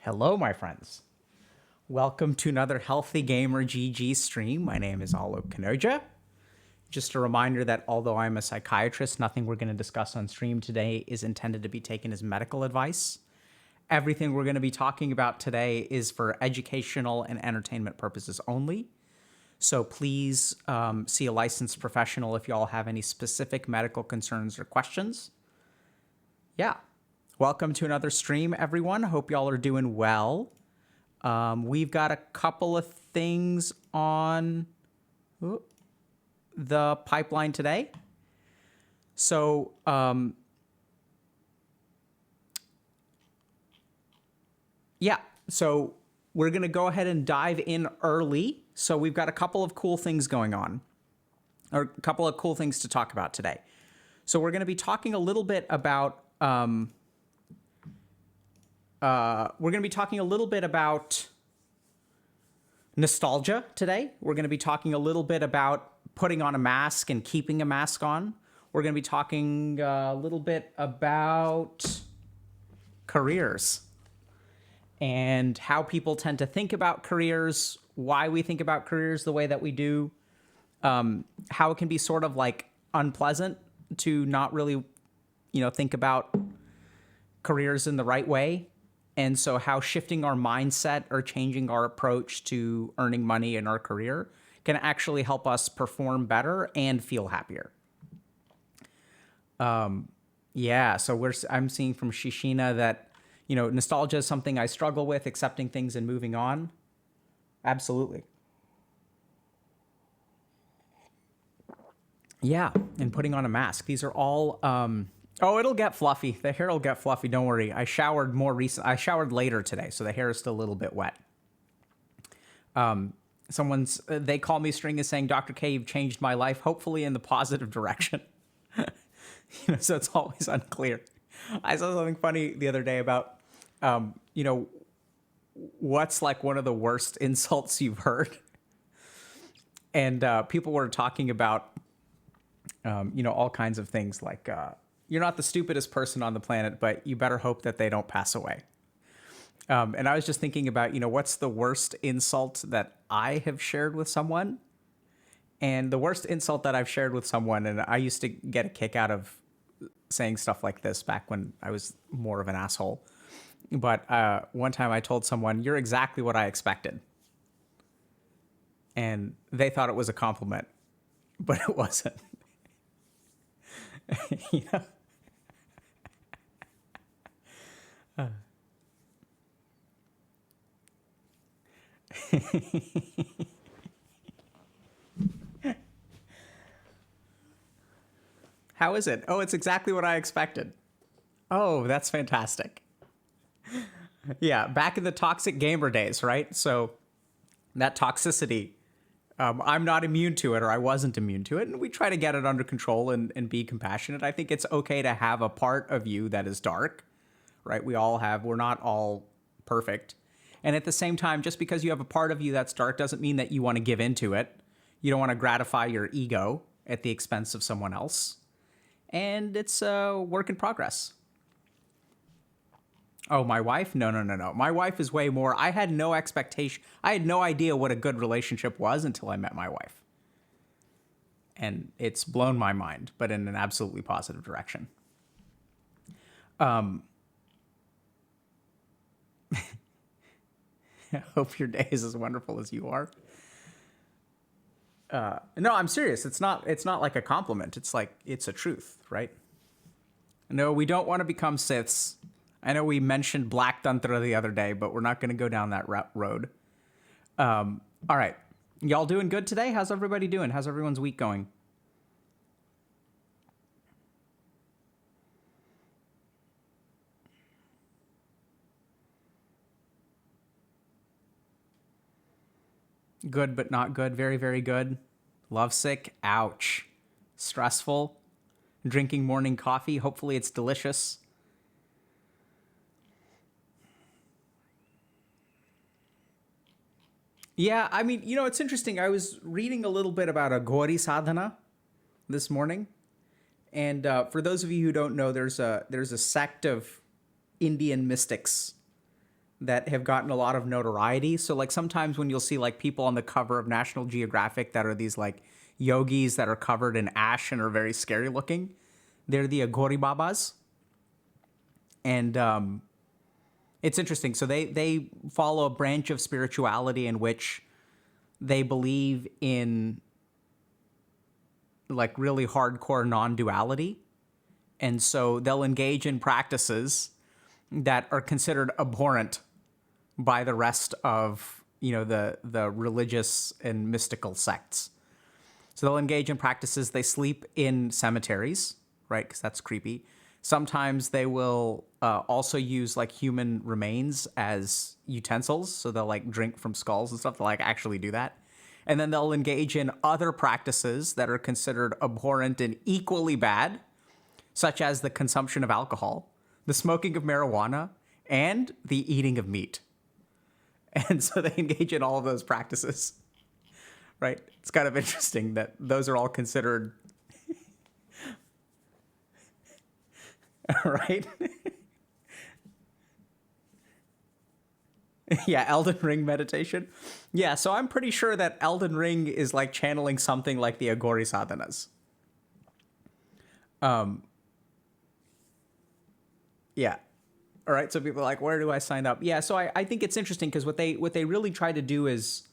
Hello, my friends. Welcome to another Healthy Gamer GG stream. My name is Alok Kanoja. Just a reminder that although I'm a psychiatrist, nothing we're going to discuss on stream today is intended to be taken as medical advice. Everything we're going to be talking about today is for educational and entertainment purposes only. So please see a licensed professional if y'all have any specific medical concerns or questions. Yeah. Welcome to another stream, everyone. Hope y'all are doing well. We've got a couple of things on the pipeline today. So, so we're going to go ahead and dive in early. So we've got a couple of cool things going on, or a couple of cool things to talk about today. So we're going to be talking a little bit about nostalgia today. We're going to be talking a little bit about putting on a mask and keeping a mask on. We're going to be talking a little bit about careers and how people tend to think about careers, why we think about careers the way that we do, how it can be sort of like unpleasant to not really, think about careers in the right way. And so how shifting our mindset or changing our approach to earning money in our career can actually help us perform better and feel happier. So I'm seeing from Shishina that, nostalgia is something I struggle with, accepting things and moving on. Absolutely. Yeah, and putting on a mask. These are all... Oh, it'll get fluffy. The hair will get fluffy. Don't worry. I showered later today, so the hair is still a little bit wet. They call me String is saying, Dr. K, you've changed my life, hopefully in the positive direction. So it's always unclear. I saw something funny the other day about, what's like one of the worst insults you've heard. And people were talking about, all kinds of things like, you're not the stupidest person on the planet, but you better hope that they don't pass away. And I was just thinking about, what's the worst insult that I have shared with someone? And the worst insult that I've shared with someone, and I used to get a kick out of saying stuff like this back when I was more of an asshole. But one time I told someone, you're exactly what I expected. And they thought it was a compliment, but it wasn't. How is it? Oh, it's exactly what I expected. Oh, that's fantastic. Yeah, back in the toxic gamer days, right? So that toxicity, I'm not immune to it, or I wasn't immune to it, and we try to get it under control and be compassionate. I think it's okay to have a part of you that is dark, right? We're not all perfect. And at the same time, just because you have a part of you that's dark doesn't mean that you want to give into it. You don't want to gratify your ego at the expense of someone else. And it's a work in progress. Oh, my wife? No, no, no, no. My wife is way more. I had no expectation. I had no idea what a good relationship was until I met my wife. And it's blown my mind, but in an absolutely positive direction. I hope your day is as wonderful as you are. No, I'm serious. It's not like a compliment. It's like, it's a truth, right? No, we don't want to become Siths. I know we mentioned Black Tantra the other day, but we're not going to go down that road. All right. Y'all doing good today? How's everybody doing? How's everyone's week going? Good, but not good. Very, very good. Lovesick. Ouch. Stressful. Drinking morning coffee. Hopefully it's delicious. Yeah, I mean, it's interesting. I was reading a little bit about a Gauri sadhana this morning. And for those of you who don't know, there's a sect of Indian mystics that have gotten a lot of notoriety. So like sometimes when you'll see like people on the cover of National Geographic that are these like yogis that are covered in ash and are very scary looking, they're the Aghori Babas. And it's interesting. So they follow a branch of spirituality in which they believe in like really hardcore non-duality. And so they'll engage in practices that are considered abhorrent by the rest of, the religious and mystical sects. So they'll engage in practices. They sleep in cemeteries, right? Because that's creepy. Sometimes they will also use like human remains as utensils. So they'll like drink from skulls and stuff to like actually do that. And then they'll engage in other practices that are considered abhorrent and equally bad, such as the consumption of alcohol, the smoking of marijuana, and the eating of meat. And so they engage in all of those practices, right? It's kind of interesting that those are all considered, right? Yeah, Elden Ring meditation. Yeah, so I'm pretty sure that Elden Ring is like channeling something like the Aghori sadhanas. Yeah. All right. So people are like, where do I sign up? Yeah. So I think it's interesting because what they really try to do is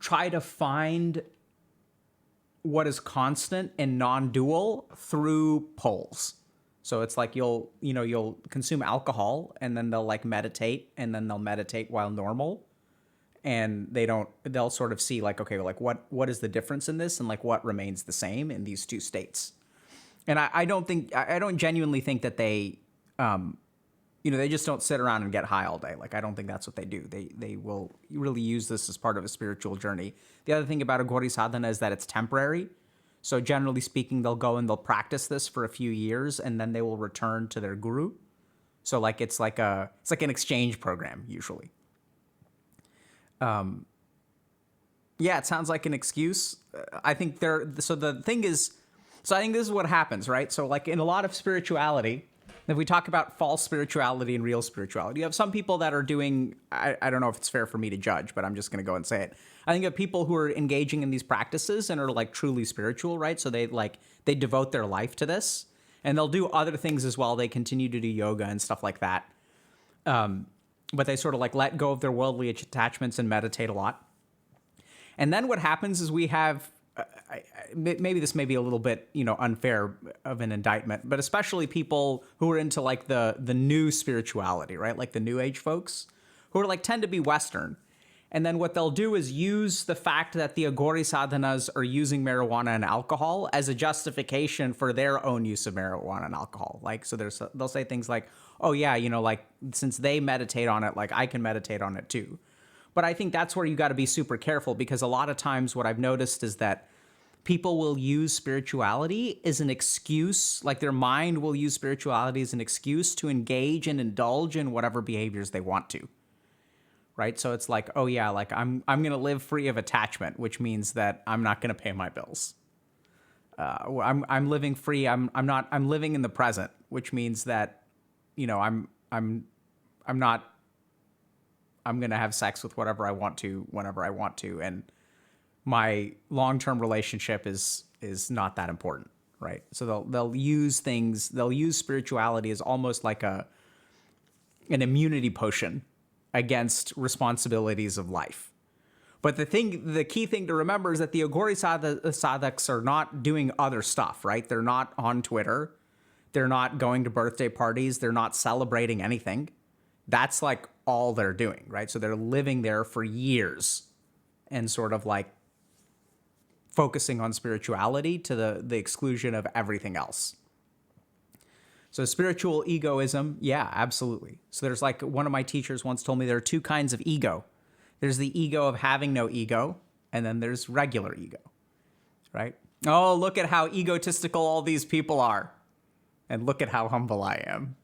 try to find what is constant and non-dual through poles. So it's like you'll consume alcohol and then they'll like meditate and then they'll meditate while normal. And they'll sort of see like, okay, like what is the difference in this and like what remains the same in these two states. And I don't genuinely think that they, they just don't sit around and get high all day. Like, I don't think that's what they do. They will really use this as part of a spiritual journey. The other thing about a Gauri sadhana is that it's temporary. So generally speaking, they'll go and they'll practice this for a few years and then they will return to their guru. So like, it's like an exchange program usually. Yeah, it sounds like an excuse. I think so the thing is, so I think this is what happens, right? So like in a lot of spirituality, if we talk about false spirituality and real spirituality, you have some people that are doing, I don't know if it's fair for me to judge, but I'm just going to go and say it. I think you have people who are engaging in these practices and are like truly spiritual, right? So they devote their life to this and they'll do other things as well. They continue to do yoga and stuff like that. But they sort of like let go of their worldly attachments and meditate a lot. And then what happens is we have, maybe this may be a little bit, unfair of an indictment, but especially people who are into like the new spirituality, right? Like the new age folks who are like tend to be Western. And then what they'll do is use the fact that the Aghori sadhanas are using marijuana and alcohol as a justification for their own use of marijuana and alcohol. Like, so they'll say things like, oh yeah, like since they meditate on it, like I can meditate on it too. But I think that's where you got to be super careful, because a lot of times what I've noticed is that people will use spirituality as an excuse, like their mind will use spirituality as an excuse to engage and indulge in whatever behaviors they want to. Right? So it's like, oh yeah, like I'm going to live free of attachment, which means that I'm not going to pay my bills. I'm living free. I'm living in the present, which means that, I'm going to have sex with whatever I want to, whenever I want to. And my long-term relationship is not that important. Right. So they'll use spirituality as almost like an immunity potion against responsibilities of life. But the key thing to remember is that the Agori Sadhaks are not doing other stuff, right? They're not on Twitter. They're not going to birthday parties. They're not celebrating anything. That's like all they're doing, right? So they're living there for years and sort of like focusing on spirituality to the exclusion of everything else. So spiritual egoism, yeah, absolutely. So there's like, one of my teachers once told me there are two kinds of ego. There's the ego of having no ego, and then there's regular ego, right? Oh, look at how egotistical all these people are. And look at how humble I am.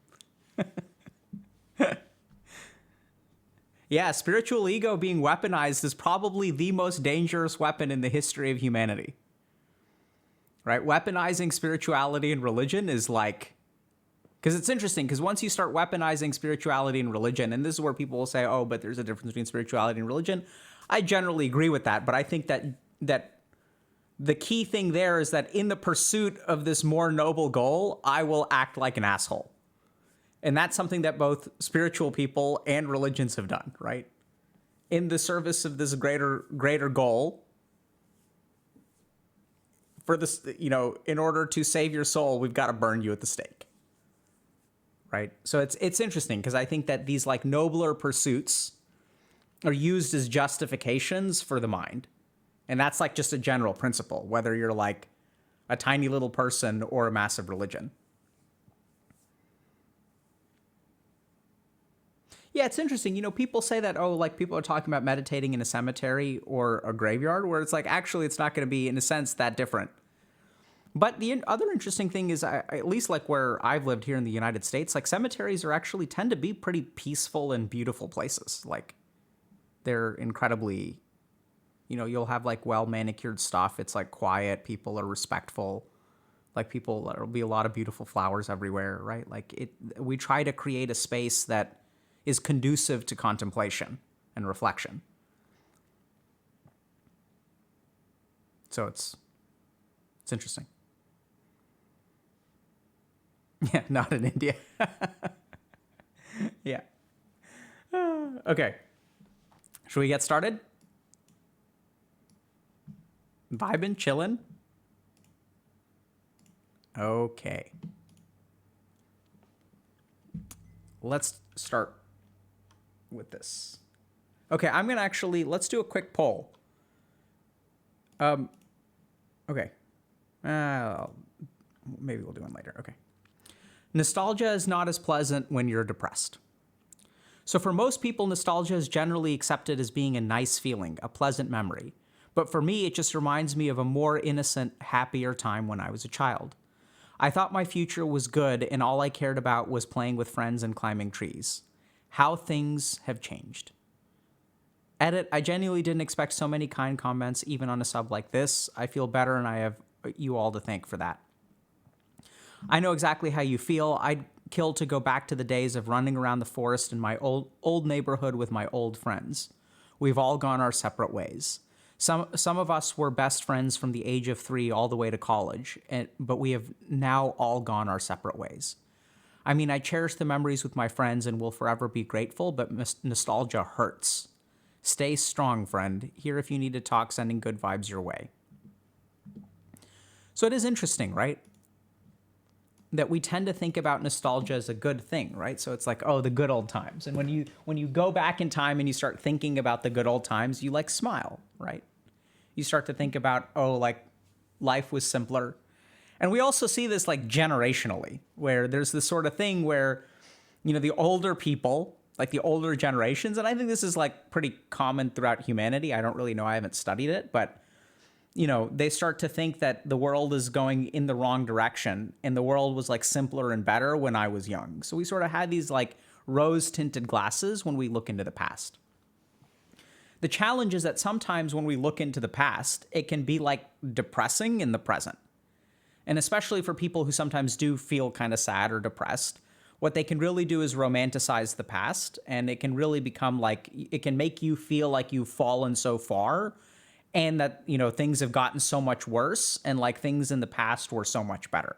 Yeah, spiritual ego being weaponized is probably the most dangerous weapon in the history of humanity. Right? Weaponizing spirituality and religion is like... Because it's interesting, because once you start weaponizing spirituality and religion, and this is where people will say, oh, but there's a difference between spirituality and religion. I generally agree with that, but I think that the key thing there is that in the pursuit of this more noble goal, I will act like an asshole. And that's something that both spiritual people and religions have done, right? In the service of this greater goal, for this, in order to save your soul, we've got to burn you at the stake. Right. So it's interesting, because I think that these like nobler pursuits are used as justifications for the mind. And that's like just a general principle, whether you're like a tiny little person or a massive religion. Yeah, it's interesting. People say that, oh, like people are talking about meditating in a cemetery or a graveyard, where it's like, actually, it's not going to be, in a sense, that different. But the other interesting thing is, at least like where I've lived here in the United States, like cemeteries tend to be pretty peaceful and beautiful places. Like they're incredibly, you'll have like well manicured stuff. It's like quiet. People are respectful. Like there'll be a lot of beautiful flowers everywhere, right? Like we try to create a space that is conducive to contemplation and reflection. So it's interesting. Yeah, not in India. Yeah. Okay. Should we get started? Vibin', chillin'? Okay. Let's start with this. Okay, I'm going to let's do a quick poll. Okay. Maybe we'll do one later. Okay. Nostalgia is not as pleasant when you're depressed. So for most people, nostalgia is generally accepted as being a nice feeling, a pleasant memory. But for me, it just reminds me of a more innocent, happier time when I was a child. I thought my future was good, and all I cared about was playing with friends and climbing trees. How things have changed. Edit, I genuinely didn't expect so many kind comments, even on a sub like this. I feel better, and I have you all to thank for that. I know exactly how you feel. I'd kill to go back to the days of running around the forest in my old neighborhood with my old friends. We've all gone our separate ways. Some of us were best friends from the age of 3 all the way to college, but we have now all gone our separate ways. I mean, I cherish the memories with my friends and will forever be grateful, but nostalgia hurts. Stay strong, friend. Here if you need to talk, sending good vibes your way. So it is interesting, right? That we tend to think about nostalgia as a good thing, right? So it's like, oh, the good old times. And when you go back in time and you start thinking about the good old times, you like smile, right? You start to think about, oh, like life was simpler. And we also see this like generationally, where there's this sort of thing where, the older people like the older generations, and I think this is like pretty common throughout humanity. I don't really know. I haven't studied it, but they start to think that the world is going in the wrong direction and the world was like simpler and better when I was young. So we sort of had these like rose tinted glasses when we look into the past. The challenge is that sometimes when we look into the past, it can be like depressing in the present. And especially for people who sometimes do feel kind of sad or depressed, what they can really do is romanticize the past, and it can really become like, it can make you feel like you've fallen so far and that, things have gotten so much worse and like things in the past were so much better.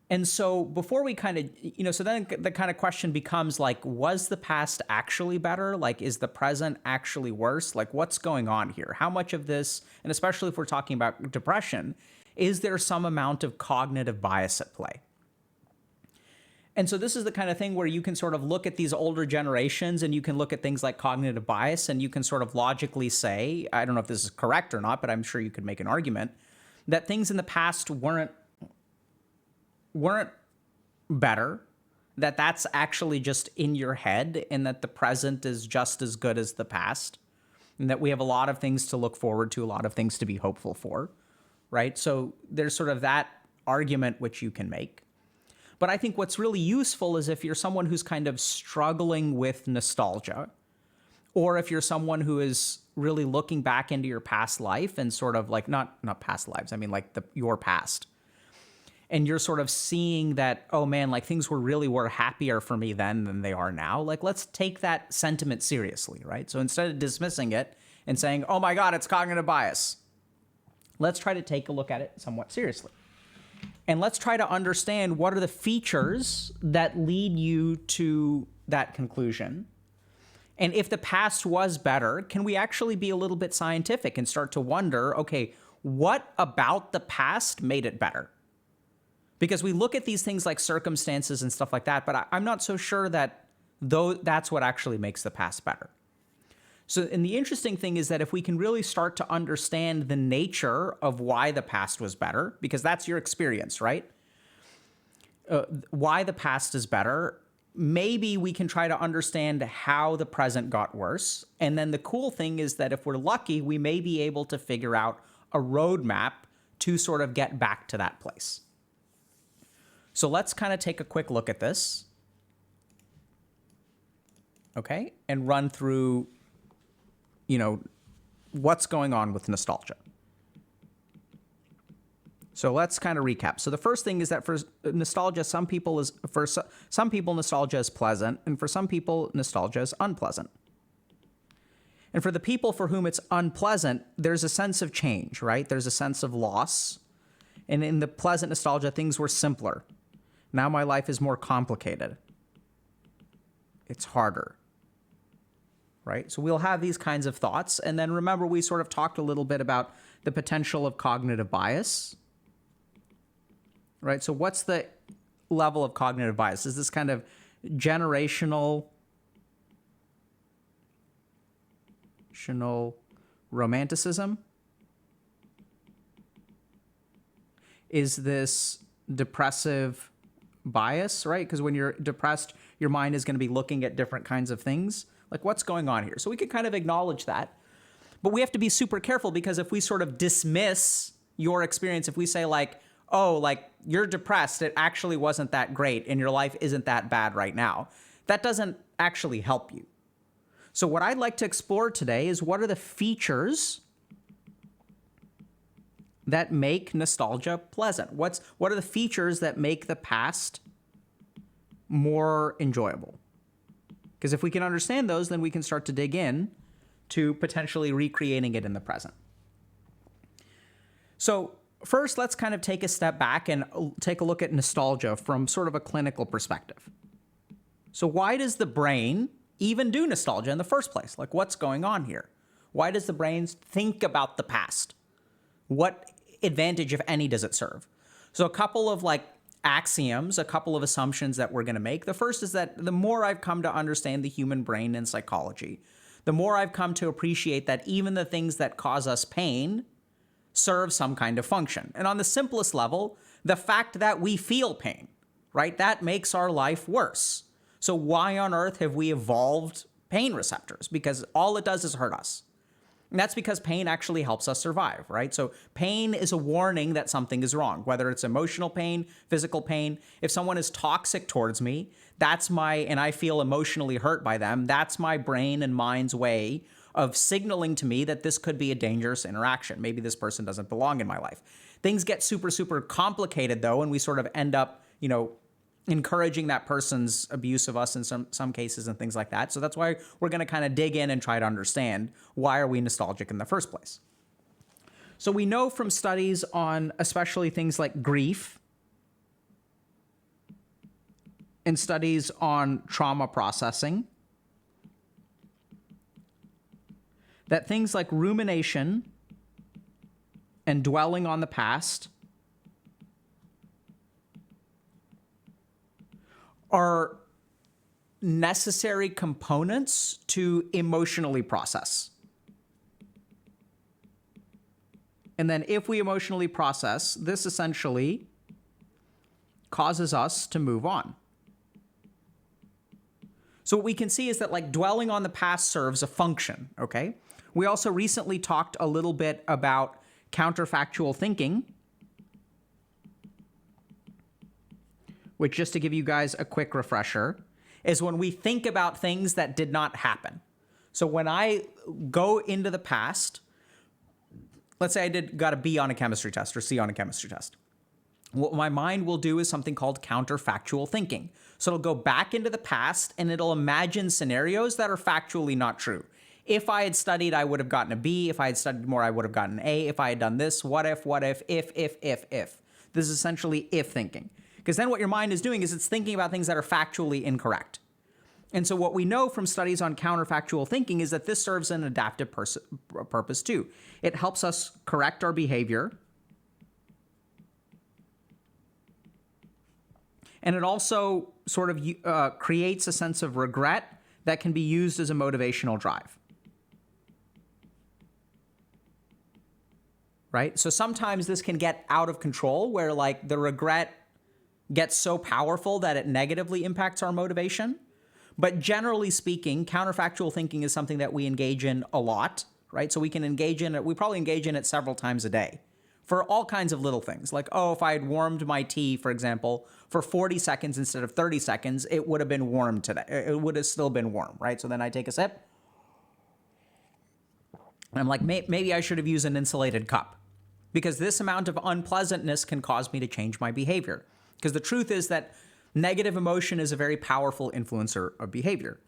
And so before we kind of, so then the kind of question becomes like, was the past actually better? Like, is the present actually worse? Like, what's going on here? How much of this, and especially if we're talking about depression, is there some amount of cognitive bias at play? And so this is the kind of thing where you can sort of look at these older generations and you can look at things like cognitive bias and you can sort of logically say, I don't know if this is correct or not, but I'm sure you could make an argument that things in the past weren't better, that that's actually just in your head and that the present is just as good as the past and that we have a lot of things to look forward to, a lot of things to be hopeful for, right? So there's sort of that argument which you can make. But I think what's really useful is if you're someone who's kind of struggling with nostalgia, or if you're someone who is really looking back into your past life and sort of like, not past lives, I mean like your past. And you're sort of seeing that, oh man, like things were happier for me then than they are now. Like, let's take that sentiment seriously, right? So instead of dismissing it and saying, oh my God, it's cognitive bias, let's try to take a look at it somewhat seriously. And let's try to understand what are the features that lead you to that conclusion. And if the past was better, can we actually be a little bit scientific and start to wonder, okay, what about the past made it better? Because we look at these things like circumstances and stuff like that, but I'm not so sure that that's what actually makes the past better. So, and the interesting thing is that if we can really start to understand the nature of why the past was better, because that's your experience, right? Why the past is better, maybe we can try to understand how the present got worse. And then the cool thing is that if we're lucky, we may be able to figure out a roadmap to sort of get back to that place. So let's kind of take a quick look at this, okay, and run through, what's going on with nostalgia. So let's kind of recap. So the first thing is that for nostalgia, some people nostalgia is pleasant, and for some people nostalgia is unpleasant. And for the people for whom it's unpleasant, there's a sense of change, right? There's a sense of loss. And in the pleasant nostalgia, things were simpler. Now my life is more complicated. It's harder. Right? So we'll have these kinds of thoughts. And then remember, we sort of talked a little bit about the potential of cognitive bias. Right? So what's the level of cognitive bias? Is this kind of generational romanticism? Is this depressive bias, right? Because when you're depressed, your mind is going to be looking at different kinds of things. Like, what's going on here? So we could kind of acknowledge that. But we have to be super careful, because if we sort of dismiss your experience, if we say like, oh, like you're depressed, it actually wasn't that great and your life isn't that bad right now, that doesn't actually help you. So what I'd like to explore today is what are the features that make nostalgia pleasant? What are the features that make the past more enjoyable? Because if we can understand those, then we can start to dig in to potentially recreating it in the present. So first, let's kind of take a step back and take a look at nostalgia from sort of a clinical perspective. So why does the brain even do nostalgia in the first place? Like, what's going on here? Why does the brain think about the past? What advantage, if any, does it serve? So a couple of axioms, a couple of assumptions that we're going to make. The first is that the more I've come to understand the human brain and psychology, the more I've come to appreciate that even the things that cause us pain serve some kind of function. And on the simplest level, the fact that we feel pain, right, that makes our life worse. So why on earth have we evolved pain receptors? Because all it does is hurt us. And that's because pain actually helps us survive, right? So pain is a warning that something is wrong, whether it's emotional pain, physical pain. If someone is toxic towards me, and I feel emotionally hurt by them, that's my brain and mind's way of signaling to me that this could be a dangerous interaction. Maybe this person doesn't belong in my life. Things get super, super complicated though, and we sort of end up, encouraging that person's abuse of us in some cases and things like that. So that's why we're going to kind of dig in and try to understand, why are we nostalgic in the first place? So we know from studies on especially things like grief and studies on trauma processing that things like rumination and dwelling on the past are necessary components to emotionally process. And then if we emotionally process, this essentially causes us to move on. So what we can see is that like dwelling on the past serves a function, okay? We also recently talked a little bit about counterfactual thinking, which, just to give you guys a quick refresher, is when we think about things that did not happen. So when I go into the past, let's say I got a B on a chemistry test or C on a chemistry test. What my mind will do is something called counterfactual thinking. So it'll go back into the past and it'll imagine scenarios that are factually not true. If I had studied, I would have gotten a B. If I had studied more, I would have gotten an A. If I had done this, what if, if. This is essentially if thinking. Because then what your mind is doing is it's thinking about things that are factually incorrect. And so what we know from studies on counterfactual thinking is that this serves an adaptive purpose too. It helps us correct our behavior. And it also sort of creates a sense of regret that can be used as a motivational drive. Right? So sometimes this can get out of control where like the regret gets so powerful that it negatively impacts our motivation. But generally speaking, counterfactual thinking is something that we engage in a lot, right? So we can engage in it. We probably engage in it several times a day for all kinds of little things. Like, oh, if I had warmed my tea, for example, for 40 seconds instead of 30 seconds, it would have been warm today. It would have still been warm, right? So then I take a sip. And I'm like, maybe I should have used an insulated cup because this amount of unpleasantness can cause me to change my behavior. Because the truth is that negative emotion is a very powerful influencer of behavior.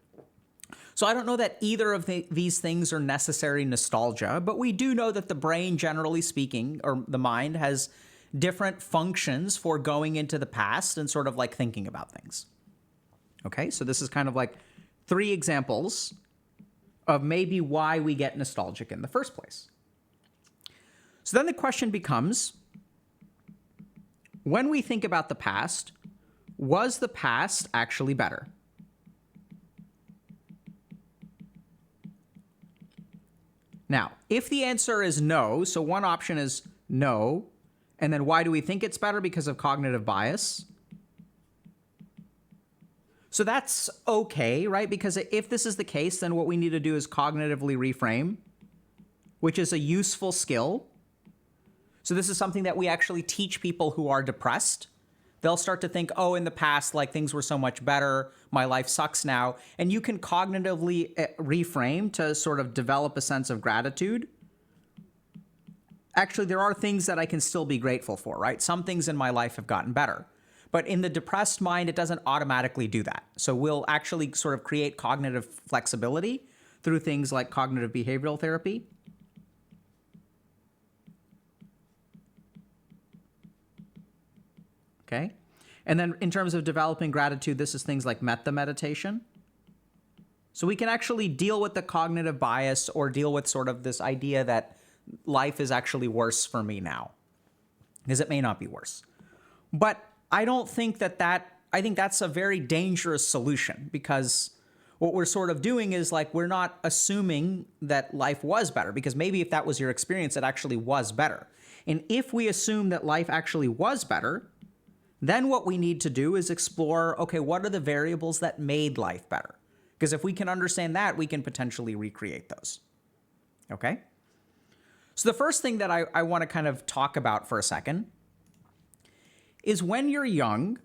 So I don't know that either of these things are necessary nostalgia, but we do know that the brain, generally speaking, or the mind, has different functions for going into the past and sort of like thinking about things. Okay, so this is kind of like 3 examples of maybe why we get nostalgic in the first place. So then the question becomes, when we think about the past, was the past actually better? Now, if the answer is no, so one option is no, and then why do we think it's better? Because of cognitive bias. So that's okay, right? Because if this is the case, then what we need to do is cognitively reframe, which is a useful skill. So this is something that we actually teach people who are depressed. They'll start to think, oh, in the past, like things were so much better. My life sucks now. And you can cognitively reframe to sort of develop a sense of gratitude. Actually, there are things that I can still be grateful for, right? Some things in my life have gotten better. But in the depressed mind, it doesn't automatically do that. So we'll actually sort of create cognitive flexibility through things like cognitive behavioral therapy. Okay. And then in terms of developing gratitude, this is things like metta meditation. So we can actually deal with the cognitive bias or deal with sort of this idea that life is actually worse for me now, because it may not be worse. But I don't think I think that's a very dangerous solution, because what we're sort of doing is like, we're not assuming that life was better, because maybe if that was your experience, it actually was better. And if we assume that life actually was better, Then what we need to do is explore, okay, what are the variables that made life better? Because if we can understand that, we can potentially recreate those. Okay? So the first thing that I want to kind of talk about for a second is when you're young,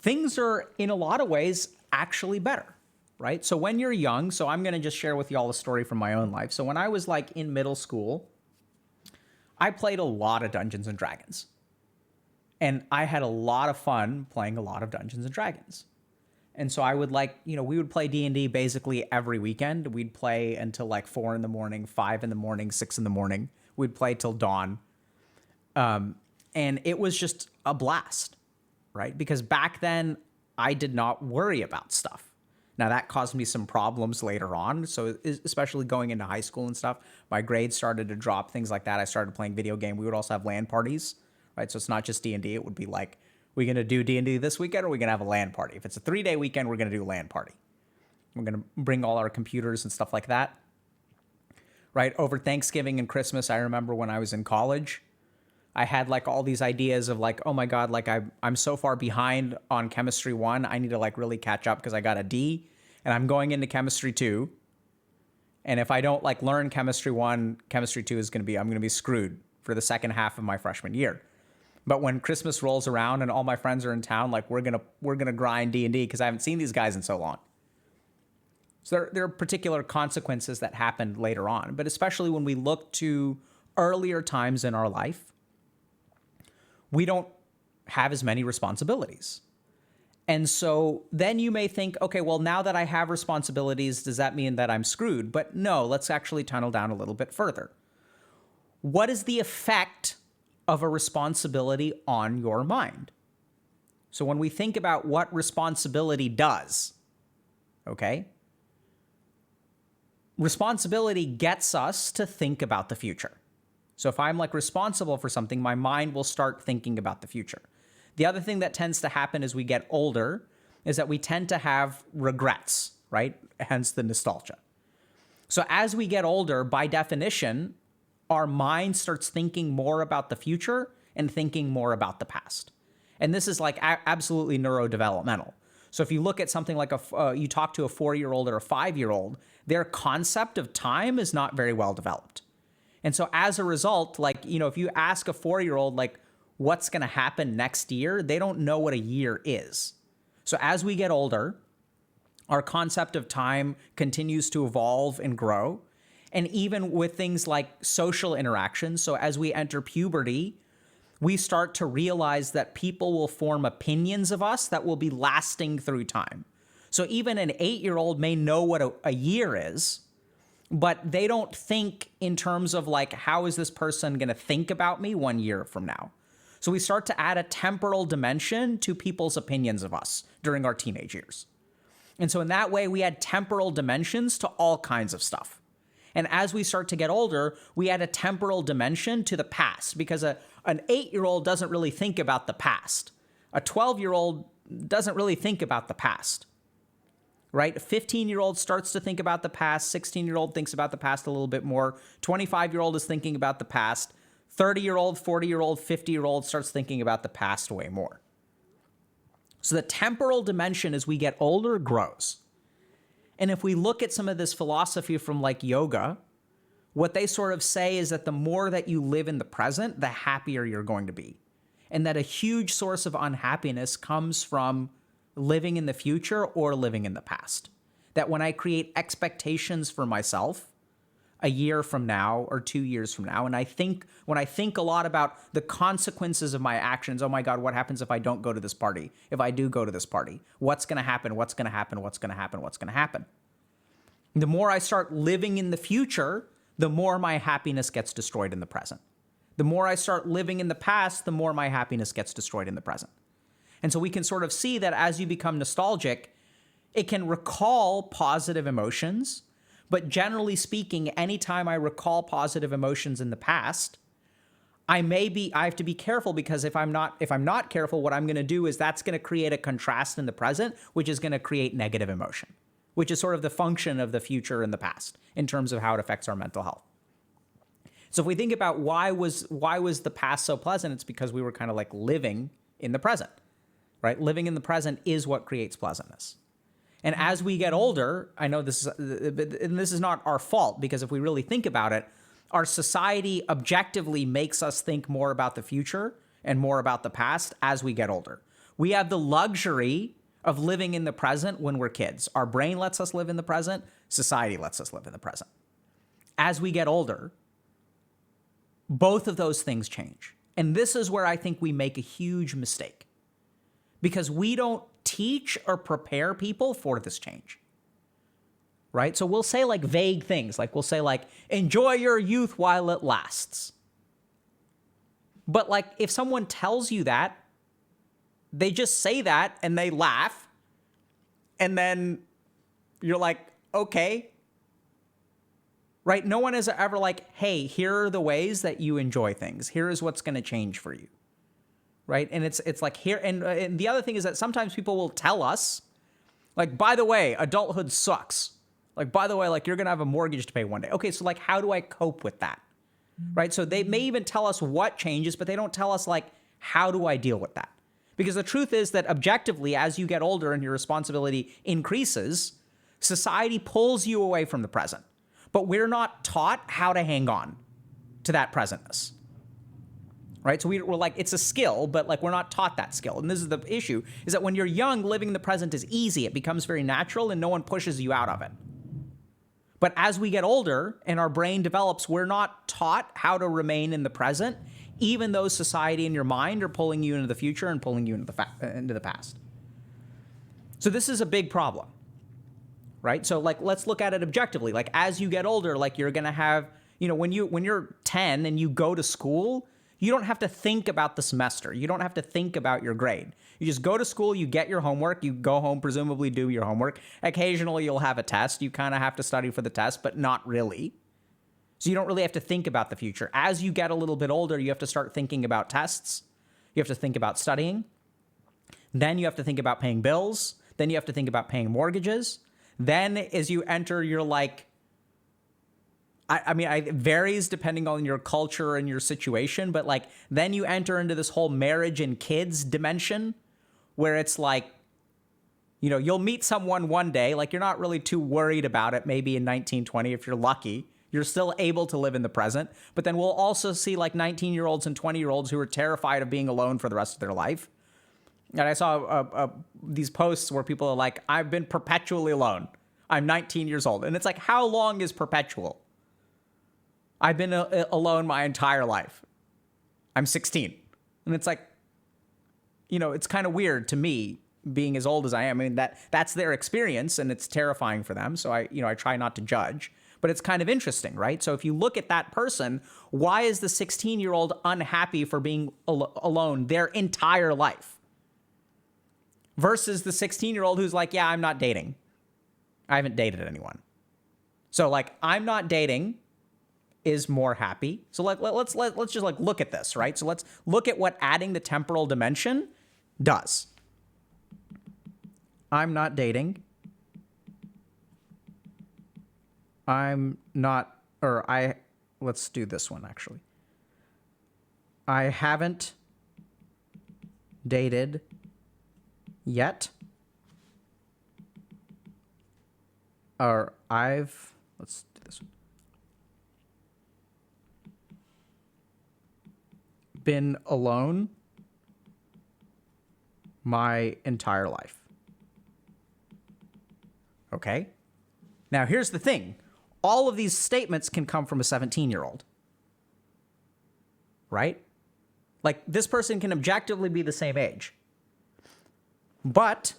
things are in a lot of ways actually better, right? So when you're young, so I'm going to just share with y'all a story from my own life. So when I was like in middle school, I played a lot of Dungeons and Dragons. And I had a lot of fun playing a lot of Dungeons and Dragons. And so I would we would play D&D basically every weekend. We'd play until like 4 in the morning, 5 in the morning, 6 in the morning. We'd play till dawn. And it was just a blast, right? Because back then I did not worry about stuff. Now that caused me some problems later on. So especially going into high school and stuff, my grades started to drop, things like that. I started playing video game. We would also have LAN parties. Right, so it's not just D&D. It would be like, we're going to do D&D this weekend, or we're going to have a LAN party. If it's a 3-day weekend, we're going to do a LAN party. We're going to bring all our computers and stuff like that. Right, over Thanksgiving and Christmas, I remember when I was in college, I had like all these ideas of like, oh my God, like I'm so far behind on Chemistry 1. I need to like really catch up because I got a D, and I'm going into Chemistry 2. And if I don't like learn Chemistry 1, Chemistry 2 I'm going to be screwed for the second half of my freshman year. But when Christmas rolls around and all my friends are in town, like we're gonna grind D&D because I haven't seen these guys in so long. So there are particular consequences that happened later on, but especially when we look to earlier times in our life, we don't have as many responsibilities. And so then you may think, okay, well, now that I have responsibilities, does that mean that I'm screwed? But no, let's actually tunnel down a little bit further. What is the effect of a responsibility on your mind? So when we think about what responsibility does, okay, responsibility gets us to think about the future. So if I'm like responsible for something, my mind will start thinking about the future. The other thing that tends to happen as we get older is that we tend to have regrets, right? Hence the nostalgia. So as we get older, by definition, our mind starts thinking more about the future and thinking more about the past. And this is like absolutely neurodevelopmental. So if you look at something like you talk to a 4-year-old or a 5-year-old, their concept of time is not very well developed. And so as a result, like, if you ask a 4-year-old, like, what's going to happen next year, they don't know what a year is. So as we get older, our concept of time continues to evolve and grow. And even with things like social interactions, so as we enter puberty, we start to realize that people will form opinions of us that will be lasting through time. So even an 8-year-old may know what a year is, but they don't think in terms of like, how is this person going to think about me 1 year from now? So we start to add a temporal dimension to people's opinions of us during our teenage years. And so in that way, we add temporal dimensions to all kinds of stuff. And as we start to get older, we add a temporal dimension to the past, because an 8-year-old doesn't really think about the past. A 12-year-old doesn't really think about the past, right? A 15-year-old starts to think about the past. 16-year-old thinks about the past a little bit more. 25-year-old is thinking about the past. 30-year-old, 40-year-old, 50-year-old starts thinking about the past way more. So the temporal dimension as we get older grows. And if we look at some of this philosophy from like yoga, what they sort of say is that the more that you live in the present, the happier you're going to be. And that a huge source of unhappiness comes from living in the future or living in the past. That when I create expectations for myself a year from now or 2 years from now, and when I think a lot about the consequences of my actions, oh my God, what happens if I don't go to this party? If I do go to this party, what's going to happen? What's going to happen? What's going to happen? What's going to happen? The more I start living in the future, the more my happiness gets destroyed in the present. The more I start living in the past, the more my happiness gets destroyed in the present. And so we can sort of see that as you become nostalgic, it can recall positive emotions. But generally speaking, anytime I recall positive emotions in the past, I have to be careful, because if I'm not careful, what I'm going to do is that's going to create a contrast in the present, which is going to create negative emotion, which is sort of the function of the future and the past in terms of how it affects our mental health. So if we think about why was the past so pleasant, it's because we were kind of like living in the present, right? Living in the present is what creates pleasantness. And as we get older, I know this is not our fault, because if we really think about it, our society objectively makes us think more about the future and more about the past as we get older. We have the luxury of living in the present when we're kids. Our brain lets us live in the present. Society lets us live in the present. As we get older, both of those things change. And this is where I think we make a huge mistake, because we don't teach or prepare people for this change, right? So we'll say like vague things, like we'll say like, enjoy your youth while it lasts. But like if someone tells you that, they just say that and they laugh, and then you're like, okay, right? No one is ever like, hey, here are the ways that you enjoy things. Here is what's going to change for you, right? And it's like here, and the other thing is that sometimes people will tell us, like, by the way, adulthood sucks. Like, by the way, like you're going to have a mortgage to pay one day. Okay, so like, how do I cope with that, right? So they may even tell us what changes, but they don't tell us like, how do I deal with that? Because the truth is that objectively, as you get older and your responsibility increases, society pulls you away from the present. But we're not taught how to hang on to that presentness, right? So we're like, it's a skill, but like we're not taught that skill. And this is the issue, is that when you're young, living in the present is easy. It becomes very natural and no one pushes you out of it. But as we get older and our brain develops, we're not taught how to remain in the present, even though society and your mind are pulling you into the future and pulling you into the past. So this is a big problem, right? So like, let's look at it objectively. Like as you get older, like you're going to have, you know, when you're 10 and you go to school, you don't have to think about the semester. You don't have to think about your grade. You just go to school, you get your homework, you go home, presumably do your homework. Occasionally you'll have a test. You kind of have to study for the test, but not really. So you don't really have to think about the future. As you get a little bit older, you have to start thinking about tests. You have to think about studying. Then you have to think about paying bills. Then you have to think about paying mortgages. Then as you enter, you're like, it varies depending on your culture and your situation, but like, then you enter into this whole marriage and kids dimension where it's like, you know, you'll meet someone one day, like you're not really too worried about it, maybe in 1920, if you're lucky. You're still able to live in the present. But then we'll also see like 19-year-olds and 20-year-olds who are terrified of being alone for the rest of their life. And I saw these posts where people are like, I've been perpetually alone. I'm 19 years old. And it's like, how long is perpetual? I've been alone my entire life. I'm 16. And it's like, you know, it's kind of weird to me being as old as I am. I mean, that's their experience and it's terrifying for them. So I try not to judge. But it's kind of interesting, right? So if you look at that person, why is the 16-year-old unhappy for being alone their entire life? Versus the 16-year-old who's like, yeah, I'm not dating. I haven't dated anyone. So like, I'm not dating is more happy. So like, let's just like look at this, right? So let's look at what adding the temporal dimension does. I'm not dating. Let's do this one actually. I haven't dated yet. Let's do this one. Been alone my entire life. Okay? Now here's the thing. All of these statements can come from a 17-year-old, right? Like this person can objectively be the same age. But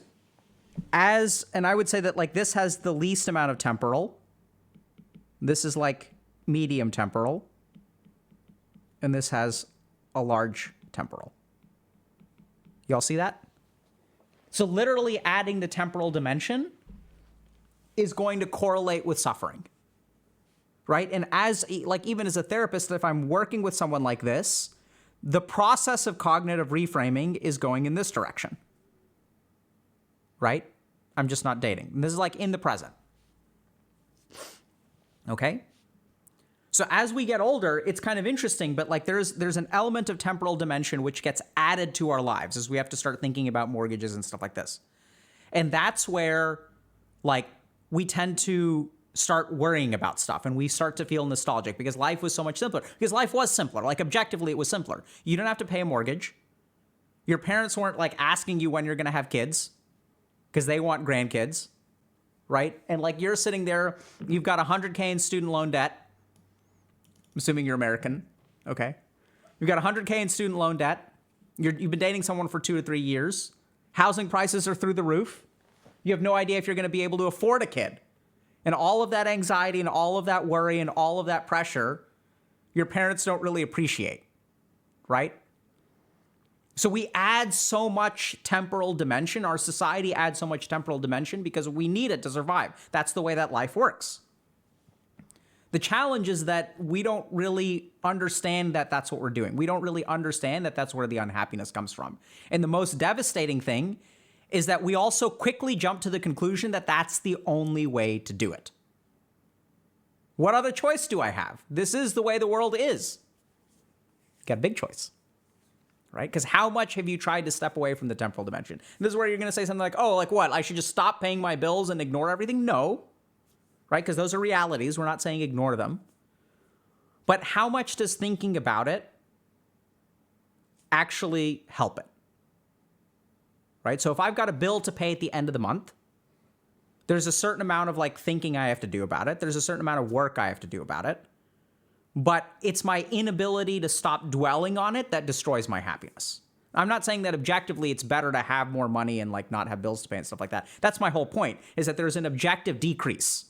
and I would say that like this has the least amount of temporal. This is like medium temporal. And this has a large temporal. Y'all see that? So literally adding the temporal dimension is going to correlate with suffering. Right? And even as a therapist, if I'm working with someone like this, the process of cognitive reframing is going in this direction. Right? I'm just not dating. And this is like in the present. Okay? So as we get older, it's kind of interesting, but like there's an element of temporal dimension which gets added to our lives as we have to start thinking about mortgages and stuff like this. And that's where like we tend to start worrying about stuff and we start to feel nostalgic because life was so much simpler. Because life was simpler. Like objectively, it was simpler. You don't have to pay a mortgage. Your parents weren't like asking you when you're going to have kids because they want grandkids, right? And like you're sitting there, you've got $100K in student loan debt. I'm assuming you're American. Okay. You've got $100K in student loan debt. You've been dating someone for 2 to 3 years. Housing prices are through the roof. You have no idea if you're going to be able to afford a kid. And all of that anxiety and all of that worry and all of that pressure, your parents don't really appreciate, right? So we add so much temporal dimension. Our society adds so much temporal dimension because we need it to survive. That's the way that life works. The challenge is that we don't really understand that that's what we're doing. We don't really understand that that's where the unhappiness comes from. And the most devastating thing is that we also quickly jump to the conclusion that that's the only way to do it. What other choice do I have? This is the way the world is. Got a big choice, right? Because how much have you tried to step away from the temporal dimension? And this is where you're going to say something like, oh, like what? I should just stop paying my bills and ignore everything? No. Right? Because those are realities. We're not saying ignore them. But how much does thinking about it actually help it? Right? So if I've got a bill to pay at the end of the month, there's a certain amount of like thinking I have to do about it. There's a certain amount of work I have to do about it. But it's my inability to stop dwelling on it that destroys my happiness. I'm not saying that objectively it's better to have more money and like not have bills to pay and stuff like that. That's my whole point, is that there's an objective decrease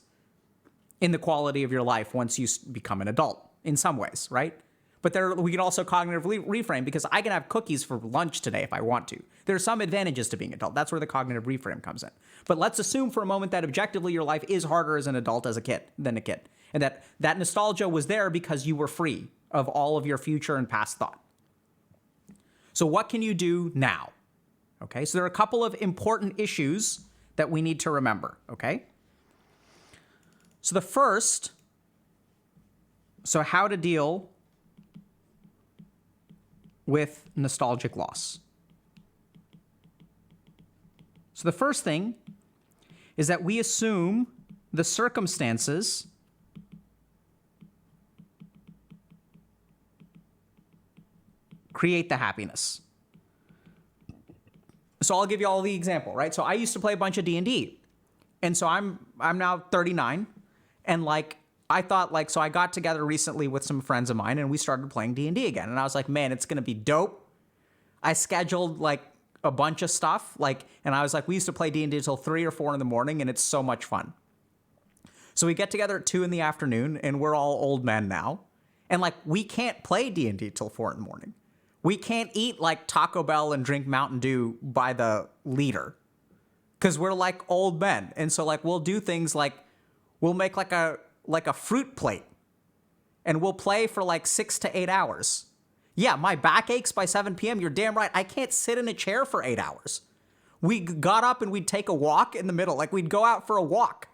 in the quality of your life once you become an adult in some ways, right? But we can also cognitively reframe because I can have cookies for lunch today if I want to. There are some advantages to being adult. That's where the cognitive reframe comes in. But let's assume for a moment that objectively your life is harder as an adult than a kid. And that nostalgia was there because you were free of all of your future and past thought. So what can you do now? Okay, so there are a couple of important issues that we need to remember, okay? So the first, how to deal with nostalgic loss. So the first thing is that we assume the circumstances create the happiness. So I'll give you all the example, right? So I used to play a bunch of D&D. And so I'm now 39. And like, I thought like, so I got together recently with some friends of mine and we started playing D&D again. And I was like, man, it's going to be dope. I scheduled like a bunch of stuff. And I was like, we used to play D&D until 3 or 4 in the morning and it's so much fun. So we get together at 2 in the afternoon and we're all old men now. And like, we can't play D&D till 4 in the morning. We can't eat like Taco Bell and drink Mountain Dew by the liter because we're like old men. And so like, we'll do things like, we'll make like a fruit plate and we'll play for like 6 to 8 hours. Yeah, my back aches by 7 p.m. You're damn right. I can't sit in a chair for 8 hours. We got up and we'd take a walk in the middle. Like we'd go out for a walk.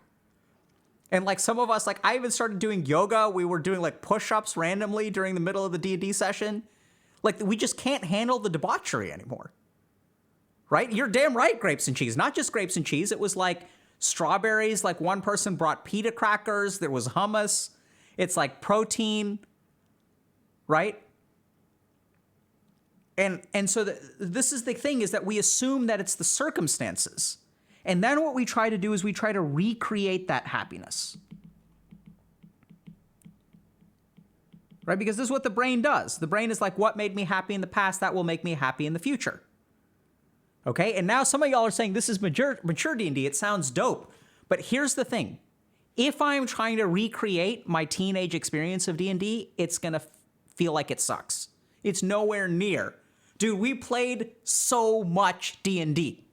And like some of us, like I even started doing yoga. We were doing like push-ups randomly during the middle of the D&D session. Like we just can't handle the debauchery anymore. Right? You're damn right, grapes and cheese. Not just grapes and cheese. It was like strawberries, like one person brought pita crackers, there was hummus, it's like protein, right? And so this is the thing, is that we assume that it's the circumstances. And then what we try to do is we try to recreate that happiness. Right? Because this is what the brain does. The brain is like, what made me happy in the past, that will make me happy in the future. Okay, and now some of y'all are saying this is mature D&D. It sounds dope. But here's the thing. If I'm trying to recreate my teenage experience of D&D, it's going to feel like it sucks. It's nowhere near. Dude, we played so much D&D.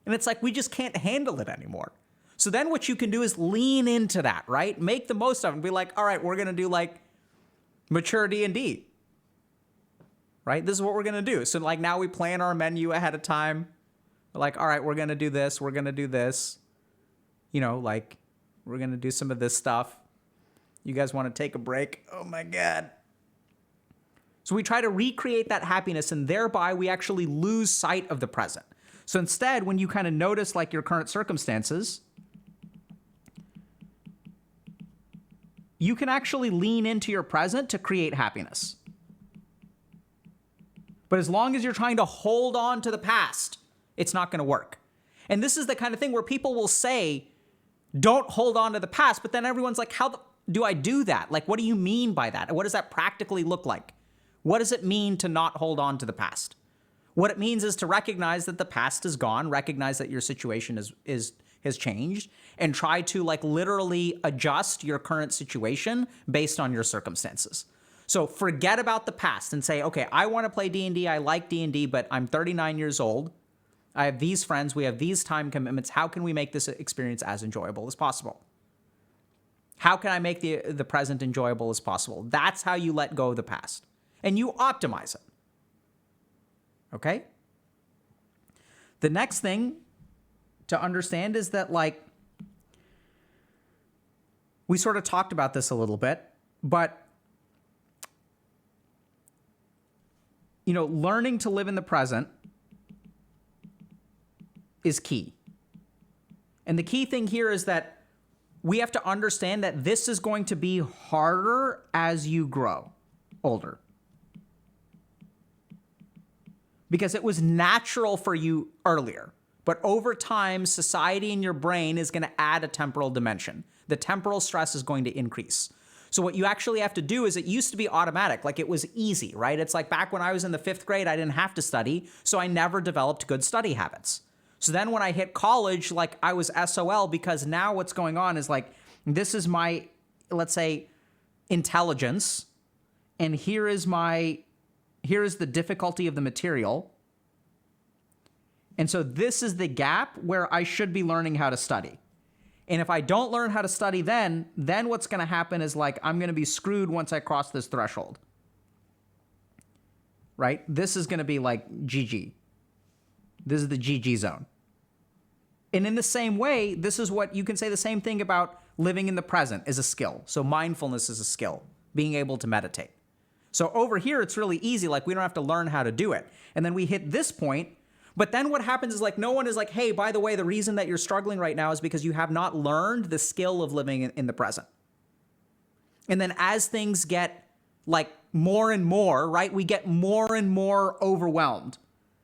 And it's like we just can't handle it anymore. So then what you can do is lean into that, right? Make the most of it and be like, all right, we're going to do like mature D&D. Right? This is what we're going to do. So like now we plan our menu ahead of time. We're like, all right, we're going to do this. We're going to do this. You know, like we're going to do some of this stuff. You guys want to take a break? Oh my God. So we try to recreate that happiness, and thereby we actually lose sight of the present. So instead, when you kind of notice like your current circumstances, you can actually lean into your present to create happiness. But as long as you're trying to hold on to the past, it's not going to work. And this is the kind of thing where people will say, don't hold on to the past, but then everyone's like, how do I do that? Like, what do you mean by that? What does that practically look like? What does it mean to not hold on to the past? What it means is to recognize that the past is gone, recognize that your situation has changed, and try to like literally adjust your current situation based on your circumstances. So forget about the past and say, okay, I want to play D&D. I like D&D, but I'm 39 years old. I have these friends. We have these time commitments. How can we make this experience as enjoyable as possible? How can I make the present enjoyable as possible? That's how you let go of the past. And you optimize it. Okay? The next thing to understand is that, like, we sort of talked about this a little bit, but, you know, learning to live in the present is key. And the key thing here is that we have to understand that this is going to be harder as you grow older. Because it was natural for you earlier. But over time, society in your brain is going to add a temporal dimension. The temporal stress is going to increase. So what you actually have to do is, it used to be automatic, like it was easy, right? It's like back when I was in the 5th grade, I didn't have to study, so I never developed good study habits. So then when I hit college, like I was SOL, because now what's going on is like, this is my, let's say, intelligence, and here is the difficulty of the material. And so this is the gap where I should be learning how to study. And if I don't learn how to study then what's going to happen is like, I'm going to be screwed once I cross this threshold. Right? This is going to be like GG. This is the GG zone. And in the same way, this is what you can say the same thing about living in the present is a skill. So mindfulness is a skill, being able to meditate. So over here, it's really easy. Like we don't have to learn how to do it. And then we hit this point. But then what happens is like, no one is like, hey, by the way, the reason that you're struggling right now is because you have not learned the skill of living in the present. And then as things get like more and more, right, we get more and more overwhelmed.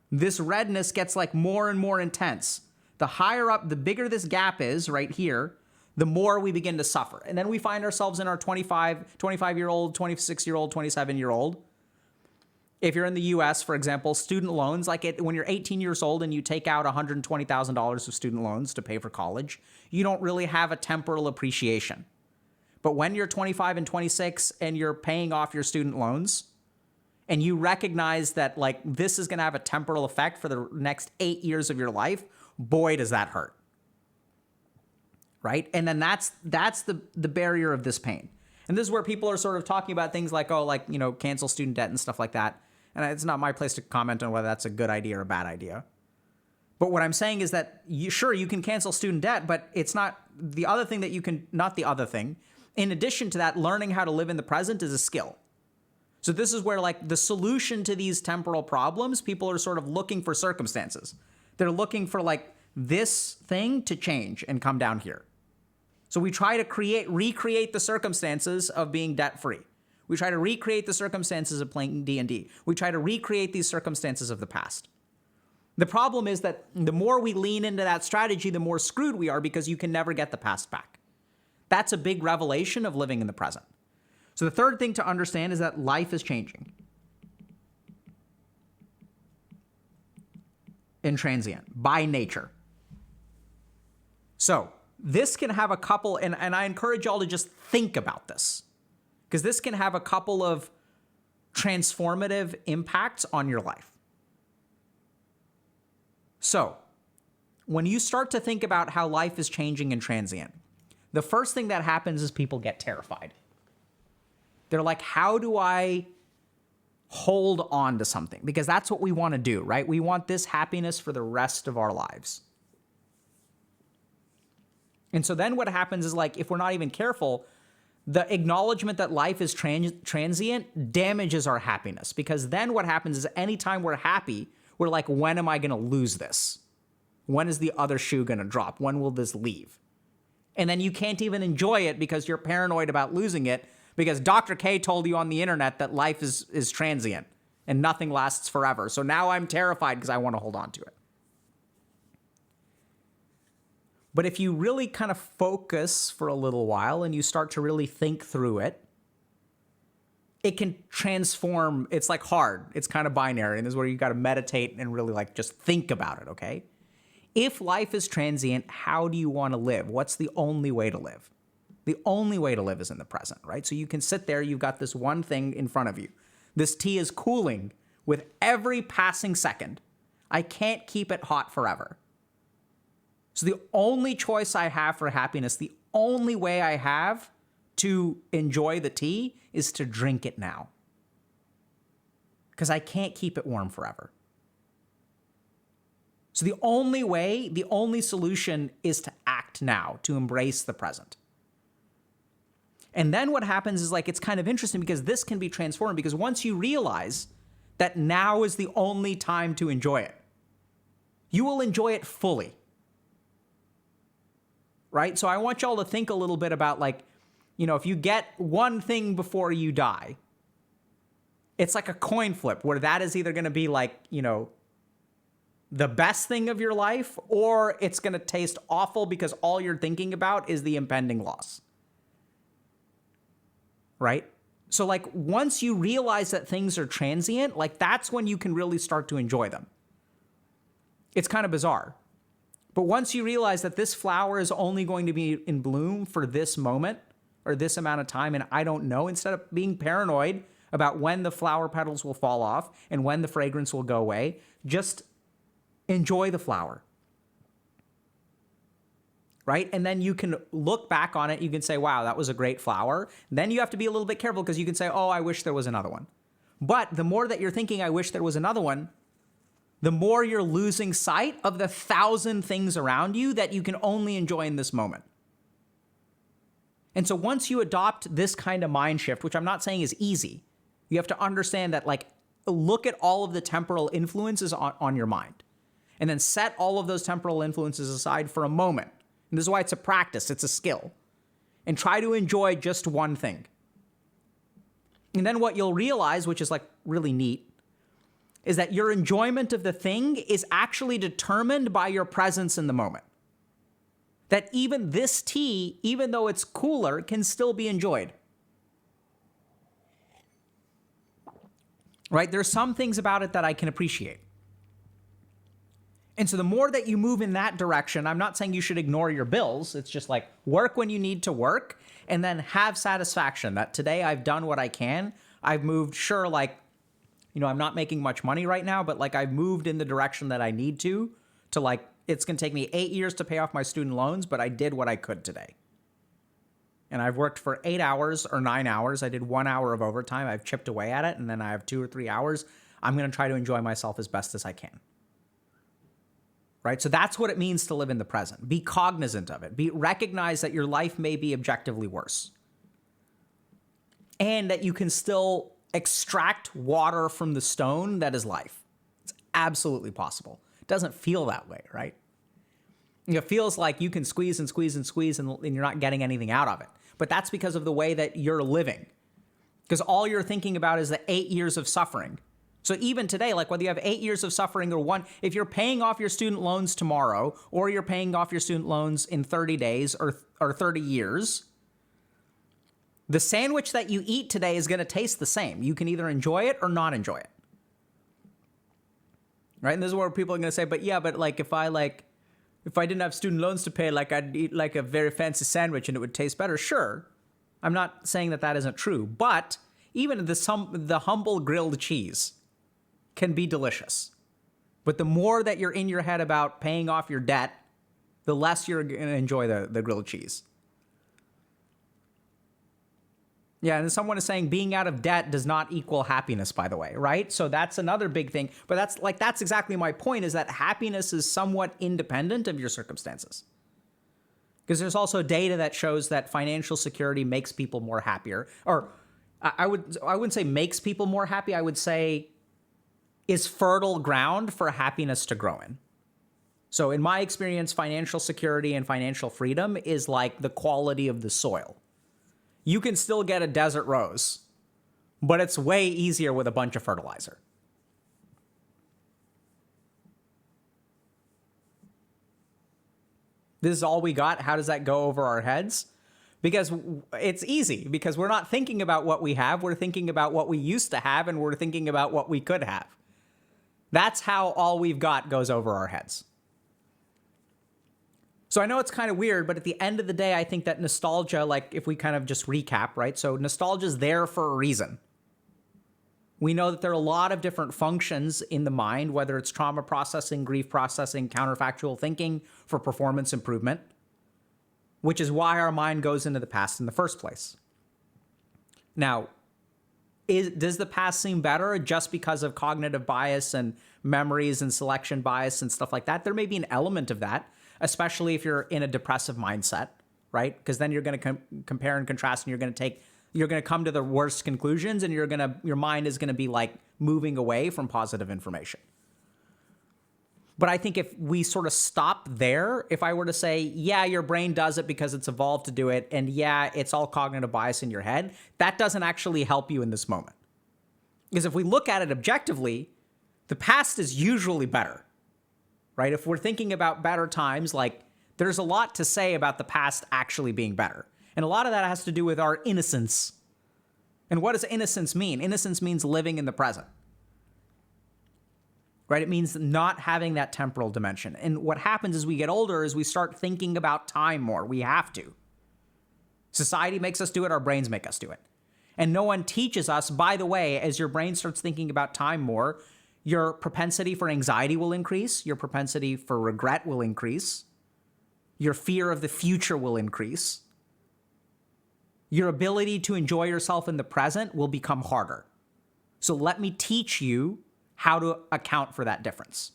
This redness gets like more and more intense. The higher up, the bigger this gap is right here, the more we begin to suffer. And then we find ourselves in our 25-year-old, 26-year-old, 27-year-old. If you're in the US, for example, student loans, like when you're 18 years old and you take out $120,000 of student loans to pay for college, you don't really have a temporal appreciation. But when you're 25 and 26 and you're paying off your student loans, and you recognize that like this is going to have a temporal effect for the next 8 years of your life, boy, does that hurt. Right? And then that's the barrier of this pain. And this is where people are sort of talking about things like, oh, like, you know, cancel student debt and stuff like that. And it's not my place to comment on whether that's a good idea or a bad idea. But what I'm saying is that you can cancel student debt, but it's not the other thing that you can, not the other thing. In addition to that, learning how to live in the present is a skill. So this is where like the solution to these temporal problems, people are sort of looking for circumstances. They're looking for like this thing to change and come down here. So we try to recreate the circumstances of being debt-free. We try to recreate the circumstances of playing D&D. We try to recreate these circumstances of the past. The problem is that the more we lean into that strategy, the more screwed we are because you can never get the past back. That's a big revelation of living in the present. So the third thing to understand is that life is changing and transient by nature. So this can have a couple, and I encourage y'all to just think about this, because this can have a couple of transformative impacts on your life. So when you start to think about how life is changing and transient, the first thing that happens is people get terrified. They're like, how do I hold on to something? Because that's what we want to do, right? We want this happiness for the rest of our lives. And so then what happens is like, if we're not even careful, The acknowledgement that life is transient damages our happiness, because then what happens is anytime we're happy, we're like, when am I going to lose this? When is the other shoe going to drop? When will this leave? And then you can't even enjoy it because you're paranoid about losing it, because Dr. K told you on the internet that life is transient and nothing lasts forever. So now I'm terrified because I want to hold on to it. But if you really kind of focus for a little while and you start to really think through it, it can transform. It's like hard. It's kind of binary. And this is where you got to meditate and really like just think about it, okay? If life is transient, how do you want to live? What's the only way to live? The only way to live is in the present, right? So you can sit there, you've got this one thing in front of you. This tea is cooling with every passing second. I can't keep it hot forever. So the only choice I have for happiness, the only way I have to enjoy the tea is to drink it now. Because I can't keep it warm forever. So the only way, the only solution is to act now, to embrace the present. And then what happens is like, it's kind of interesting because this can be transformed, because once you realize that now is the only time to enjoy it, you will enjoy it fully. Right? So I want y'all to think a little bit about like, you know, if you get one thing before you die, it's like a coin flip where that is either going to be like, you know, the best thing of your life, or it's going to taste awful because all you're thinking about is the impending loss. Right? So like once you realize that things are transient, like that's when you can really start to enjoy them. It's kind of bizarre. But once you realize that this flower is only going to be in bloom for this moment or this amount of time, and I don't know, instead of being paranoid about when the flower petals will fall off and when the fragrance will go away, just enjoy the flower. Right? And then you can look back on it. You can say, wow, that was a great flower. Then you have to be a little bit careful because you can say, oh, I wish there was another one. But the more that you're thinking, I wish there was another one, the more you're losing sight of the 1,000 things around you that you can only enjoy in this moment. And so once you adopt this kind of mind shift, which I'm not saying is easy, you have to understand that, like, look at all of the temporal influences on your mind, and then set all of those temporal influences aside for a moment. And this is why it's a practice, it's a skill. And try to enjoy just one thing. And then what you'll realize, which is like really neat, is that your enjoyment of the thing is actually determined by your presence in the moment. That even this tea, even though it's cooler, can still be enjoyed. Right? There's some things about it that I can appreciate. And so the more that you move in that direction, I'm not saying you should ignore your bills. It's just like work when you need to work and then have satisfaction that today I've done what I can. I've moved, sure, like, you know, I'm not making much money right now, but like I've moved in the direction that I need to like, it's going to take me 8 years to pay off my student loans, but I did what I could today. And I've worked for 8 hours or 9 hours. I did 1 hour of overtime. I've chipped away at it. And then I have 2 or 3 hours. I'm going to try to enjoy myself as best as I can. Right? So that's what it means to live in the present. Be cognizant of it. Recognize that your life may be objectively worse. And that you can still extract water from the stone that is life. It's absolutely possible. It doesn't feel that way, right? It feels like you can squeeze and squeeze and squeeze and you're not getting anything out of it. But that's because of the way that you're living. Because all you're thinking about is the 8 years of suffering. So even today, like whether you have 8 years of suffering or one, if you're paying off your student loans tomorrow, or you're paying off your student loans in 30 days or 30 years, the sandwich that you eat today is going to taste the same. You can either enjoy it or not enjoy it. Right? And this is where people are going to say, but yeah, but like if I didn't have student loans to pay, like I'd eat like a very fancy sandwich and it would taste better. Sure. I'm not saying that that isn't true, but even the humble grilled cheese can be delicious. But the more that you're in your head about paying off your debt, the less you're going to enjoy the grilled cheese. Yeah, and someone is saying being out of debt does not equal happiness, by the way, right? So that's another big thing. But that's exactly my point, is that happiness is somewhat independent of your circumstances. Because there's also data that shows that financial security makes people more happier. Or I wouldn't say makes people more happy. I would say is fertile ground for happiness to grow in. So in my experience, financial security and financial freedom is like the quality of the soil. You can still get a desert rose, but it's way easier with a bunch of fertilizer. This is all we got. How does that go over our heads? Because it's easy, because we're not thinking about what we have. We're thinking about what we used to have, and we're thinking about what we could have. That's how all we've got goes over our heads. So I know it's kind of weird, but at the end of the day, I think that nostalgia, like if we kind of just recap, right? So nostalgia is there for a reason. We know that there are a lot of different functions in the mind, whether it's trauma processing, grief processing, counterfactual thinking for performance improvement, which is why our mind goes into the past in the first place. Now, does the past seem better just because of cognitive bias and memories and selection bias and stuff like that? There may be an element of that, especially if you're in a depressive mindset, right? Because then you're going to compare and contrast, and you're going to come to the worst conclusions, and your mind is going to be like moving away from positive information. But I think if we sort of stop there, if I were to say, yeah, your brain does it because it's evolved to do it, and yeah, it's all cognitive bias in your head, that doesn't actually help you in this moment. Because if we look at it objectively, the past is usually better, right? If we're thinking about better times, like there's a lot to say about the past actually being better. And a lot of that has to do with our innocence. And what does innocence mean? Innocence means living in the present. Right? It means not having that temporal dimension. And what happens as we get older is we start thinking about time more. We have to. Society makes us do it. Our brains make us do it. And no one teaches us, by the way, as your brain starts thinking about time more, your propensity for anxiety will increase. Your propensity for regret will increase. Your fear of the future will increase. Your ability to enjoy yourself in the present will become harder. So let me teach you how to account for that difference.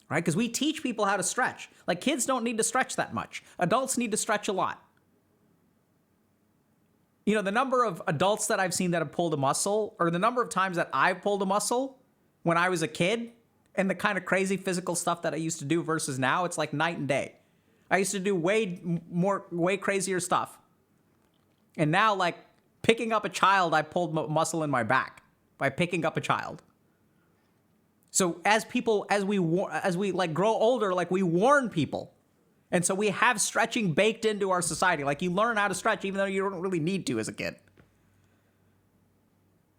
Right? Because we teach people how to stretch. Like kids don't need to stretch that much. Adults need to stretch a lot. You know, the number of adults that I've seen that have pulled a muscle, or the number of times that I've pulled a muscle when I was a kid, and the kind of crazy physical stuff that I used to do versus now, it's like night and day. I used to do way crazier stuff. And now, like picking up a child, I pulled muscle in my back by picking up a child. So as we like grow older, like we warn people. And so we have stretching baked into our society. Like you learn how to stretch even though you don't really need to as a kid.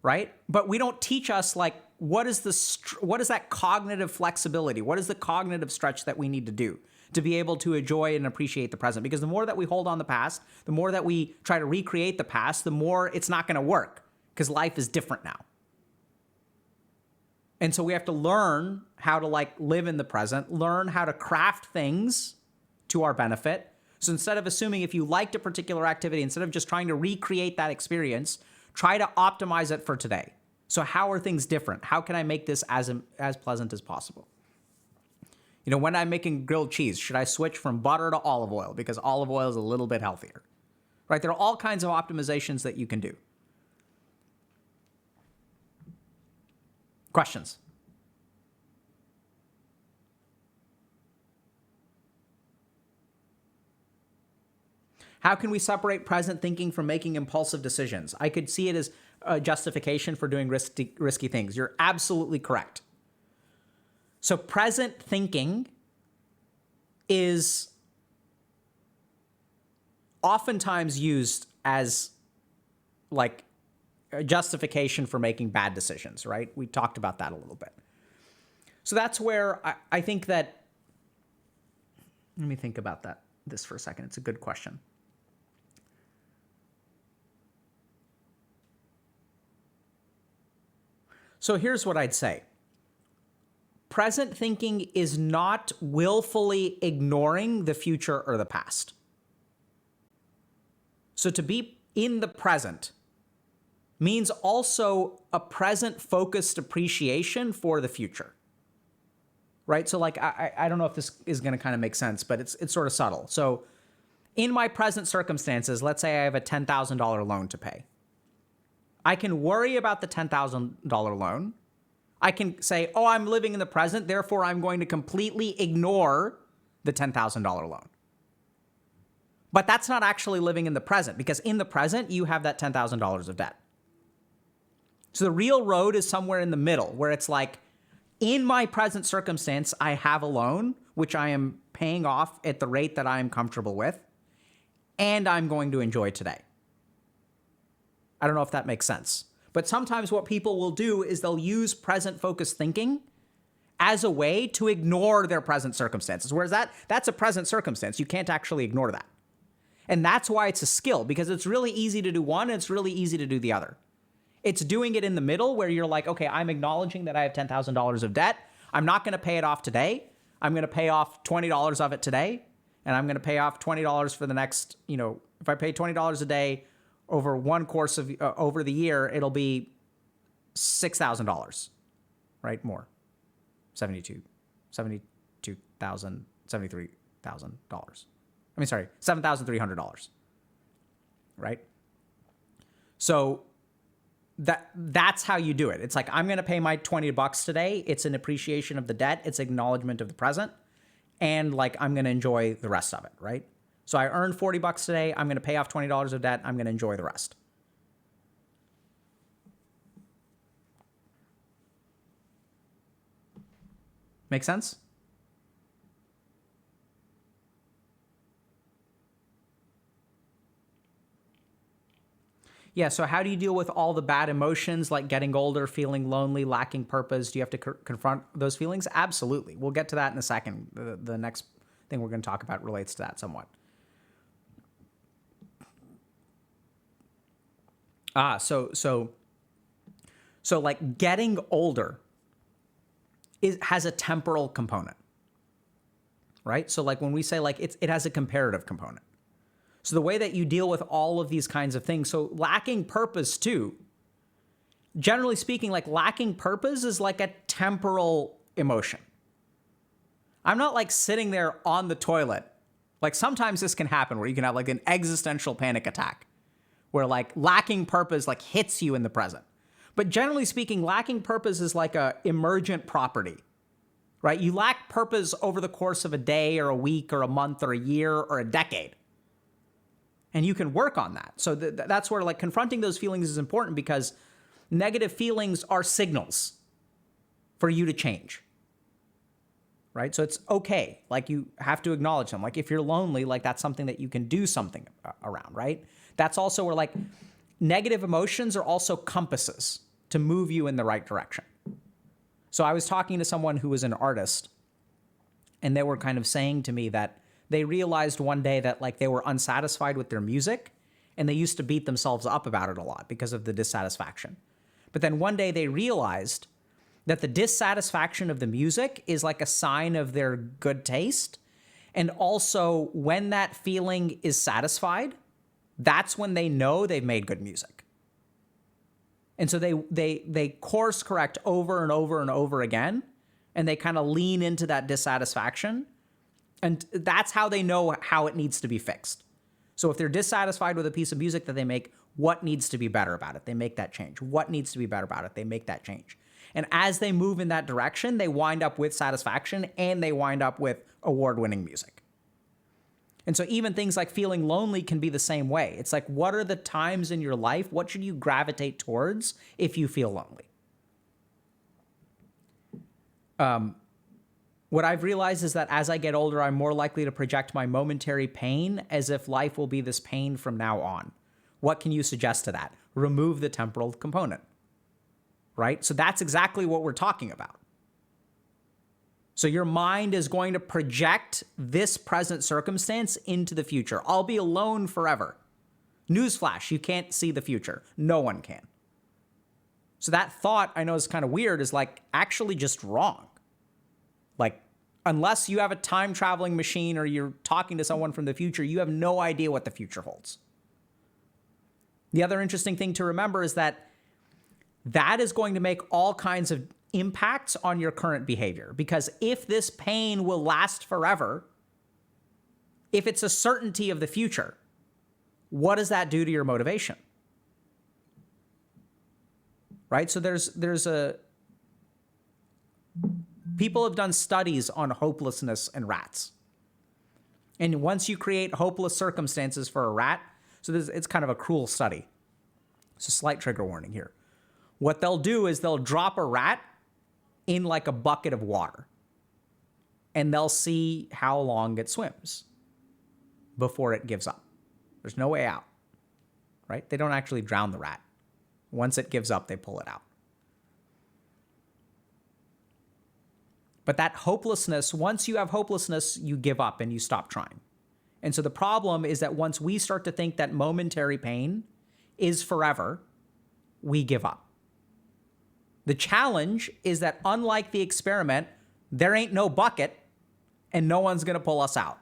Right? But we don't teach us like what is that cognitive flexibility? What is the cognitive stretch that we need to do to be able to enjoy and appreciate the present? Because the more that we hold on the past, the more that we try to recreate the past, the more it's not going to work because life is different now. And so we have to learn how to like live in the present, learn how to craft things to our benefit. So instead of assuming if you liked a particular activity, instead of just trying to recreate that experience, try to optimize it for today. So how are things different? How can I make this as pleasant as possible? You know, when I'm making grilled cheese, should I switch from butter to olive oil? Because olive oil is a little bit healthier, right? There are all kinds of optimizations that you can do. Questions? How can we separate present thinking from making impulsive decisions? I could see it as a justification for doing risky things. You're absolutely correct. So present thinking is oftentimes used as like a justification for making bad decisions, right? We talked about that a little bit. So that's where I think that, let me think about this for a second. It's a good question. So here's what I'd say. Present thinking is not willfully ignoring the future or the past. So to be in the present means also a present focused appreciation for the future. right? So like, I don't know if this is going to kind of make sense, but it's sort of subtle. So in my present circumstances, let's say I have a $10,000 loan to pay. I can worry about the $10,000 loan. I can say, oh, I'm living in the present, therefore I'm going to completely ignore the $10,000 loan. But that's not actually living in the present, because in the present, you have that $10,000 of debt. So the real road is somewhere in the middle, where it's like, in my present circumstance, I have a loan, which I am paying off at the rate that I am comfortable with, and I'm going to enjoy today. I don't know if that makes sense. But sometimes what people will do is they'll use present-focused thinking as a way to ignore their present circumstances, whereas that's a present circumstance. You can't actually ignore that. And that's why it's a skill, because it's really easy to do one, and it's really easy to do the other. It's doing it in the middle where you're like, okay, I'm acknowledging that I have $10,000 of debt. I'm not going to pay it off today. I'm going to pay off $20 of it today, and I'm going to pay off $20 for the next, if I pay $20 a day over one course of, over the year, it'll be $6,000, right? More. $73,000. I mean, sorry, $7,300, right? So that's how you do it. It's like, I'm going to pay my $20 today. It's an appreciation of the debt. It's acknowledgement of the present. And like, I'm going to enjoy the rest of it, right? So I earned $40 today. I'm going to pay off $20 of debt. I'm going to enjoy the rest. Make sense? Yeah, so how do you deal with all the bad emotions like getting older, feeling lonely, lacking purpose? Do you have to confront those feelings? Absolutely. We'll get to that in a second. The next thing we're going to talk about relates to that somewhat. So like getting older has a temporal component, right? So like when we say like it has a comparative component. So the way that you deal with all of these kinds of things, so lacking purpose too, generally speaking, like lacking purpose is like a temporal emotion. I'm not like sitting there on the toilet. Like sometimes this can happen where you can have like an existential panic attack where like lacking purpose like hits you in the present. But generally speaking, lacking purpose is like a emergent property, right? You lack purpose over the course of a day or a week or a month or a year or a decade. And you can work on that. So that's where like confronting those feelings is important, because negative feelings are signals for you to change, right? So it's okay. Like you have to acknowledge them. Like if you're lonely, like that's something that you can do something around, right? That's also where like negative emotions are also compasses to move you in the right direction. So I was talking to someone who was an artist, and they were kind of saying to me that they realized one day that like they were unsatisfied with their music, and they used to beat themselves up about it a lot because of the dissatisfaction. But then one day they realized that the dissatisfaction of the music is like a sign of their good taste. And also when that feeling is satisfied, that's when they know they've made good music. And so they course correct over and over and over again, and they kind of lean into that dissatisfaction. And that's how they know how it needs to be fixed. So if they're dissatisfied with a piece of music that they make, what needs to be better about it? They make that change. What needs to be better about it? They make that change. And as they move in that direction, they wind up with satisfaction, and they wind up with award-winning music. And so even things like feeling lonely can be the same way. It's like, what are the times in your life? What should you gravitate towards if you feel lonely? What I've realized is that as I get older, I'm more likely to project my momentary pain as if life will be this pain from now on. What can you suggest to that? Remove the temporal component, right? So that's exactly what we're talking about. So your mind is going to project this present circumstance into the future. I'll be alone forever. Newsflash, you can't see the future. No one can. So that thought, I know is kind of weird, is like actually just wrong. Like, unless you have a time traveling machine or you're talking to someone from the future, you have no idea what the future holds. The other interesting thing to remember is that that is going to make all kinds of impacts on your current behavior. Because if this pain will last forever, if it's a certainty of the future, what does that do to your motivation? Right? So people have done studies on hopelessness in rats. And once you create hopeless circumstances for a rat, it's kind of a cruel study. It's a slight trigger warning here. What they'll do is they'll drop a rat in like a bucket of water, and they'll see how long it swims before it gives up. There's no way out, right? They don't actually drown the rat. Once it gives up, they pull it out. But that hopelessness, once you have hopelessness, you give up and you stop trying. And so the problem is that once we start to think that momentary pain is forever, we give up. The challenge is that unlike the experiment, there ain't no bucket and no one's going to pull us out.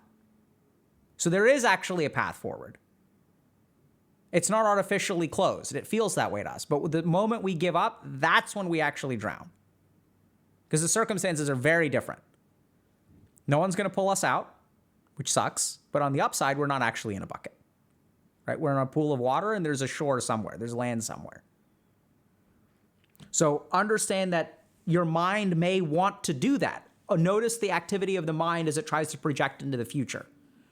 So there is actually a path forward. It's not artificially closed. It feels that way to us. But the moment we give up, that's when we actually drown. Because the circumstances are very different. No one's going to pull us out, which sucks. But on the upside, we're not actually in a bucket. Right? We're in a pool of water and there's a shore somewhere. There's land somewhere. So understand that your mind may want to do that. Notice the activity of the mind as it tries to project into the future.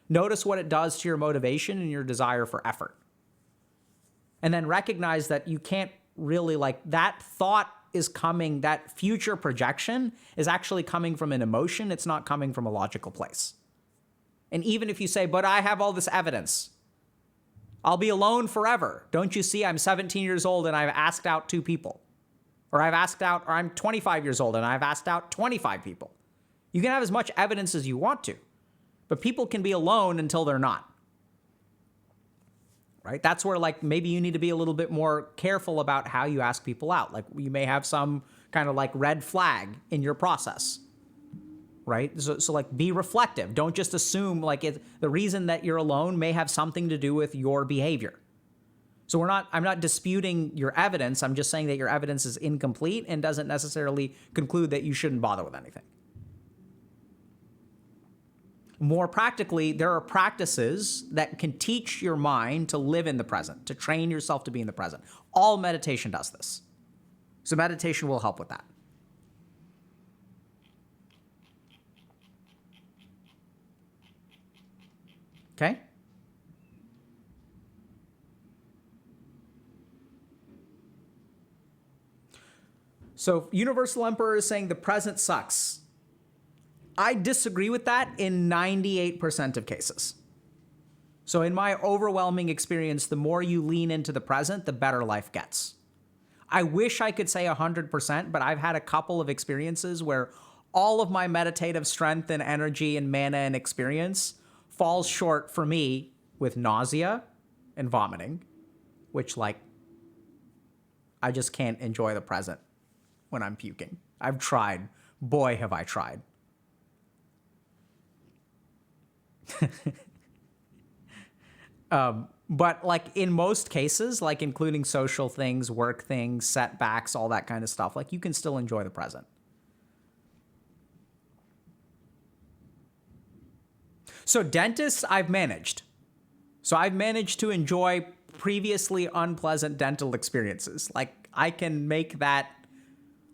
Notice what it does to your motivation and your desire for effort. And then recognize that you can't really, that thought is coming, that future projection is actually coming from an emotion. It's not coming from a logical place. And even if you say, but I have all this evidence, I'll be alone forever. Don't you see I'm 17 years old and I've asked out 2 people? Or I'm 25 years old and I've asked out 25 people. You can have as much evidence as you want to, but people can be alone until they're not. Right? That's where maybe you need to be a little bit more careful about how you ask people out. You may have some kind of red flag in your process. Right? So be reflective. Don't just assume the reason that you're alone may have something to do with your behavior. So I'm not disputing your evidence. I'm just saying that your evidence is incomplete and doesn't necessarily conclude that you shouldn't bother with anything. More practically, there are practices that can teach your mind to live in the present, to train yourself to be in the present. All meditation does this. So meditation will help with that. Okay? So Universal Emperor is saying the present sucks. I disagree with that in 98% of cases. So in my overwhelming experience, the more you lean into the present, the better life gets. I wish I could say 100%, but I've had a couple of experiences where all of my meditative strength and energy and mana and experience falls short for me with nausea and vomiting, which I just can't enjoy the present when I'm puking. I've tried. Boy, have I tried. But in most cases, including social things, work things, setbacks, all that kind of stuff, you can still enjoy the present. So dentists, I've managed. So I've managed to enjoy previously unpleasant dental experiences. I can make that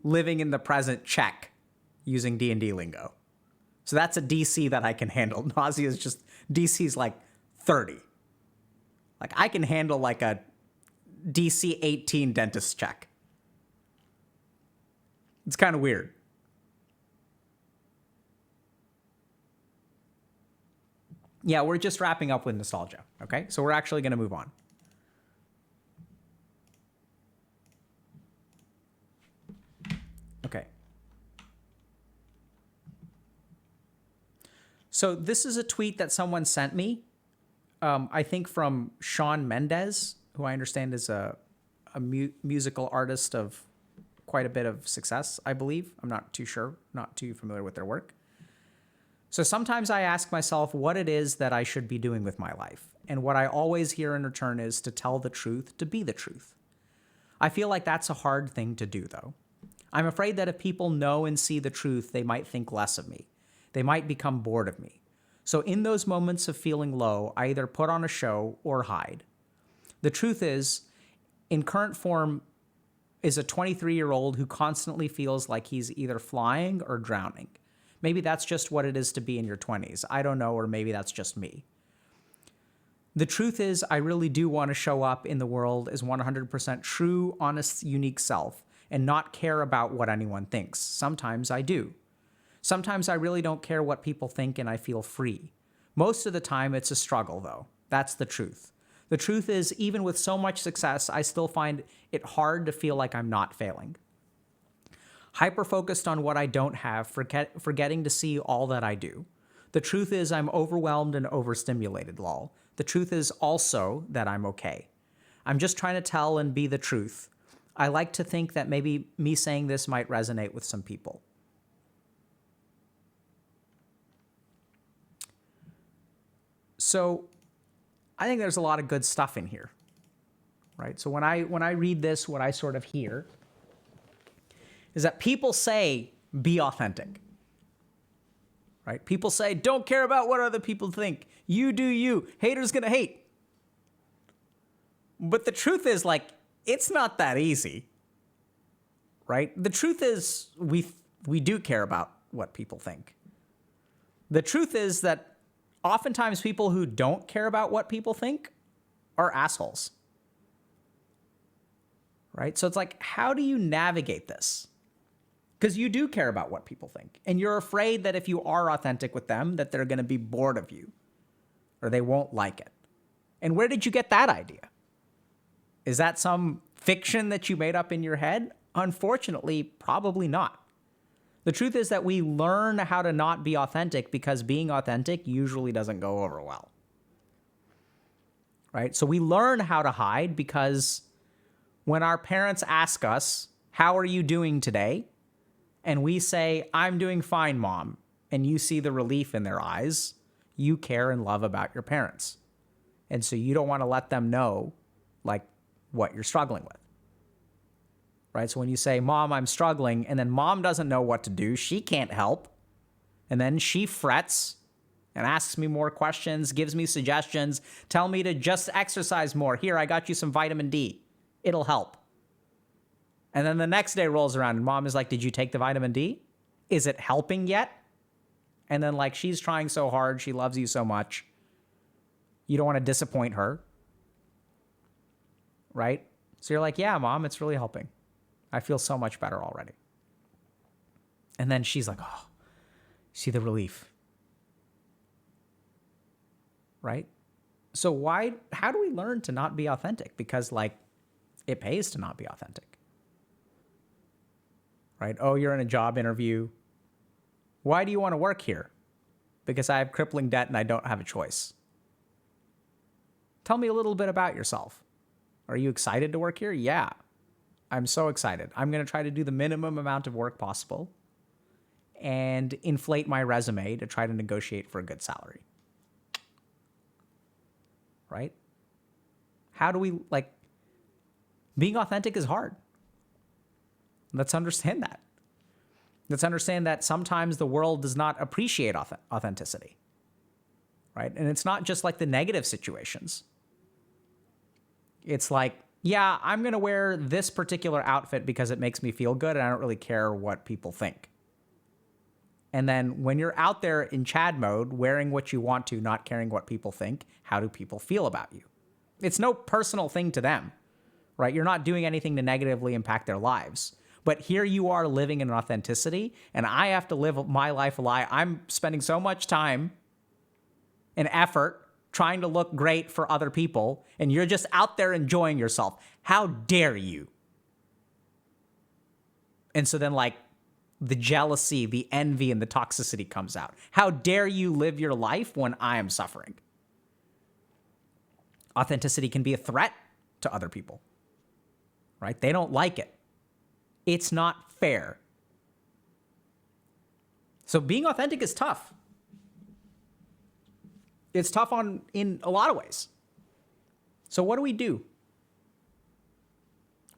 living in the present check using D&D lingo. So that's a DC that I can handle. Nausea is just, DC's 30. I can handle a DC 18 dentist check. It's kind of weird. Yeah, we're just wrapping up with nostalgia, okay? So we're actually going to move on. Okay. So this is a tweet that someone sent me, I think from Shawn Mendes, who I understand is a musical artist of quite a bit of success, I believe. I'm not too sure, not too familiar with their work. So sometimes I ask myself what it is that I should be doing with my life. And what I always hear in return is to tell the truth, to be the truth. I feel like that's a hard thing to do, though. I'm afraid that if people know and see the truth, they might think less of me. They might become bored of me. So in those moments of feeling low, I either put on a show or hide. The truth is, in current form, is a 23-year-old who constantly feels like he's either flying or drowning. Maybe that's just what it is to be in your 20s. I don't know, or maybe that's just me. The truth is, I really do want to show up in the world as 100% true, honest, unique self and not care about what anyone thinks. Sometimes I do. Sometimes I really don't care what people think and I feel free. Most of the time, it's a struggle, though. That's the truth. The truth is, even with so much success, I still find it hard to feel like I'm not failing. Hyper-focused on what I don't have, forgetting to see all that I do. The truth is, I'm overwhelmed and overstimulated, lol. The truth is also that I'm okay. I'm just trying to tell and be the truth. I like to think that maybe me saying this might resonate with some people. So I think there's a lot of good stuff in here, right? So when I read this, what I sort of hear is that people say, be authentic, right? People say, don't care about what other people think. You do you. Haters gonna hate. But the truth is, like, it's not that easy, right? The truth is we do care about what people think. The truth is that oftentimes people who don't care about what people think are assholes, right? So it's like, how do you navigate this? Because you do care about what people think. And you're afraid that if you are authentic with them, that they're going to be bored of you or they won't like it. And where did you get that idea? Is that some fiction that you made up in your head? Unfortunately, probably not. The truth is that we learn how to not be authentic because being authentic usually doesn't go over well, right? So we learn how to hide because when our parents ask us, how are you doing today? And we say, I'm doing fine, Mom. And you see the relief in their eyes. You care and love about your parents. And so you don't want to let them know, like, what you're struggling with. Right? So when you say, Mom, I'm struggling, and then Mom doesn't know what to do, she can't help. And then she frets and asks me more questions, gives me suggestions, tell me to just exercise more. Here, I got you some vitamin D. It'll help. And then the next day rolls around and Mom is like, did you take the vitamin D? Is it helping yet? And then, like, she's trying so hard. She loves you so much. You don't want to disappoint her. Right? So you're like, yeah, Mom, it's really helping. I feel so much better already. And then she's like, oh, see the relief. Right? So how do we learn to not be authentic? Because, like, it pays to not be authentic. Right? Oh, you're in a job interview. Why do you want to work here? Because I have crippling debt and I don't have a choice. Tell me a little bit about yourself. Are you excited to work here? Yeah. I'm so excited. I'm going to try to do the minimum amount of work possible and inflate my resume to try to negotiate for a good salary. Right? How do we, like, being authentic is hard. Let's understand that. Let's understand that sometimes the world does not appreciate authenticity. Right? And it's not just like the negative situations. It's like, yeah, I'm going to wear this particular outfit because it makes me feel good and I don't really care what people think. And then when you're out there in Chad mode, wearing what you want to, not caring what people think, how do people feel about you? It's no personal thing to them, right? You're not doing anything to negatively impact their lives. But here you are living in authenticity, and I have to live my life a lie. I'm spending so much time and effort trying to look great for other people, and you're just out there enjoying yourself. How dare you? And so then, like, the jealousy, the envy, and the toxicity comes out. How dare you live your life when I am suffering? Authenticity can be a threat to other people, right? They don't like it. It's not fair. So being authentic is tough. It's tough in a lot of ways. So what do?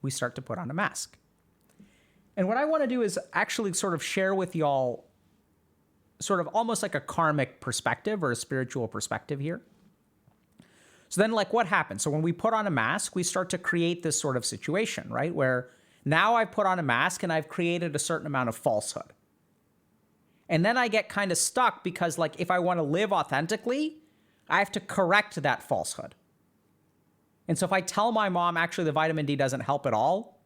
We start to put on a mask. And what I want to do is actually sort of share with y'all sort of almost like a karmic perspective or a spiritual perspective here. So then, like, what happens? So when we put on a mask, we start to create this sort of situation, right? Where now I've put on a mask and I've created a certain amount of falsehood. And then I get kind of stuck because, like, if I want to live authentically, I have to correct that falsehood. And so if I tell my mom, actually, the vitamin D doesn't help at all,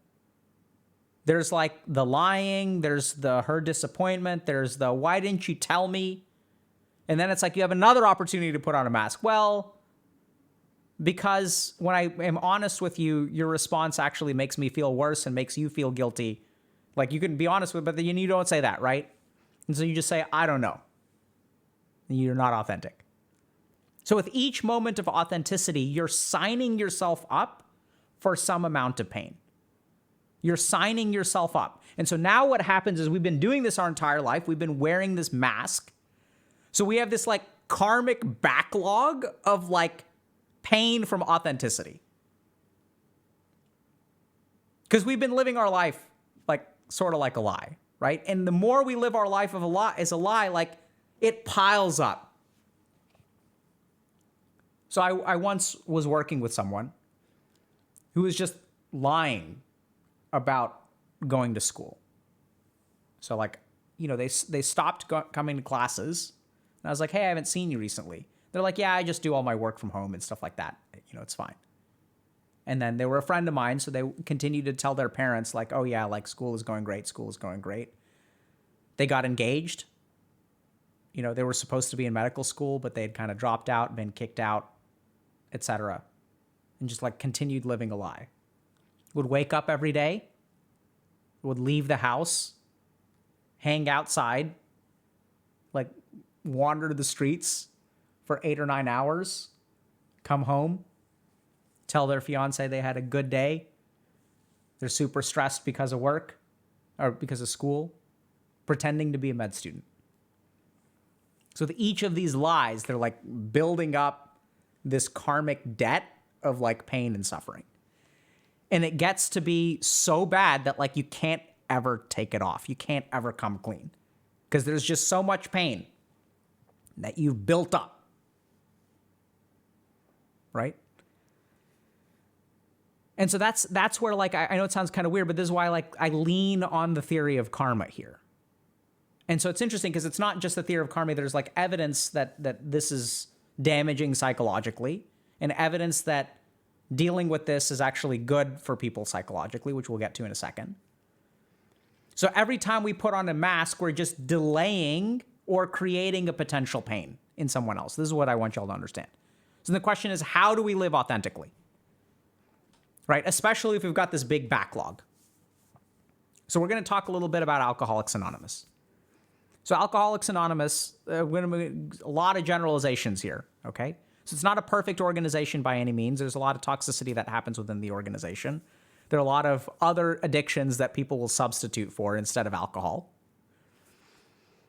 there's like the lying, there's the her disappointment, there's the why didn't you tell me? And then it's like you have another opportunity to put on a mask. Well, because when I am honest with you, your response actually makes me feel worse and makes you feel guilty. Like, you can be honest with, but then you don't say that, right? And so you just say, I don't know. And you're not authentic. So with each moment of authenticity, you're signing yourself up for some amount of pain. You're signing yourself up. And so now what happens is we've been doing this our entire life. We've been wearing this mask. So we have this like karmic backlog of like pain from authenticity. Because we've been living our life like sort of like a lie, right? And the more we live our life of a lie as a lie, like it piles up. So I once was working with someone who was just lying about going to school. So like, you know, they stopped coming to classes. And I was like, hey, I haven't seen you recently. They're like, yeah, I just do all my work from home and stuff like that. You know, it's fine. And then they were a friend of mine, so they continued to tell their parents, like, oh yeah, like school is going great, school is going great. They got engaged. You know, they were supposed to be in medical school, but they had kind of dropped out, been kicked out, etc. And just like continued living a lie. Would wake up every day, would leave the house, hang outside, like wander the streets for 8 or 9 hours, come home, tell their fiance they had a good day. They're super stressed because of work or because of school, pretending to be a med student. So with each of these lies, they're like building up this karmic debt of like pain and suffering. And it gets to be so bad that like you can't ever take it off. You can't ever come clean because there's just so much pain that you've built up. Right? And so that's where like, I know it sounds kind of weird, but this is why like I lean on the theory of karma here. And so it's interesting because it's not just the theory of karma. There's like evidence that this is damaging psychologically and evidence that dealing with this is actually good for people psychologically, which we'll get to in a second. So every time we put on a mask, we're just delaying or creating a potential pain in someone else. This is what I want y'all to understand. So the question is, how do we live authentically? Right? Especially if we've got this big backlog. So we're going to talk a little bit about Alcoholics Anonymous. So Alcoholics Anonymous, we're going to make a lot of generalizations here, okay? So it's not a perfect organization by any means. There's a lot of toxicity that happens within the organization. There are a lot of other addictions that people will substitute for instead of alcohol.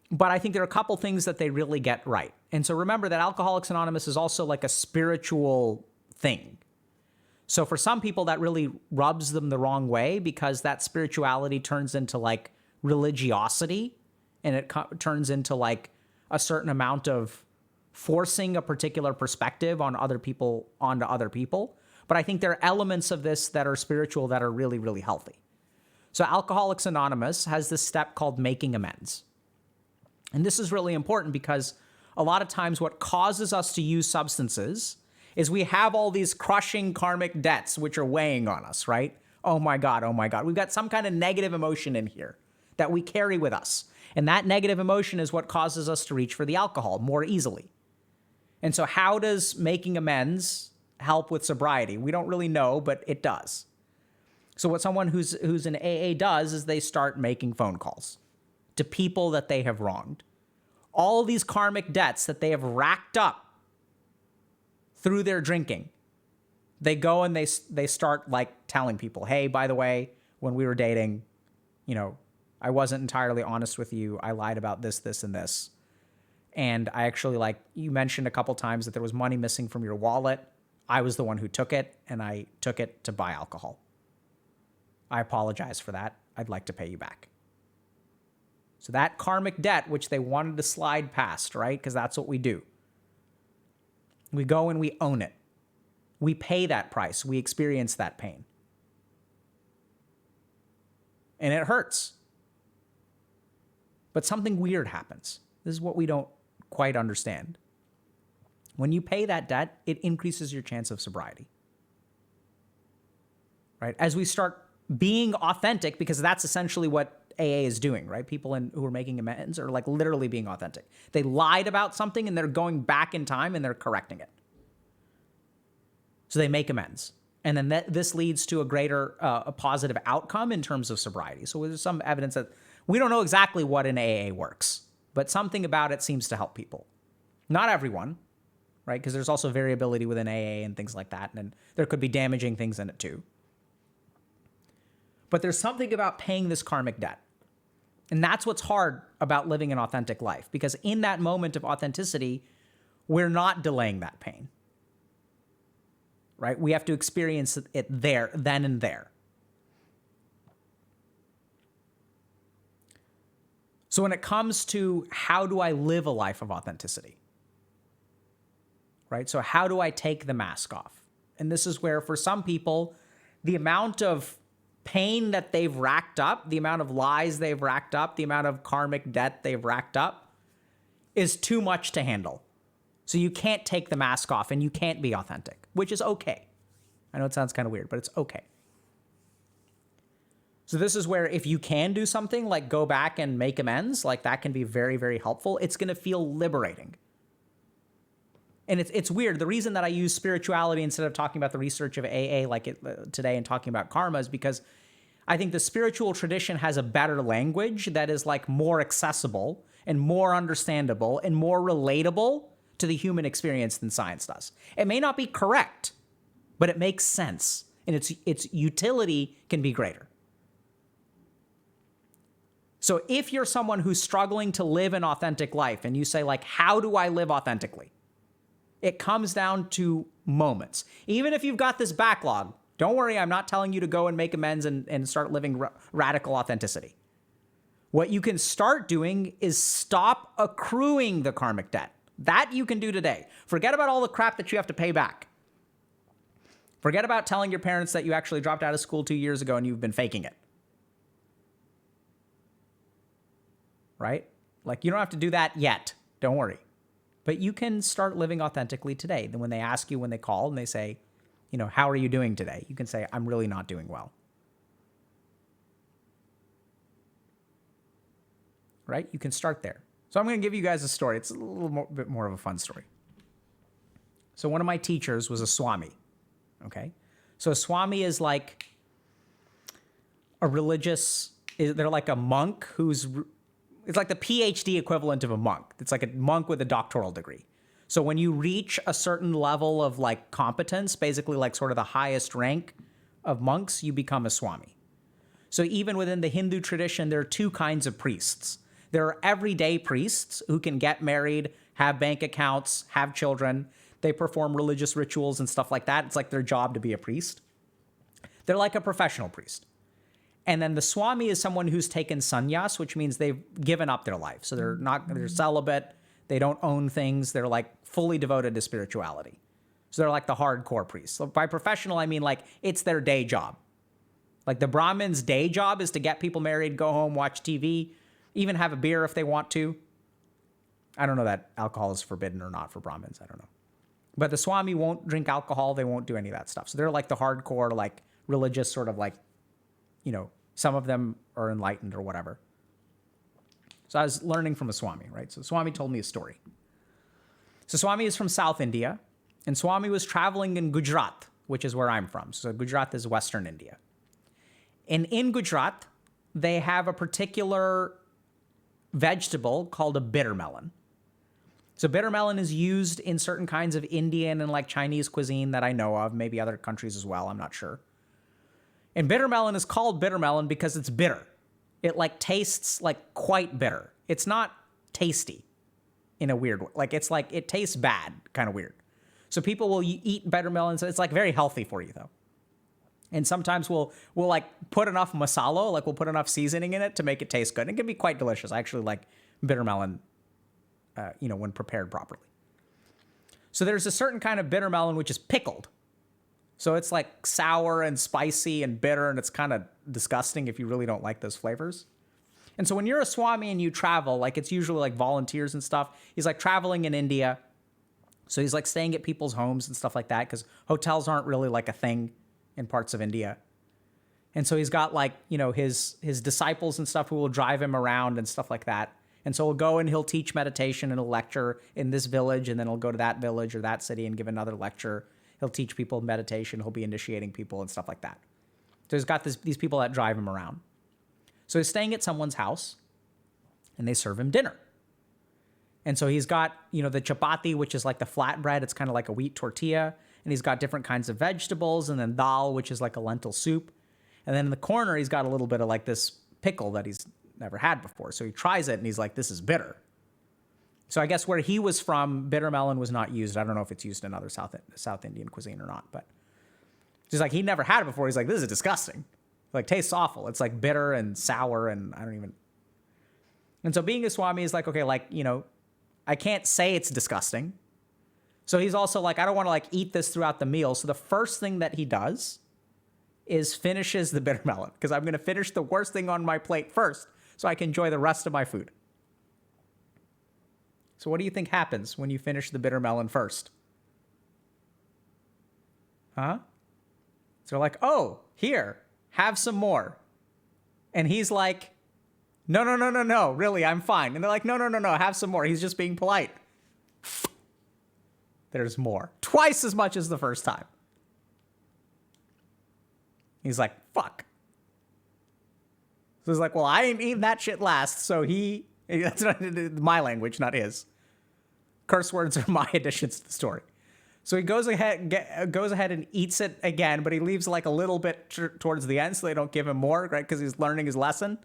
But I think there are a couple things that they really get right. And so remember that Alcoholics Anonymous is also like a spiritual thing. So for some people, that really rubs them the wrong way because that spirituality turns into like religiosity and it turns into like a certain amount of forcing a particular perspective on other people onto other people. But I think there are elements of this that are spiritual that are really, really healthy. So Alcoholics Anonymous has this step called making amends. And this is really important because a lot of times what causes us to use substances is we have all these crushing karmic debts which are weighing on us, right? Oh my God, oh my God. We've got some kind of negative emotion in here that we carry with us. And that negative emotion is what causes us to reach for the alcohol more easily. And so how does making amends help with sobriety? We don't really know, but it does. So what someone who's in AA does is they start making phone calls to people that they have wronged. All these karmic debts that they have racked up through their drinking. They go and they start like telling people, hey, by the way, when we were dating, you know, I wasn't entirely honest with you. I lied about this, this, and this. And I actually, like, you mentioned a couple times that there was money missing from your wallet. I was the one who took it, and I took it to buy alcohol. I apologize for that. I'd like to pay you back. So that karmic debt, which they wanted to slide past, right? Because that's what we do. We go and we own it. We pay that price. We experience that pain. And it hurts. But something weird happens. This is what we don't quite understand. When you pay that debt, it increases your chance of sobriety. Right? As we start being authentic, because that's essentially what AA is doing, right? People who are making amends are like literally being authentic. They lied about something and they're going back in time and they're correcting it. So they make amends. And then this leads to a greater, a positive outcome in terms of sobriety. So there's some evidence that we don't know exactly what in AA works, but something about it seems to help people. Not everyone, right? Because there's also variability within AA and things like that. And there could be damaging things in it too. But there's something about paying this karmic debt. And that's what's hard about living an authentic life, because in that moment of authenticity, we're not delaying that pain, right? We have to experience it there, then and there. So when it comes to how do I live a life of authenticity, right? So how do I take the mask off? And this is where for some people, the amount of pain that they've racked up, the amount of lies they've racked up, the amount of karmic debt they've racked up is too much to handle. So you can't take the mask off and you can't be authentic, which is okay. I know it sounds kind of weird, but it's okay. So this is where if you can do something like go back and make amends, like that can be very, very helpful. It's going to feel liberating. And it's weird. The reason that I use spirituality instead of talking about the research of AA today and talking about karma is because I think the spiritual tradition has a better language that is like more accessible and more understandable and more relatable to the human experience than science does. It may not be correct, but it makes sense, and its utility can be greater. So if you're someone who's struggling to live an authentic life and you say like, how do I live authentically? It comes down to moments. Even if you've got this backlog, don't worry, I'm not telling you to go and make amends and start living radical authenticity. What you can start doing is stop accruing the karmic debt. That you can do today. Forget about all the crap that you have to pay back. Forget about telling your parents that you actually dropped out of school 2 years ago and you've been faking it. Right? Like you don't have to do that yet. Don't worry. But you can start living authentically today. Then when they ask you, when they call and they say, you know, how are you doing today? You can say, I'm really not doing well. Right? You can start there. So I'm going to give you guys a story. It's a bit more of a fun story. So one of my teachers was a Swami. Okay? So a Swami is like a religious, they're like a monk it's like the PhD equivalent of a monk. It's like a monk with a doctoral degree. So when you reach a certain level of like competence, basically like sort of the highest rank of monks, you become a Swami. So even within the Hindu tradition, there are two kinds of priests. There are everyday priests who can get married, have bank accounts, have children. They perform religious rituals and stuff like that. It's like their job to be a priest. They're like a professional priest. And then the Swami is someone who's taken sannyas, which means they've given up their life. So they're celibate. They don't own things. They're like fully devoted to spirituality. So they're like the hardcore priests. So by professional, I mean like it's their day job. Like the Brahmin's day job is to get people married, go home, watch TV, even have a beer if they want to. I don't know that alcohol is forbidden or not for Brahmins. I don't know. But the Swami won't drink alcohol. They won't do any of that stuff. So they're like the hardcore, like religious sort of like, you know, some of them are enlightened or whatever. So I was learning from a Swami, right? So Swami told me a story. So Swami is from South India, and Swami was traveling in Gujarat, which is where I'm from. So Gujarat is Western India. And in Gujarat, they have a particular vegetable called a bitter melon. So bitter melon is used in certain kinds of Indian and like Chinese cuisine that I know of, maybe other countries as well, I'm not sure. And bitter melon is called bitter melon because it's bitter. It like tastes like quite bitter. It's not tasty in a weird way. Like it's like, it tastes bad, kind of weird. So people will eat bitter melons. It's like very healthy for you though. And sometimes we'll like put enough masala, like we'll put enough seasoning in it to make it taste good. And it can be quite delicious. I actually like bitter melon, when prepared properly. So there's a certain kind of bitter melon which is pickled. So it's like sour and spicy and bitter, and it's kind of disgusting if you really don't like those flavors. And so when you're a Swami and you travel, like it's usually like volunteers and stuff. He's like traveling in India. So he's like staying at people's homes and stuff like that because hotels aren't really like a thing in parts of India. And so he's got like, his disciples and stuff who will drive him around and stuff like that. And so he'll go and he'll teach meditation and a lecture in this village, and then he'll go to that village or that city and give another lecture. He'll teach people meditation. He'll be initiating people and stuff like that. So he's got these people that drive him around. So he's staying at someone's house, and they serve him dinner. And so he's got, the chapati, which is like the flatbread. It's kind of like a wheat tortilla. And he's got different kinds of vegetables, and then dal, which is like a lentil soup. And then in the corner, he's got a little bit of like this pickle that he's never had before. So he tries it, and he's like, this is bitter. So I guess where he was from, bitter melon was not used. I don't know if it's used in other South Indian cuisine or not. But he's like, he never had it before. He's like, this is disgusting. Like, tastes awful. It's like bitter and sour, and I don't even... And so being a Swami is like, okay, like, I can't say it's disgusting. So he's also like, I don't want to like eat this throughout the meal. So the first thing that he does is finishes the bitter melon, because I'm going to finish the worst thing on my plate first so I can enjoy the rest of my food. So what do you think happens when you finish the bitter melon first? Huh? So they're like, oh, here, have some more. And he's like, no, really, I'm fine. And they're like, no, have some more. He's just being polite. There's more. Twice as much as the first time. He's like, fuck. So he's like, well, I ain't eating that shit last. So that's not my language, not his. Curse words are my additions to the story. So he goes ahead and eats it again, but he leaves like a little bit towards the end so they don't give him more, right? Because he's learning his lesson.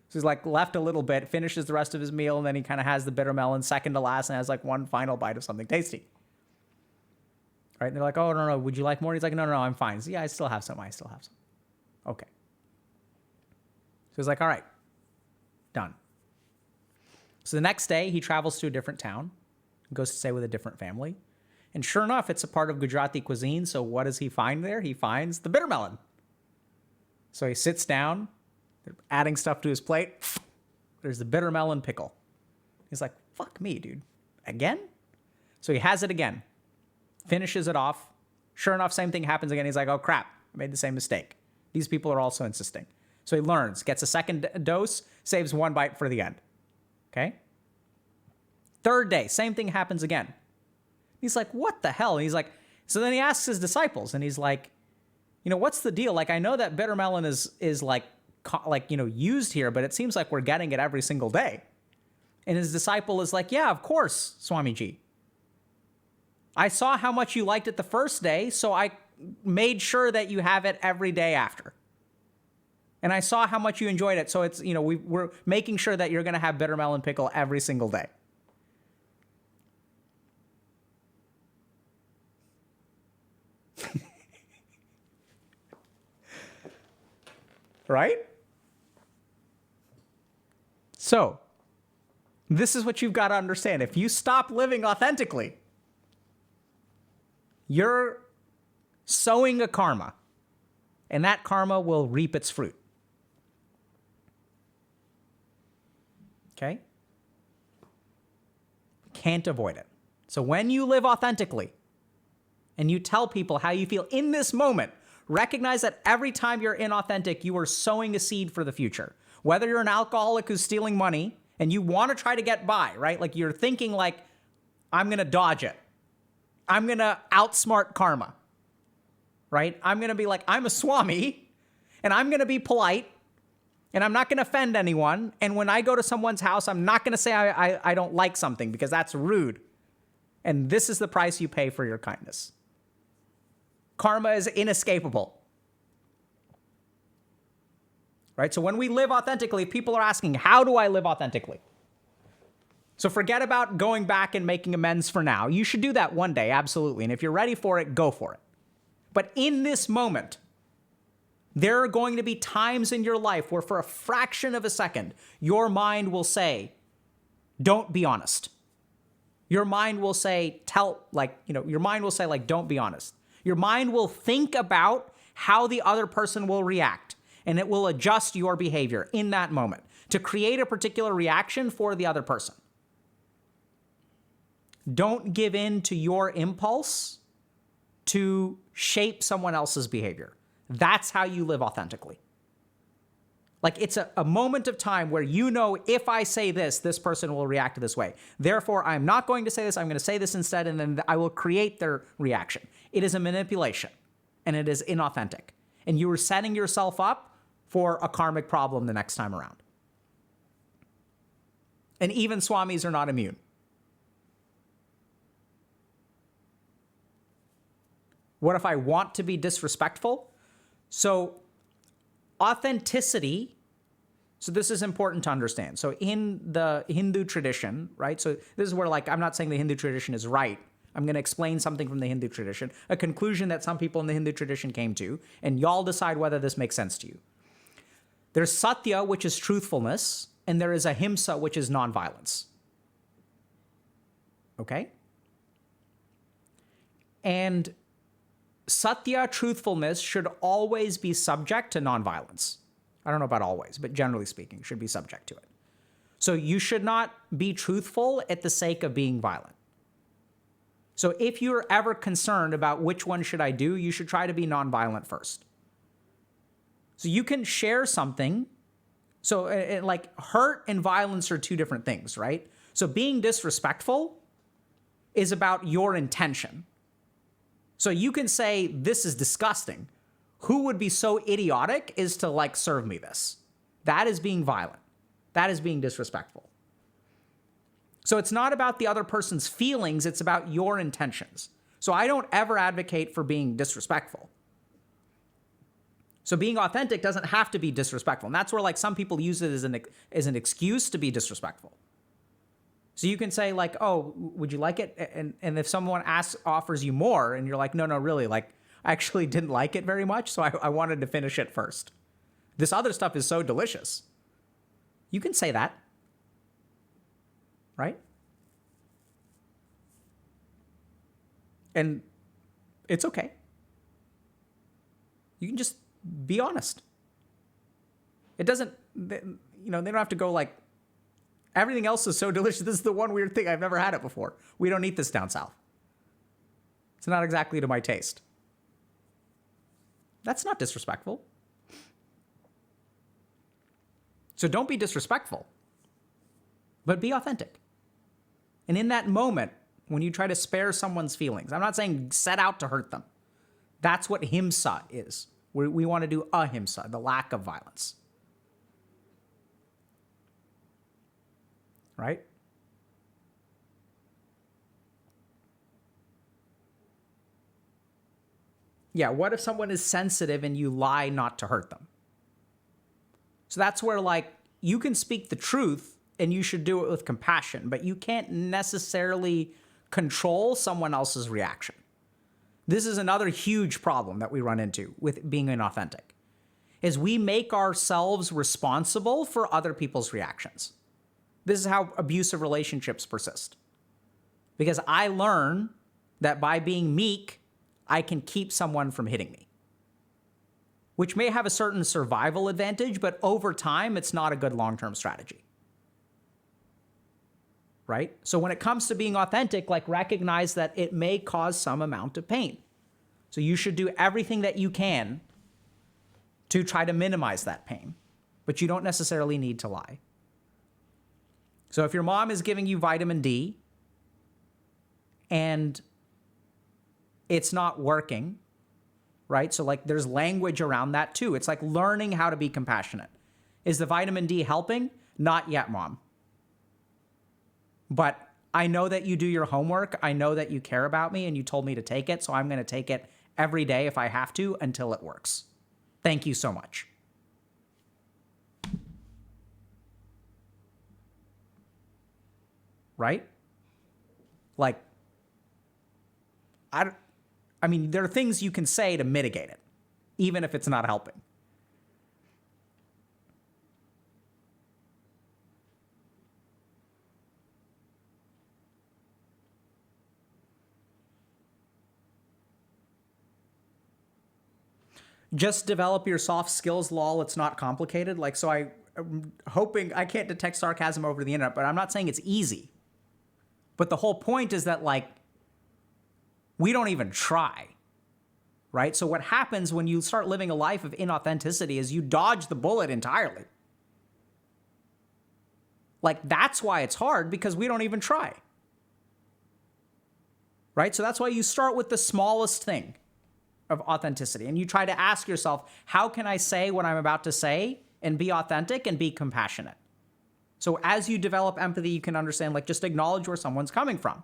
So he's like left a little bit, finishes the rest of his meal, and then he kind of has the bitter melon second to last and has like one final bite of something tasty. Right? And they're like, oh, no, would you like more? And he's like, no, I'm fine. So yeah, I still have some. Okay. So he's like, all right, done. So the next day, he travels to a different town, goes to stay with a different family. And sure enough, it's a part of Gujarati cuisine. So what does he find there? He finds the bitter melon. So he sits down, adding stuff to his plate. There's the bitter melon pickle. He's like, fuck me, dude. Again? So he has it again. Finishes it off. Sure enough, same thing happens again. He's like, oh, crap. I made the same mistake. These people are also insisting. So he learns, gets a second dose, saves one bite for the end. Okay? Third day, same thing happens again. He's like, what the hell? And he's like, so then he asks his disciples, and he's like, what's the deal? Like, I know that bitter melon is used here, but it seems like we're getting it every single day. And his disciple is like, yeah, of course, Swamiji. I saw how much you liked it the first day, so I made sure that you have it every day after. And I saw how much you enjoyed it, so it's, we're making sure that you're going to have bitter melon pickle every single day. Right? So, this is what you've got to understand. If you stop living authentically, you're sowing a karma, and that karma will reap its fruit. Okay? Can't avoid it. So when you live authentically, and you tell people how you feel in this moment, recognize that every time you're inauthentic, you are sowing a seed for the future. Whether you're an alcoholic who's stealing money and you want to try to get by, right? Like you're thinking like, I'm going to dodge it. I'm going to outsmart karma, right? I'm going to be like, I'm a Swami and I'm going to be polite and I'm not going to offend anyone. And when I go to someone's house, I'm not going to say I don't like something because that's rude. And this is the price you pay for your kindness. Karma is inescapable. Right? So when we live authentically, people are asking, how do I live authentically? So forget about going back and making amends for now. You should do that one day, absolutely. And if you're ready for it, go for it. But in this moment, There are going to be times in your life where for a fraction of a second, your mind will say, don't be honest. Your mind will say, your mind will say, like, don't be honest. Your mind will think about how the other person will react, and it will adjust your behavior in that moment to create a particular reaction for the other person. Don't give in to your impulse to shape someone else's behavior. That's how you live authentically. Like, it's a moment of time where you know, if I say this, this person will react this way. Therefore, I'm not going to say this. I'm going to say this instead, and then I will create their reaction. It is a manipulation, and it is inauthentic. And you are setting yourself up for a karmic problem the next time around. And even swamis are not immune. What if I want to be disrespectful? So authenticity, so this is important to understand. So in the Hindu tradition, right? So this is where, like, I'm not saying the Hindu tradition is right. I'm going to explain something from the Hindu tradition, a conclusion that some people in the Hindu tradition came to, and y'all decide whether this makes sense to you. There's satya, which is truthfulness, and there is ahimsa, which is nonviolence. Okay? And satya, truthfulness, should always be subject to nonviolence. I don't know about always, but generally speaking, should be subject to it. So you should not be truthful at the sake of being violent. So if you're ever concerned about which one should I do, you should try to be nonviolent first. So you can share something. So like, hurt and violence are two different things, right? So being disrespectful is about your intention. So you can say, this is disgusting. Who would be so idiotic as to, like, serve me this? That is being violent. That is being disrespectful. So it's not about the other person's feelings, it's about your intentions. So I don't ever advocate for being disrespectful. So being authentic doesn't have to be disrespectful. And that's where, like, some people use it as an excuse to be disrespectful. So you can say, like, oh, would you like it? And if someone offers you more, and you're like, no, really, like, I actually didn't like it very much, so I wanted to finish it first. This other stuff is so delicious. You can say that, right? And it's okay. You can just be honest. It doesn't, they don't have to go like, everything else is so delicious. This is the one weird thing. I've never had it before. We don't eat this down south. It's not exactly to my taste. That's not disrespectful. So don't be disrespectful, but be authentic. And in that moment, when you try to spare someone's feelings, I'm not saying set out to hurt them. That's what himsa is. We want to do ahimsa, the lack of violence. Right? Yeah, what if someone is sensitive and you lie not to hurt them? So that's where, like, you can speak the truth and you should do it with compassion, but you can't necessarily control someone else's reaction. This is another huge problem that we run into with being inauthentic, is we make ourselves responsible for other people's reactions. This is how abusive relationships persist. Because I learn that by being meek, I can keep someone from hitting me, which may have a certain survival advantage, but over time, it's not a good long-term strategy. Right? So when it comes to being authentic, like, recognize that it may cause some amount of pain. So you should do everything that you can to try to minimize that pain, but you don't necessarily need to lie. So if your mom is giving you vitamin D and it's not working, right? So, like, there's language around that too. It's like learning how to be compassionate. Is the vitamin D helping? Not yet, Mom. But I know that you do your homework. I know that you care about me and you told me to take it. So I'm going to take it every day if I have to until it works. Thank you so much. Right? Like, I mean, there are things you can say to mitigate it, even if it's not helping. Just develop your soft skills, lol. It's not complicated. Like, so I'm hoping I can't detect sarcasm over the internet, but I'm not saying it's easy. But the whole point is that, like, we don't even try, right? So what happens when you start living a life of inauthenticity is you dodge the bullet entirely. Like, that's why it's hard, because we don't even try, right? So that's why you start with the smallest thing of authenticity. And you try to ask yourself, how can I say what I'm about to say and be authentic and be compassionate? So as you develop empathy, you can understand, like, just acknowledge where someone's coming from.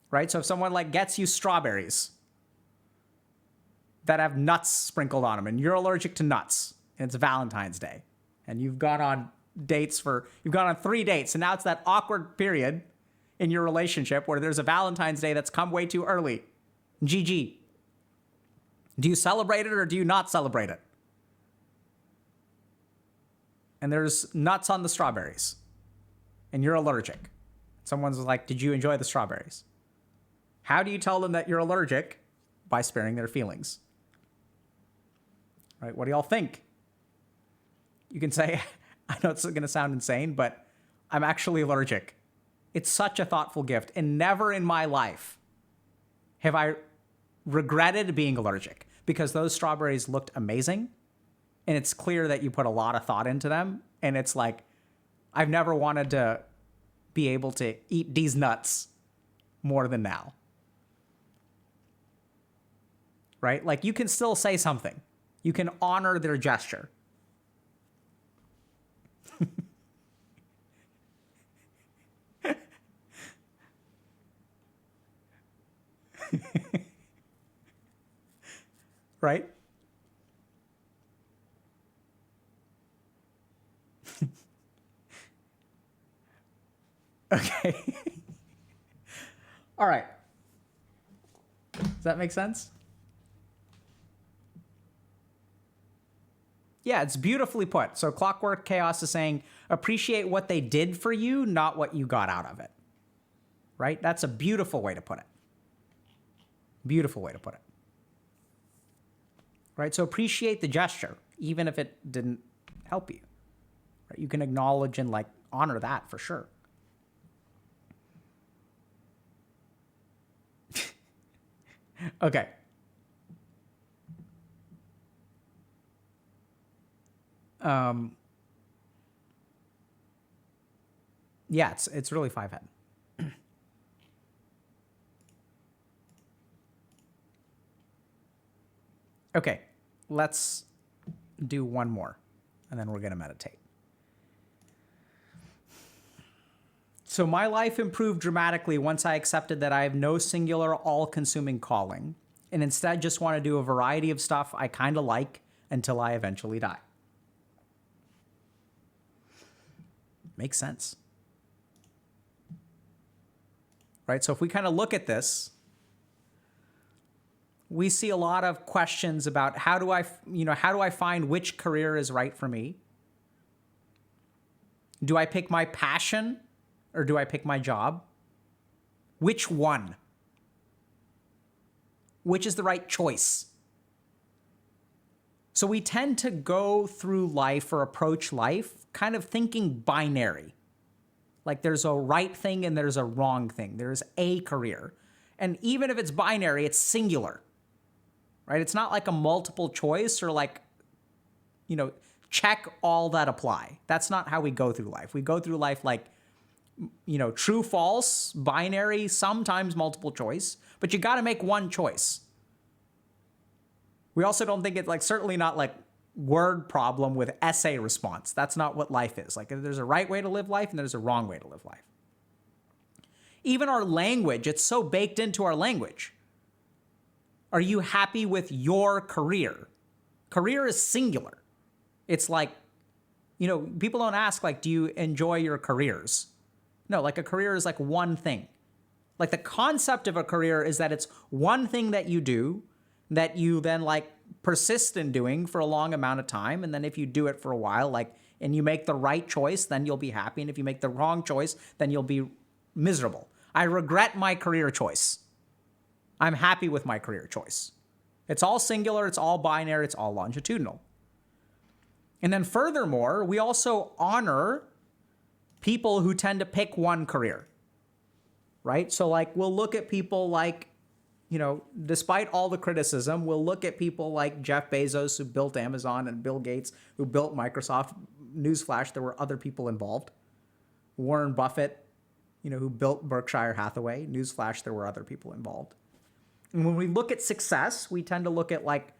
Right? So if someone, like, gets you strawberries that have nuts sprinkled on them and you're allergic to nuts and it's Valentine's Day and you've gone on 3 dates, and now it's that awkward period in your relationship where there's a Valentine's Day that's come way too early. GG. Do you celebrate it or do you not celebrate it? And there's nuts on the strawberries and you're allergic. Someone's like, did you enjoy the strawberries? How do you tell them that you're allergic? By sparing their feelings. Right? What do y'all think? You can say, I know it's going to sound insane, but I'm actually allergic. It's such a thoughtful gift. And never in my life have I regretted being allergic, because those strawberries looked amazing. And it's clear that you put a lot of thought into them. And it's like, I've never wanted to be able to eat these nuts more than now. Right? Like, you can still say something. You can honor their gesture. Right? Okay. All right. Does that make sense? Yeah, it's beautifully put. So Clockwork Chaos is saying, appreciate what they did for you, not what you got out of it. Right? That's a beautiful way to put it. Beautiful way to put it. Right? So appreciate the gesture, even if it didn't help you. Right? You can acknowledge and, like, honor that for sure. Okay. Yeah, it's really 5 head. Okay, let's do one more, and then we're going to meditate. So my life improved dramatically once I accepted that I have no singular all-consuming calling, and instead just want to do a variety of stuff I kind of like until I eventually die. Makes sense. Right? So if we kind of look at this, we see a lot of questions about how do I find which career is right for me? Do I pick my passion or do I pick my job? Which one? Which is the right choice? So we tend to go through life or approach life kind of thinking binary. Like, there's a right thing and there's a wrong thing. There's a career. And even if it's binary, it's singular. Right? It's not like a multiple choice or, like, check all that apply. That's not how we go through life. We go through life like, true, false, binary, sometimes multiple choice, but you got to make one choice. We also don't think it's, like, certainly not like word problem with essay response. That's not what life is. Like, there's a right way to live life and there's a wrong way to live life. Even our language, it's so baked into our language. Are you happy with your career? Career is singular. It's like, people don't ask, like, do you enjoy your careers? No, like, a career is like one thing. Like, the concept of a career is that it's one thing that you do that you then, like, persist in doing for a long amount of time. And then if you do it for a while, like, and you make the right choice, then you'll be happy. And if you make the wrong choice, then you'll be miserable. I regret my career choice. I'm happy with my career choice. It's all singular, it's all binary, it's all longitudinal. And then furthermore, we also honor people who tend to pick one career, right? So like we'll look at people like, you know, despite all the criticism, we'll look at people like Jeff Bezos, who built Amazon, and Bill Gates, who built Microsoft. Newsflash, there were other people involved. Warren Buffett, you know, who built Berkshire Hathaway. Newsflash, there were other people involved. And when we look at success, we tend to look at like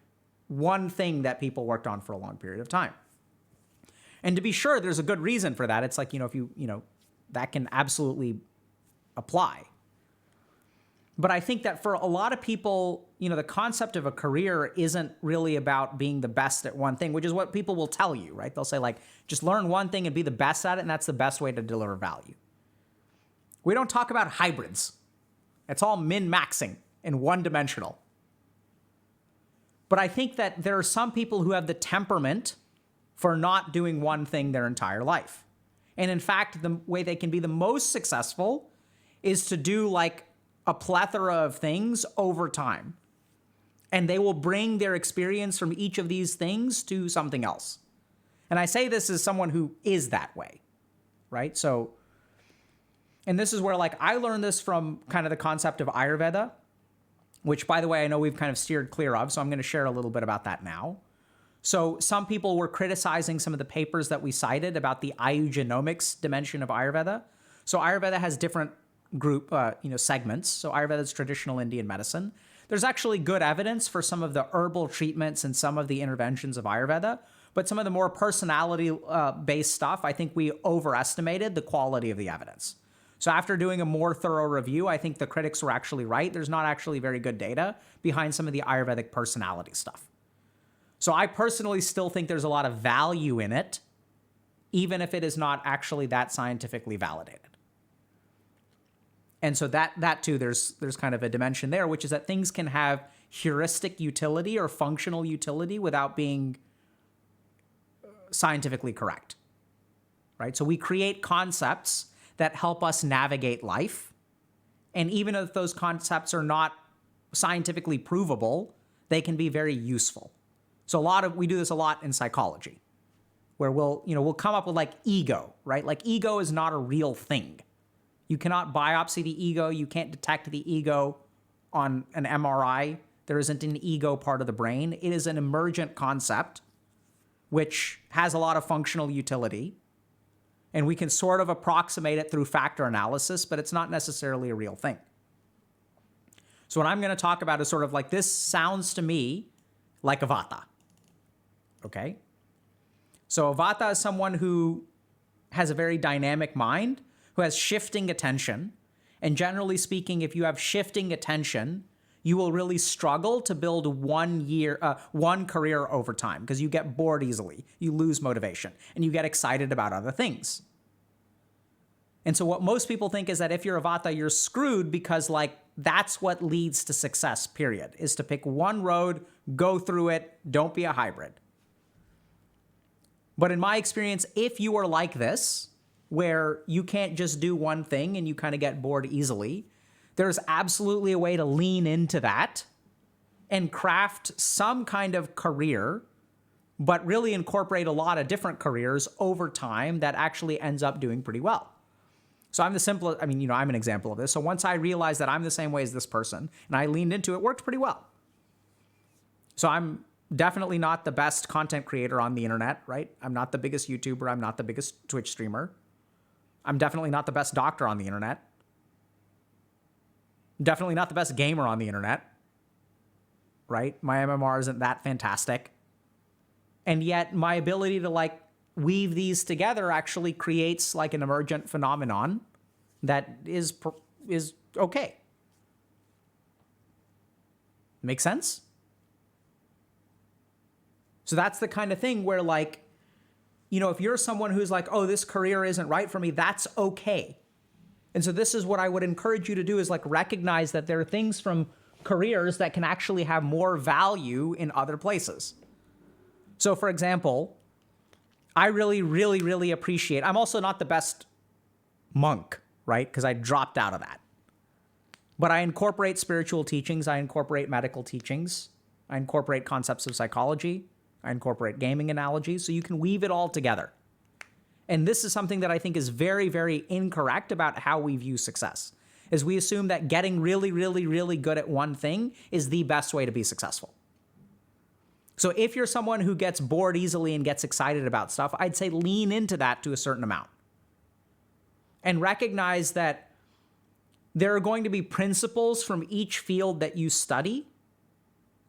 one thing that people worked on for a long period of time. And to be sure, there's a good reason for that. It's like, you know, if you know, that can absolutely apply. But I think that for a lot of people, you know, the concept of a career isn't really about being the best at one thing, which is what people will tell you, right? They'll say like, just learn one thing and be the best at it, and that's the best way to deliver value. We don't talk about hybrids. It's all min-maxing and one-dimensional. But I think that there are some people who have the temperament for not doing one thing their entire life. And in fact, the way they can be the most successful is to do like a plethora of things over time. And they will bring their experience from each of these things to something else. And I say this as someone who is that way, right? So, and this is where like I learned this from kind of the concept of Ayurveda, which by the way, I know we've kind of steered clear of, so I'm going to share a little bit about that now. So some people were criticizing some of the papers that we cited about the ayurgenomics dimension of Ayurveda. So Ayurveda has different group, segments. So Ayurveda is traditional Indian medicine. There's actually good evidence for some of the herbal treatments and some of the interventions of Ayurveda, but some of the more personality-based stuff, I think we overestimated the quality of the evidence. So after doing a more thorough review, I think the critics were actually right. There's not actually very good data behind some of the Ayurvedic personality stuff. So I personally still think there's a lot of value in it, even if it is not actually that scientifically validated. And so that too, there's kind of a dimension there, which is that things can have heuristic utility or functional utility without being scientifically correct, right? So we create concepts that help us navigate life. And even if those concepts are not scientifically provable, they can be very useful. So we do this a lot in psychology, where we'll come up with like ego, right? Like ego is not a real thing. You cannot biopsy the ego. You can't detect the ego on an MRI. There isn't an ego part of the brain. It is an emergent concept which has a lot of functional utility. And we can sort of approximate it through factor analysis, but it's not necessarily a real thing. So what I'm going to talk about is sort of like, this sounds to me like a vata. Okay? So a vata is someone who has a very dynamic mind, who has shifting attention. And generally speaking, if you have shifting attention, you will really struggle to build one career over time because you get bored easily. You lose motivation and you get excited about other things. And so what most people think is that if you're a vata, you're screwed because like that's what leads to success, period, is to pick one road, go through it, don't be a hybrid. But in my experience, if you are like this, where you can't just do one thing and you kind of get bored easily, there's absolutely a way to lean into that and craft some kind of career, but really incorporate a lot of different careers over time that actually ends up doing pretty well. So I'm an example of this. So once I realized that I'm the same way as this person and I leaned into it, it worked pretty well. So I'm definitely not the best content creator on the internet, right? I'm not the biggest YouTuber. I'm not the biggest Twitch streamer. I'm definitely not the best doctor on the internet. Definitely not the best gamer on the internet, right? My MMR isn't that fantastic. And yet my ability to like weave these together actually creates like an emergent phenomenon that is okay. Make sense? So that's the kind of thing where like, if you're someone who's like, oh, this career isn't right for me, that's okay. And so this is what I would encourage you to do, is like recognize that there are things from careers that can actually have more value in other places. So for example, I really, really, really I'm also not the best monk, right? Because I dropped out of that. But I incorporate spiritual teachings. I incorporate medical teachings. I incorporate concepts of psychology. I incorporate gaming analogies. So you can weave it all together. And this is something that I think is very, very incorrect about how we view success, is we assume that getting really, really, really good at one thing is the best way to be successful. So if you're someone who gets bored easily and gets excited about stuff, I'd say lean into that to a certain amount. And recognize that there are going to be principles from each field that you study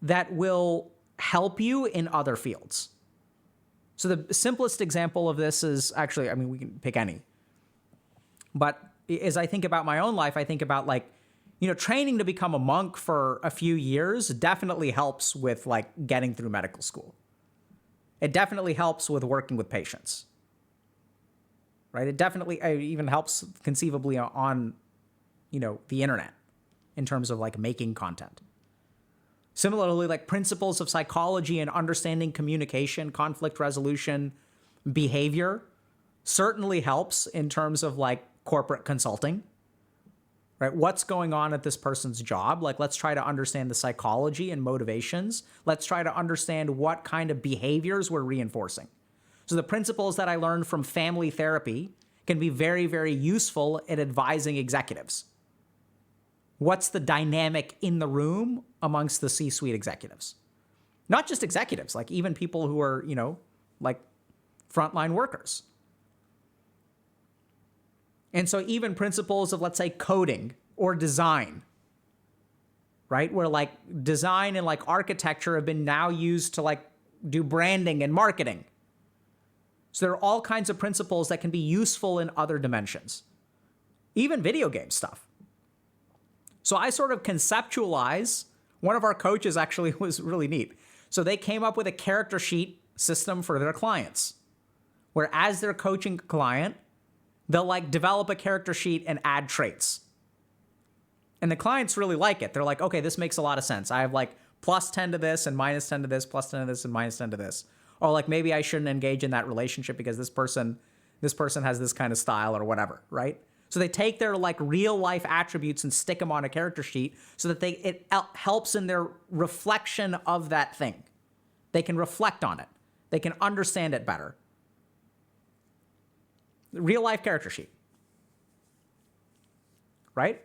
that will help you in other fields. So the simplest example of this is actually, I mean, we can pick any. But as I think about my own life, I think about training to become a monk for a few years definitely helps with getting through medical school. It definitely helps with working with patients, right? It definitely even helps conceivably on, the internet in terms of making content. Similarly, principles of psychology and understanding communication, conflict resolution, behavior certainly helps in terms of corporate consulting, right? What's going on at this person's job? Let's try to understand the psychology and motivations. Let's try to understand what kind of behaviors we're reinforcing. So the principles that I learned from family therapy can be very, very useful in advising executives. What's the dynamic in the room amongst the C-suite executives? Not just executives, even people who are, frontline workers. And so even principles of, let's say, coding or design, right? Where design and architecture have been now used to do branding and marketing. So there are all kinds of principles that can be useful in other dimensions. Even video game stuff. So I sort of conceptualize, one of our coaches actually was really neat. So they came up with a character sheet system for their clients, where as they're coaching a client, they'll develop a character sheet and add traits. And the clients really like it. They're like, okay, this makes a lot of sense. I have plus 10 to this and minus 10 to this, plus 10 to this and minus 10 to this. Or maybe I shouldn't engage in that relationship because this person has this kind of style or whatever, right? So they take their real life attributes and stick them on a character sheet so that it helps in their reflection of that thing. They can reflect on it. They can understand it better. Real life character sheet. Right?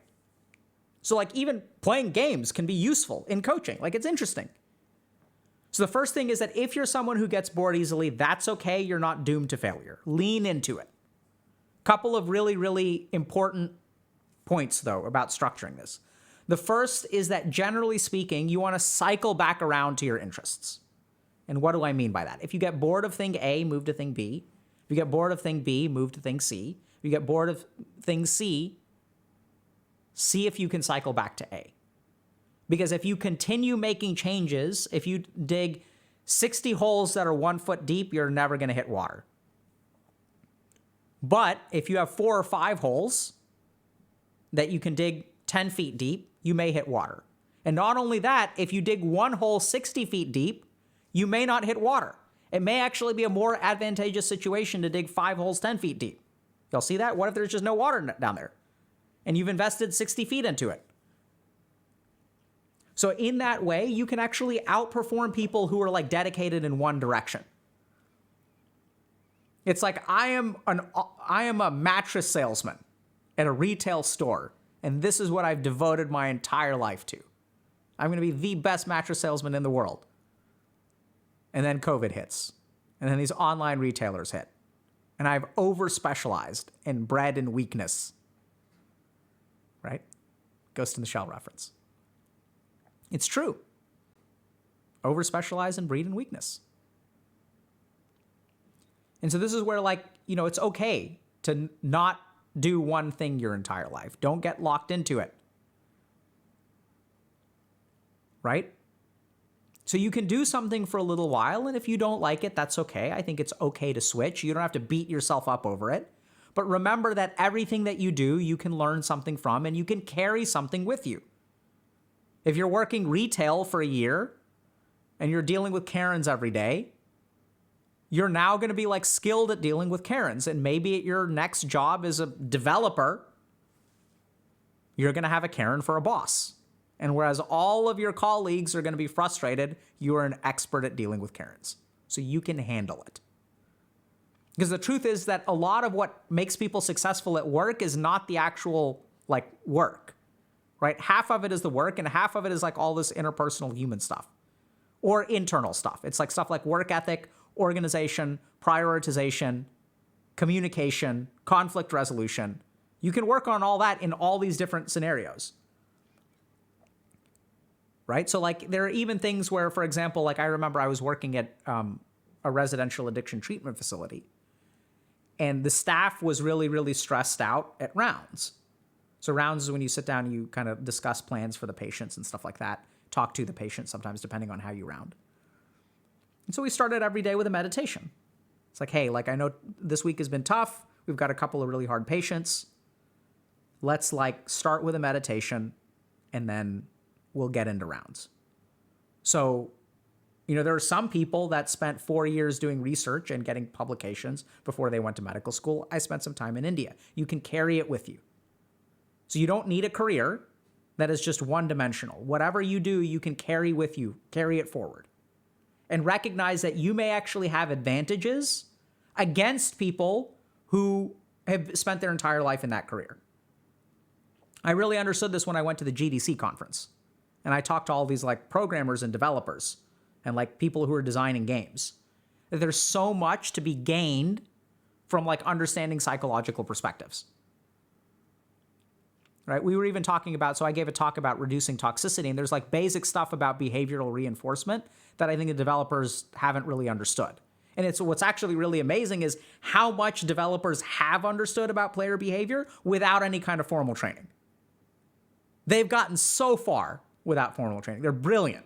So even playing games can be useful in coaching. It's interesting. So the first thing is that if you're someone who gets bored easily, that's okay. You're not doomed to failure. Lean into it. Couple of really, really important points, though, about structuring this. The first is that generally speaking, you want to cycle back around to your interests. And what do I mean by that? If you get bored of thing A, move to thing B. If you get bored of thing B, move to thing C. If you get bored of thing C, see if you can cycle back to A. Because if you continue making changes, if you dig 60 holes that are 1 foot deep, you're never going to hit water. But if you have 4 or 5 holes that you can dig 10 feet deep, you may hit water. And not only that, if you dig 1 hole 60 feet deep, you may not hit water. It may actually be a more advantageous situation to dig 5 holes 10 feet deep. Y'all see that? What if there's just no water down there? And you've invested 60 feet into it. So in that way, you can actually outperform people who are dedicated in one direction. It's I am a mattress salesman at a retail store, and this is what I've devoted my entire life to. I'm going to be the best mattress salesman in the world. And then COVID hits, and then these online retailers hit, and I've over-specialized and bred in weakness. Right? Ghost in the Shell reference. It's true. Over-specialize and breed in weakness. And so this is where it's okay to not do one thing your entire life. Don't get locked into it. Right? So you can do something for a little while, and if you don't like it, that's okay. I think it's okay to switch. You don't have to beat yourself up over it. But remember that everything that you do, you can learn something from, and you can carry something with you. If you're working retail for a year, and you're dealing with Karens every day, you're now going to be skilled at dealing with Karens. And maybe your next job as a developer, you're going to have a Karen for a boss. And whereas all of your colleagues are going to be frustrated, you are an expert at dealing with Karens. So you can handle it. Because the truth is that a lot of what makes people successful at work is not the actual like work, right? Half of it is the work and half of it is like all this interpersonal human stuff or internal stuff. It's like stuff like work ethic, organization, prioritization, communication, conflict resolution. You can work on all that in all these different scenarios. Right? So like there are even things where, for example, like I remember I was working at a residential addiction treatment facility and the staff was really, really stressed out at rounds. So rounds is when you sit down and you kind of discuss plans for the patients and stuff like that, talk to the patient sometimes depending on how you round. And so we started every day with a meditation. It's like, hey, like I know this week has been tough. We've got a couple of really hard patients. Let's like start with a meditation and then we'll get into rounds. So, you know, there are some people that spent 4 years doing research and getting publications before they went to medical school. I spent some time in India. You can carry it with you. So you don't need a career that is just one-dimensional. Whatever you do, you can carry with you, carry it forward. And recognize that you may actually have advantages against people who have spent their entire life in that career. I really understood this when I went to the GDC conference. And I talked to all these like programmers and developers and like people who are designing games. There's so much to be gained from like understanding psychological perspectives. Right? We were even talking about, so I gave a talk about reducing toxicity, and there's like basic stuff about behavioral reinforcement that I think the developers haven't really understood. And it's what's actually really amazing is how much developers have understood about player behavior without any kind of formal training. They've gotten so far without formal training. They're brilliant.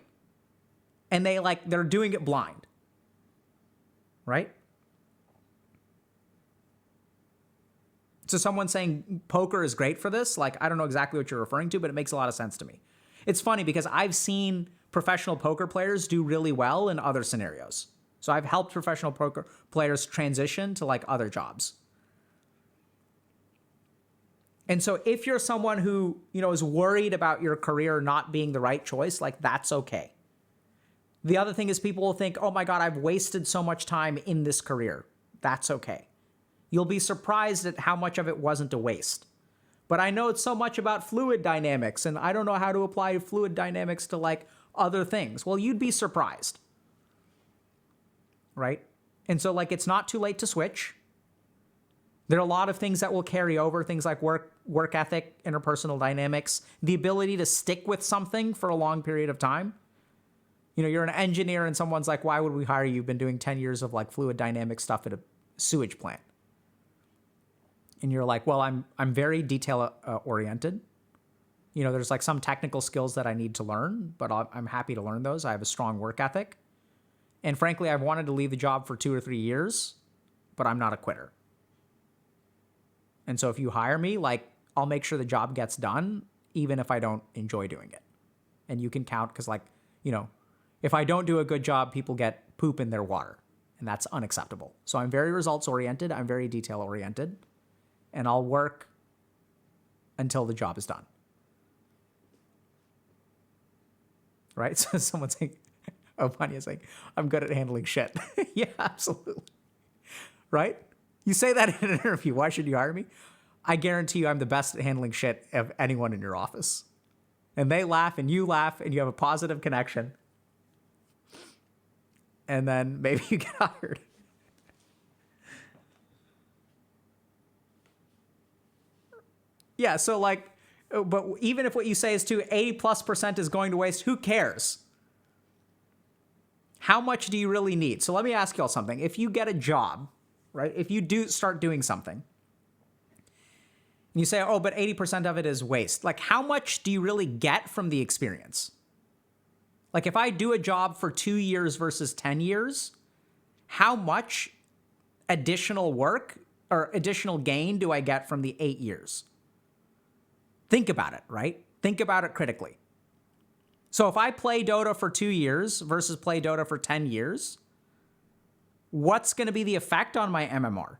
And they're doing it blind. Right? So someone saying poker is great for this, like I don't know exactly what you're referring to, but it makes a lot of sense to me. It's funny because I've seen professional poker players do really well in other scenarios. So I've helped professional poker players transition to like other jobs. And so if you're someone who, you know, is worried about your career not being the right choice, like that's okay. The other thing is people will think, oh my God, I've wasted so much time in this career. That's okay. You'll be surprised at how much of it wasn't a waste. But I know it's so much about fluid dynamics and I don't know how to apply fluid dynamics to like other things. Well, you'd be surprised. Right? And so like it's not too late to switch. There are a lot of things that will carry over, things like work ethic, interpersonal dynamics, the ability to stick with something for a long period of time. You know, you're an engineer and someone's like, why would we hire you? You've been doing 10 years of like fluid dynamic stuff at a sewage plant. And you're like, well, I'm very detail oriented. You know, there's like some technical skills that I need to learn, but I'm happy to learn those. I have a strong work ethic. And frankly, I've wanted to leave the job for 2 or 3 years, but I'm not a quitter. And so if you hire me, like I'll make sure the job gets done, even if I don't enjoy doing it. And you can count because like, you know, if I don't do a good job, people get poop in their water and that's unacceptable. So I'm very results oriented. I'm very detail oriented and I'll work until the job is done. Right? So someone's saying, oh, Vanya's saying, I'm good at handling shit. Yeah, absolutely. Right? You say that in an interview. Why should you hire me? I guarantee you I'm the best at handling shit of anyone in your office. And they laugh and you laugh and you have a positive connection. And then maybe you get hired. Yeah, so like, but even if what you say is 80+% is going to waste, who cares? How much do you really need? So let me ask y'all something. If you get a job, right? If you do start doing something, and you say, oh, but 80% of it is waste. Like, how much do you really get from the experience? Like, if I do a job for 2 years versus 10 years, how much additional work or additional gain do I get from the 8 years? Think about it, right? Think about it critically. So if I play Dota for 2 years versus play Dota for 10 years, what's going to be the effect on my MMR?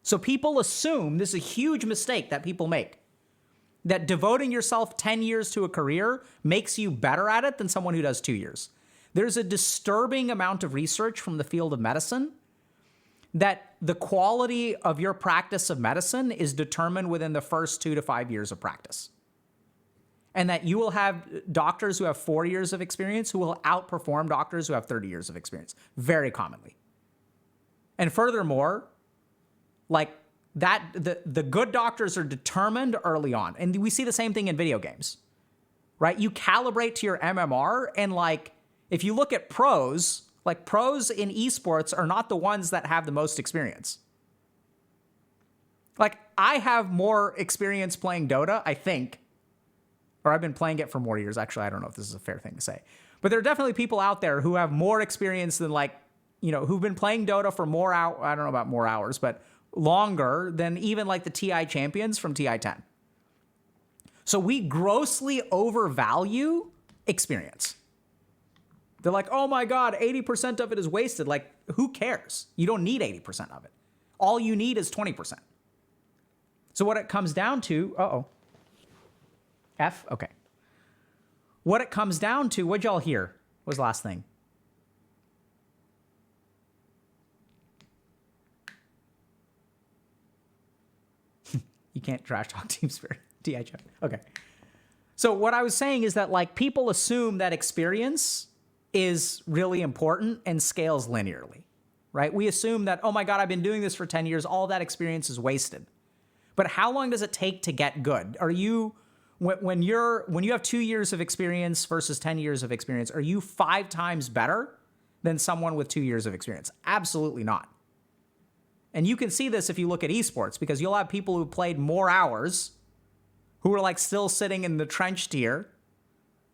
So people assume, this is a huge mistake that people make, that devoting yourself 10 years to a career makes you better at it than someone who does 2 years. There's a disturbing amount of research from the field of medicine that the quality of your practice of medicine is determined within the first 2 to 5 years of practice. And that you will have doctors who have 4 years of experience who will outperform doctors who have 30 years of experience, very commonly. And furthermore, like that, the good doctors are determined early on. And we see the same thing in video games, right? You calibrate to your MMR, and like, if you look at pros, like pros in esports are not the ones that have the most experience. Like, I have more experience playing Dota, I think, or I've been playing it for more years. Actually, I don't know if this is a fair thing to say, but there are definitely people out there who have more experience than, like, you know, who've been playing Dota for more hours. I don't know about more hours, but longer than even like the TI champions from TI 10. So we grossly overvalue experience. They're like, oh my God, 80% of it is wasted. Like, who cares? You don't need 80% of it. All you need is 20%. So what it comes down to, F? Okay. What it comes down to, what'd y'all hear? What was the last thing? You can't trash talk Team Spirit. TI check. Okay. So what I was saying is that, like, people assume that experience is really important and scales linearly, right? We assume that, oh my God, I've been doing this for 10 years. All that experience is wasted. But how long does it take to get good? Are you, when you have 2 years of experience versus 10 years of experience, are you 5 times better than someone with 2 years of experience? Absolutely not. And you can see this if you look at esports, because you'll have people who played more hours who are like still sitting in the trench tier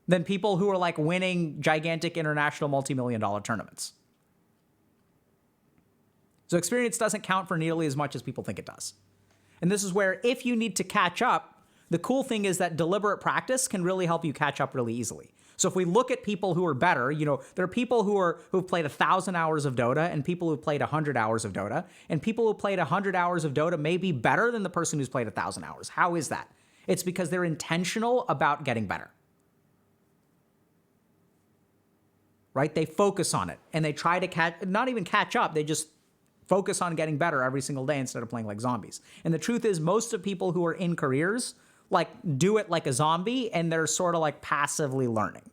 than people who are like winning gigantic international multi-million-dollar tournaments. So experience doesn't count for nearly as much as people think it does. And this is where, if you need to catch up, the cool thing is that deliberate practice can really help you catch up really easily. So if we look at people who are better, you know, there are people who've played 1,000 hours of Dota and people who've played 100 hours of Dota, and people who played 100 hours of Dota may be better than the person who's played 1,000 hours. How is that? It's because they're intentional about getting better. Right? They focus on it and they try to not even catch up. They just focus on getting better every single day instead of playing like zombies. And the truth is, most of people who are in careers like do it like a zombie, and they're sort of like passively learning.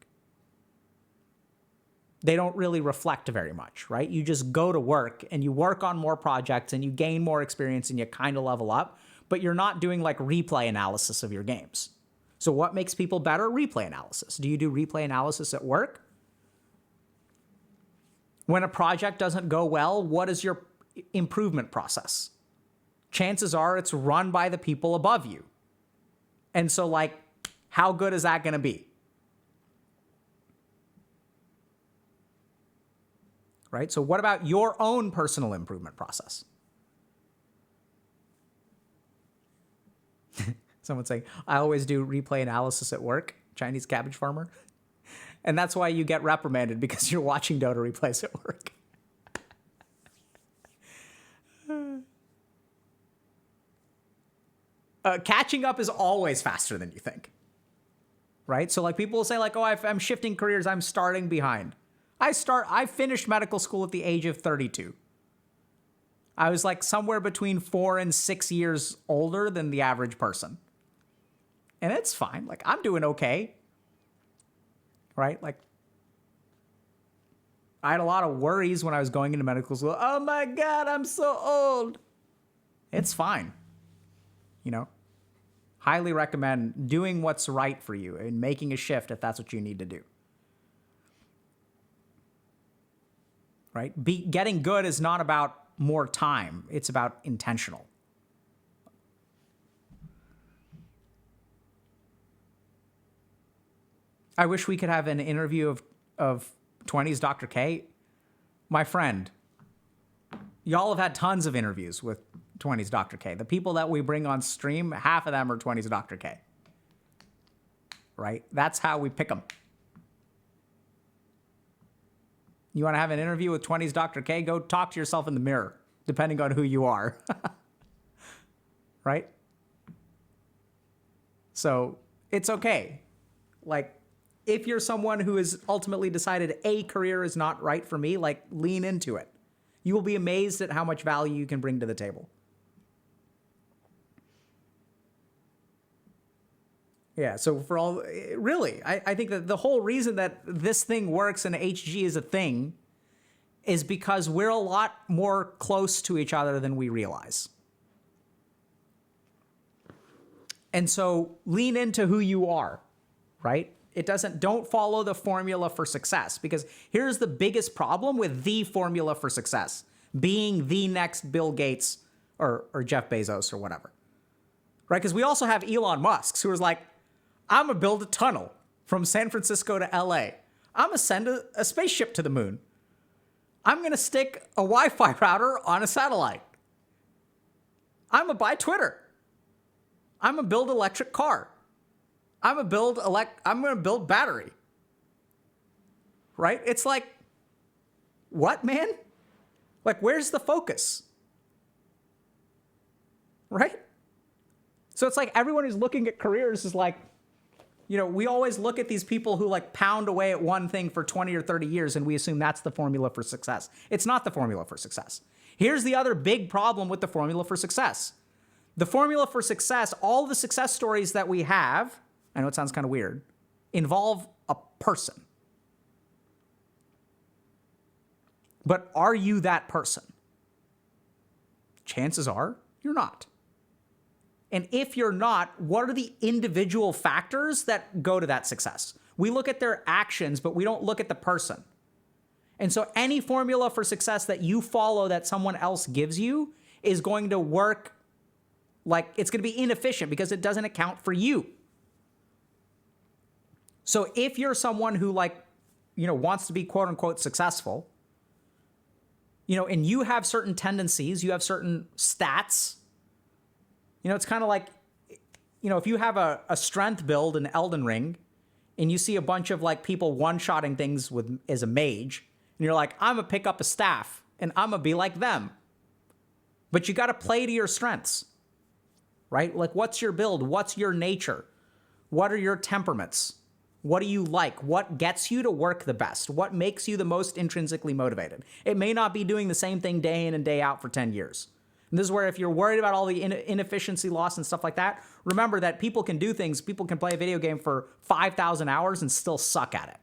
They don't really reflect very much, right? You just go to work and you work on more projects and you gain more experience and you kind of level up, but you're not doing like replay analysis of your games. So what makes people better? Replay analysis. Do you do replay analysis at work? When a project doesn't go well, what is your improvement process? Chances are it's run by the people above you. And so, like, how good is that going to be? Right? So what about your own personal improvement process? Someone's saying, I always do replay analysis at work, Chinese cabbage farmer. And that's why you get reprimanded, because you're watching Dota replays at work. Catching up is always faster than you think, right? So like people will say like, oh, I'm shifting careers, I'm starting behind. I finished medical school at the age of 32. I was like somewhere between 4 and 6 years older than the average person. And it's fine. Like, I'm doing okay, right? Like, I had a lot of worries when I was going into medical school. Oh my God, I'm so old. It's fine. You know, highly recommend doing what's right for you and making a shift if that's what you need to do. Right? Getting good is not about more time. It's about intentional. I wish we could have an interview of 20s Dr. K. My friend, y'all have had tons of interviews with 20s Dr. K. The people that we bring on stream, half of them are 20s Dr. K. Right? That's how we pick them. You want to have an interview with 20s Dr. K? Go talk to yourself in the mirror, depending on who you are. right? So it's okay. Like, if you're someone who has ultimately decided a career is not right for me, like, lean into it. You will be amazed at how much value you can bring to the table. Yeah, so for all, really, I think that the whole reason that this thing works and HG is a thing is because we're a lot more close to each other than we realize. And so lean into who you are, right? Don't follow the formula for success, because here's the biggest problem with the formula for success, being the next Bill Gates or Jeff Bezos or whatever, right? Because we also have Elon Musk, who is like, I'm gonna build a tunnel from San Francisco to LA. I'm gonna send a spaceship to the moon. I'm gonna stick a Wi-Fi router on a satellite. I'm gonna buy Twitter. I'm gonna build electric car. I'm gonna build battery. Right? It's like, what, man? Like, where's the focus? Right? So it's like everyone who's looking at careers is like, we always look at these people who like pound away at one thing for 20 or 30 years and we assume that's the formula for success. It's not the formula for success. Here's the other big problem with the formula for success. The formula for success, all the success stories that we have, I know it sounds kind of weird, involve a person. But are you that person? Chances are you're not. And if you're not, what are the individual factors that go to that success? We look at their actions, but we don't look at the person. And so any formula for success that you follow that someone else gives you is going to work like it's going to be inefficient because it doesn't account for you. So if you're someone who wants to be quote unquote successful, and you have certain tendencies, you have certain stats, it's kind of like, if you have a strength build in Elden Ring and you see a bunch of people one-shotting things as a mage, and you're like, I'm gonna pick up a staff and I'm gonna be like them. But you got to play to your strengths, right? Like, what's your build? What's your nature? What are your temperaments? What do you like? What gets you to work the best? What makes you the most intrinsically motivated? It may not be doing the same thing day in and day out for 10 years. And this is where if you're worried about all the inefficiency loss and stuff like that, remember that people can do things. People can play a video game for 5,000 hours and still suck at it.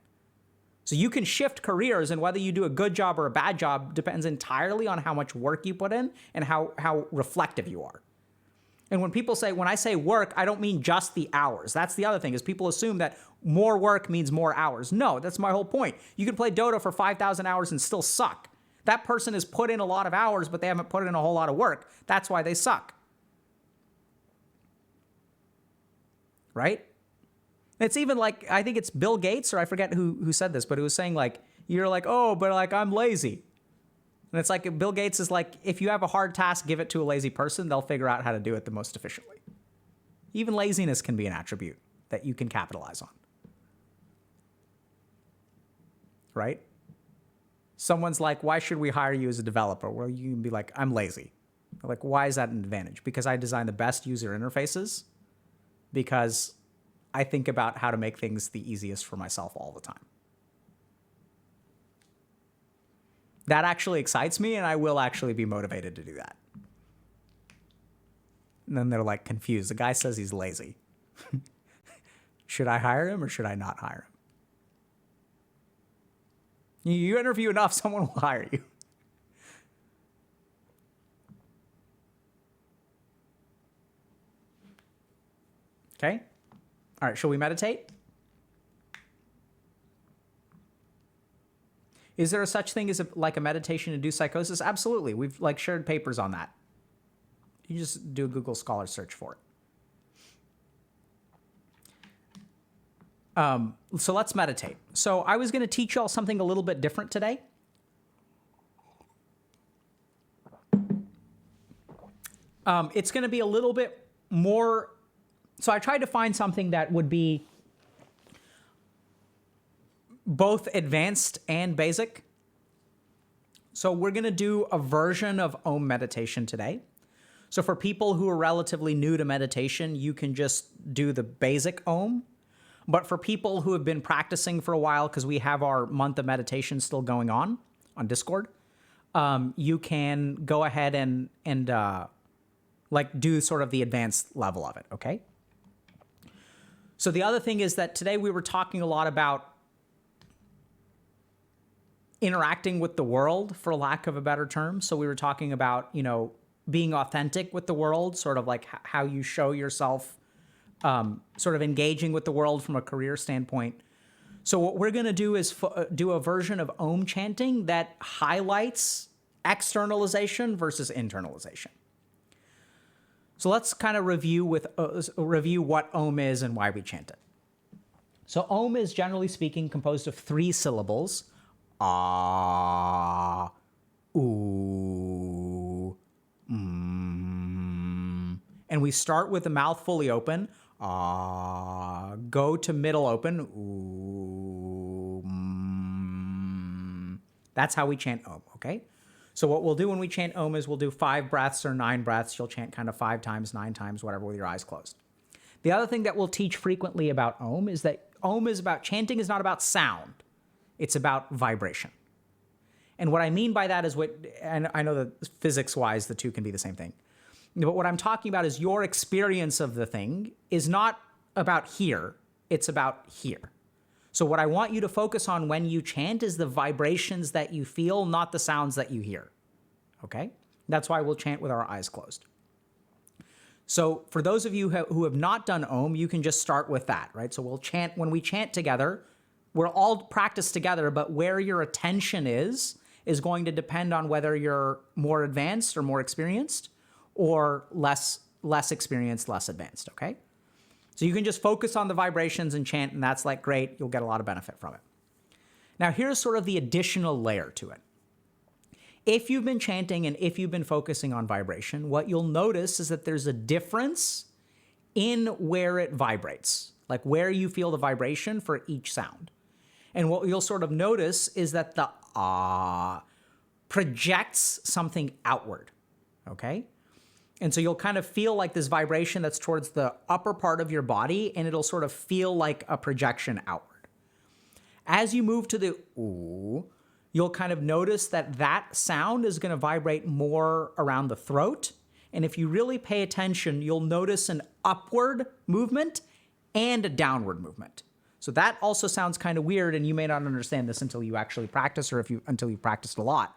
So you can shift careers, and whether you do a good job or a bad job depends entirely on how much work you put in and how reflective you are. And when I say work, I don't mean just the hours. That's the other thing, is people assume that more work means more hours. No, that's my whole point. You can play Dota for 5,000 hours and still suck. That person has put in a lot of hours, but they haven't put in a whole lot of work. That's why they suck. Right? It's even like, I think it's Bill Gates, or I forget who said this, but it was saying you're like, oh, but I'm lazy. And it's like, Bill Gates is like, if you have a hard task, give it to a lazy person. They'll figure out how to do it the most efficiently. Even laziness can be an attribute that you can capitalize on. Right? Someone's like, why should we hire you as a developer? Well, you can be like, I'm lazy. Like, why is that an advantage? Because I design the best user interfaces, because I think about how to make things the easiest for myself all the time. That actually excites me, and I will actually be motivated to do that. And then they're like confused. The guy says he's lazy. Should I hire him or should I not hire him? You interview enough, someone will hire you. Okay? All right, shall we meditate? Is there a such thing as a meditation-induced psychosis? Absolutely. We've shared papers on that. You just do a Google Scholar search for it. So let's meditate. So I was going to teach y'all something a little bit different today. It's going to be a little bit more. So I tried to find something that would be both advanced and basic. So we're going to do a version of Om meditation today. So for people who are relatively new to meditation, you can just do the basic Om. But for people who have been practicing for a while, because we have our month of meditation still going on Discord, you can go ahead and like do sort of the advanced level of it, okay? So the other thing is that today we were talking a lot about interacting with the world, for lack of a better term. So we were talking about, you know, being authentic with the world, sort of like how you show yourself, sort of engaging with the world from a career standpoint. So what we're going to do is do a version of Om chanting that highlights externalization versus internalization. So let's kind of review what Om is and why we chant it. So Om is, generally speaking, composed of 3 syllables. Ah, ooh, and we start with the mouth fully open. Ah, go to middle open. Ooh, That's how we chant Om, okay? So what we'll do when we chant Om is we'll do 5 breaths or 9 breaths. You'll chant kind of 5 times, 9 times, whatever, with your eyes closed. The other thing that we'll teach frequently about Om is that Om is about, chanting is not about sound. It's about vibration. And what I mean by that is and I know that physics-wise, the two can be the same thing. But what I'm talking about is your experience of the thing is not about here, it's about here. So what I want you to focus on when you chant is the vibrations that you feel, not the sounds that you hear, okay? That's why we'll chant with our eyes closed. So for those of you who have not done Om, you can just start with that, right? So we'll chant, when we chant together, we're all practice together, but where your attention is going to depend on whether you're more advanced or more experienced, or less experienced, less advanced, okay? So you can just focus on the vibrations and chant, and that's like great. You'll get a lot of benefit from it. Now, here's sort of the additional layer to it. If you've been chanting and if you've been focusing on vibration, what you'll notice is that there's a difference in where it vibrates, like where you feel the vibration for each sound. And what you'll sort of notice is that the ah projects something outward, okay? And so you'll kind of feel like this vibration that's towards the upper part of your body, and it'll sort of feel like a projection outward. As you move to the ooh, you'll kind of notice that that sound is going to vibrate more around the throat. And if you really pay attention, you'll notice an upward movement and a downward movement. So that also sounds kind of weird, and you may not understand this until you actually practice, or until you've practiced a lot.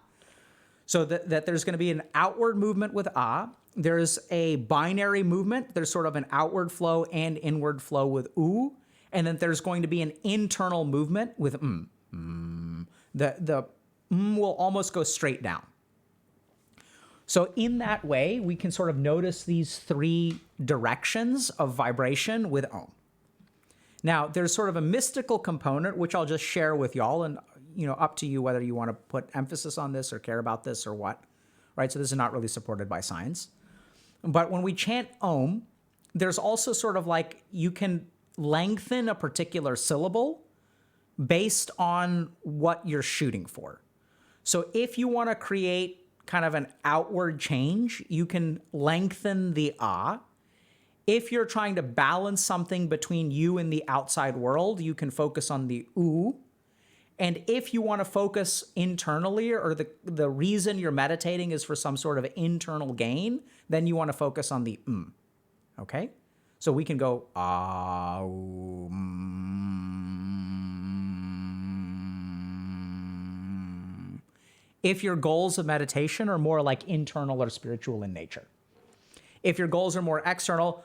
So that there's going to be an outward movement with ah. There's a binary movement. There's sort of an outward flow and inward flow with ooh. And then there's going to be an internal movement with The will almost go straight down. So in that way, we can sort of notice these 3 directions of vibration with Om. Now, there's sort of a mystical component, which I'll just share with y'all, and up to you whether you want to put emphasis on this or care about this or what, right? So this is not really supported by science. But when we chant Om, there's also sort of like you can lengthen a particular syllable based on what you're shooting for. So if you want to create kind of an outward change, you can lengthen the ah. If you're trying to balance something between you and the outside world, you can focus on the ooh. And if you want to focus internally, or the reason you're meditating is for some sort of internal gain, then you want to focus on the okay? So we can go ah, ooh, if your goals of meditation are more like internal or spiritual in nature. If your goals are more external,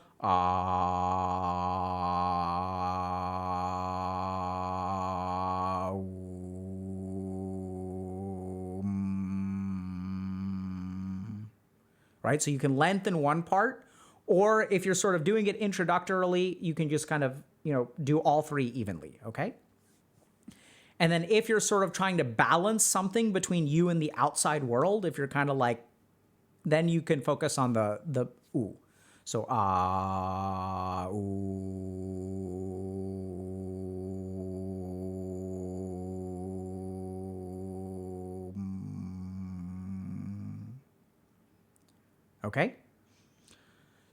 right? So you can lengthen one part, or if you're sort of doing it introductorily, you can just kind of, do all 3 evenly, okay? And then if you're sort of trying to balance something between you and the outside world, if you're kind of like, then you can focus on the ooh. So ah, ooh. Okay?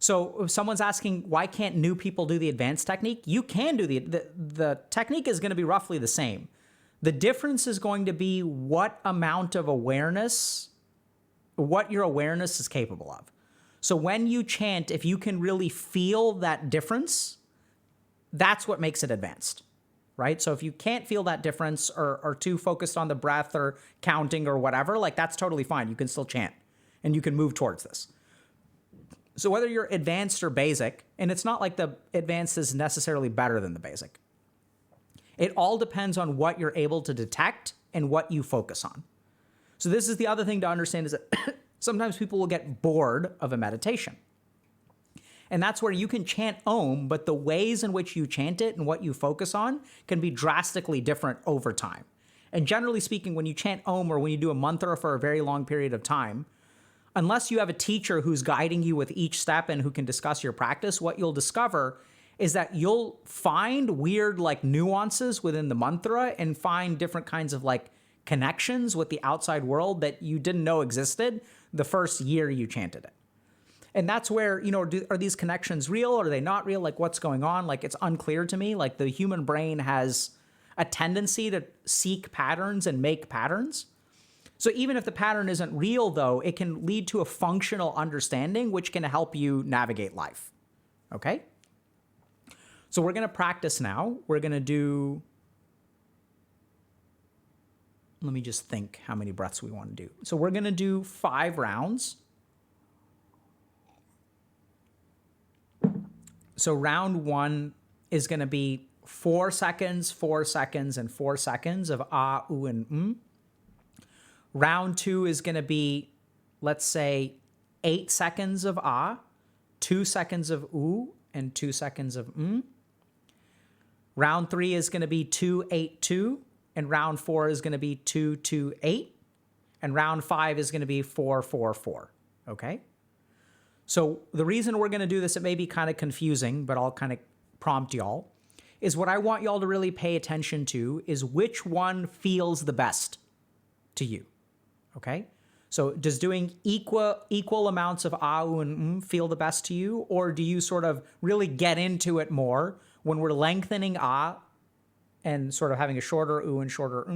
So if someone's asking, why can't new people do the advanced technique? You can do the technique is going to be roughly the same. The difference is going to be what amount of awareness, what your awareness is capable of. So when you chant, if you can really feel that difference, that's what makes it advanced, right? So if you can't feel that difference or are too focused on the breath or counting or whatever, like that's totally fine. You can still chant and you can move towards this. So whether you're advanced or basic, and it's not like the advanced is necessarily better than the basic. It all depends on what you're able to detect and what you focus on. So this is the other thing to understand is that sometimes people will get bored of a meditation. And that's where you can chant Om, but the ways in which you chant it and what you focus on can be drastically different over time. And generally speaking, when you chant Om or when you do a mantra for a very long period of time, unless you have a teacher who's guiding you with each step and who can discuss your practice, what you'll discover is that you'll find weird like nuances within the mantra and find different kinds of like connections with the outside world that you didn't know existed the first year you chanted it. And that's where, are these connections real or are they not real? Like what's going on? Like it's unclear to me. Like the human brain has a tendency to seek patterns and make patterns. So even if the pattern isn't real though, it can lead to a functional understanding which can help you navigate life. Okay? So we're going to practice now. We're going to do, let me just think how many breaths we want to do. So we're going to do 5 rounds. So round 1 is going to be 4 seconds, 4 seconds, and 4 seconds of ah, oo, and Round 2 is going to be, let's say, 8 seconds of ah, 2 seconds of oo, and 2 seconds of Round 3 is going to be 2, 8, 2, and round 4 is going to be 2, 2, 8, and round 5 is going to be 4, 4, 4. Okay? So the reason we're going to do this, it may be kind of confusing, but I'll kind of prompt y'all, is what I want y'all to really pay attention to is which one feels the best to you. Okay? So does doing equal amounts of ah, oo, and feel the best to you? Or do you sort of really get into it more when we're lengthening ah and sort of having a shorter oo and shorter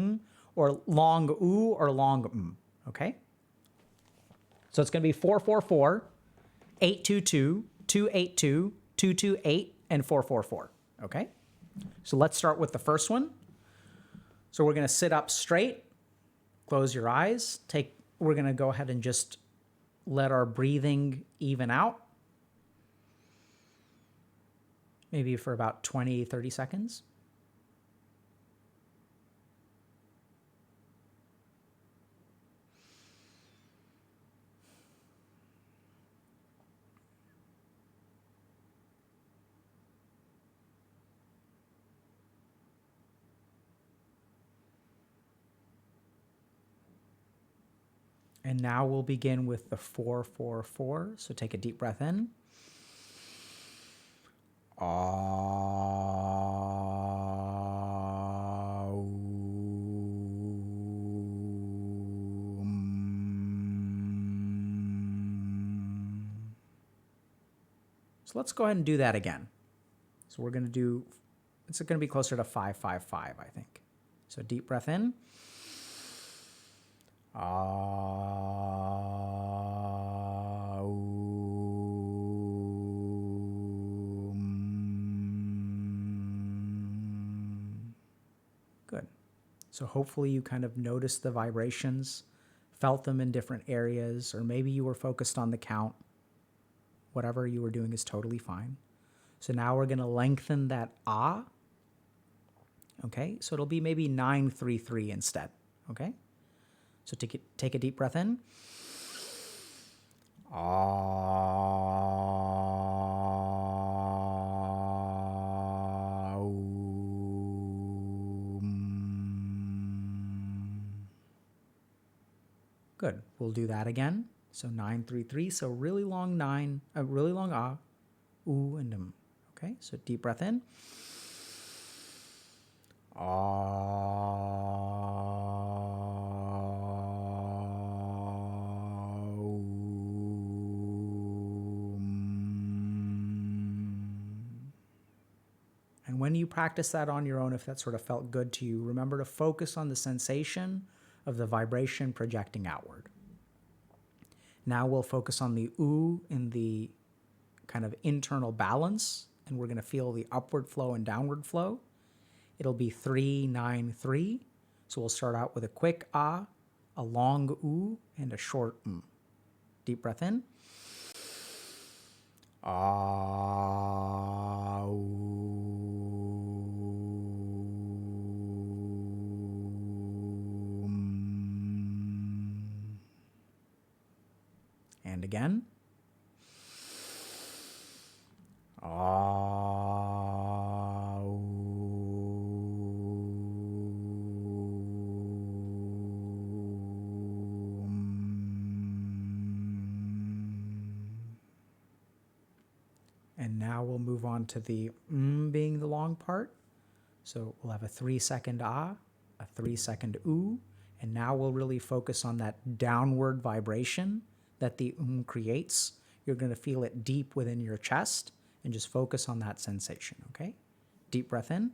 or long oo or long okay? So it's going to be 4, 4, 4, 8, 2, 2, 2, 8, 2, 2, 2, 8, and 4, 4, 4. Okay? So let's start with the first one. So we're going to sit up straight. Close your eyes. We're going to go ahead and just let our breathing even out. Maybe for about 20, 30 seconds. And now we'll begin with the 4, 4, 4. So take a deep breath in. So let's go ahead and do that again. So we're going to do, it's going to be closer to 5, 5, 5, I think. So deep breath in. Good. So hopefully you kind of noticed the vibrations, felt them in different areas, or maybe you were focused on the count. Whatever you were doing is totally fine. So now we're going to lengthen that ah. Okay, so it'll be maybe 9, 3, 3 instead. Okay? So take a deep breath in. Good. We'll do that again. So 9, 3, 3. So really long 9, really long ah, oo, and Okay, so deep breath in. when you practice that on your own, if that sort of felt good to you, remember to focus on the sensation of the vibration projecting outward. Now we'll focus on the ooh in the kind of internal balance, and we're going to feel the upward flow and downward flow. It'll be 3, 9, 3. So we'll start out with a quick ah, a long ooh, and a short Deep breath in. Ah, and again. And now we'll move on to the being the long part. So we'll have a 3-second ah, a 3-second ooh, and now we'll really focus on that downward vibration that the creates. You're going to feel it deep within your chest and just focus on that sensation, okay? Deep breath in.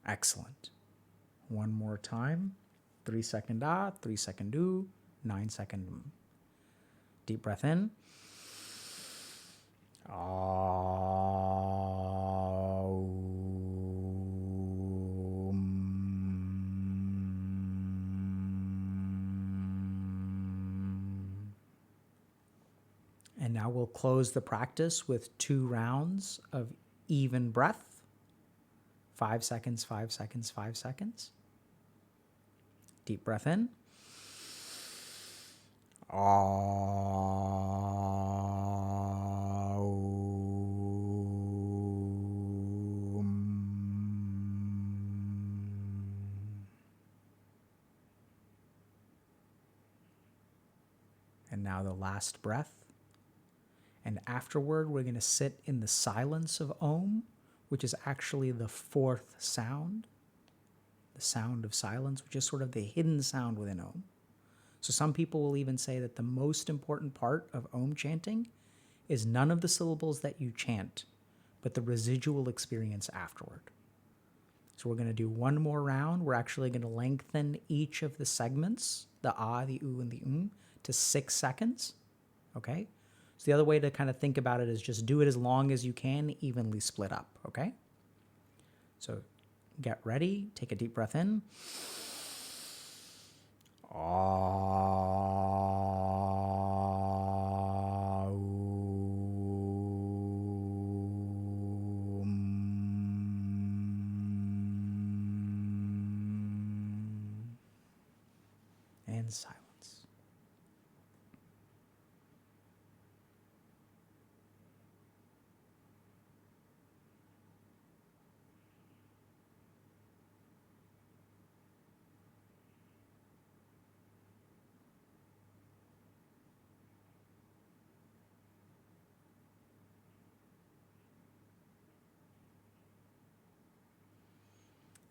Excellent. One more time. 3-second ah, 3-second ooh, 9-second Deep breath in. And now we'll close the practice with 2 rounds of even breath. 5 seconds, 5 seconds, 5 seconds. Deep breath in. And now the last breath. And afterward, we're going to sit in the silence of Om, which is actually the 4th sound, the sound of silence, which is sort of the hidden sound within Om. So some people will even say that the most important part of Om chanting is none of the syllables that you chant, but the residual experience afterward. So we're going to do one more round. We're actually going to lengthen each of the segments, the ah, the ooh, and the to 6 seconds, okay? So the other way to kind of think about it is just do it as long as you can, evenly split up, okay? So get ready, take a deep breath in. And silence.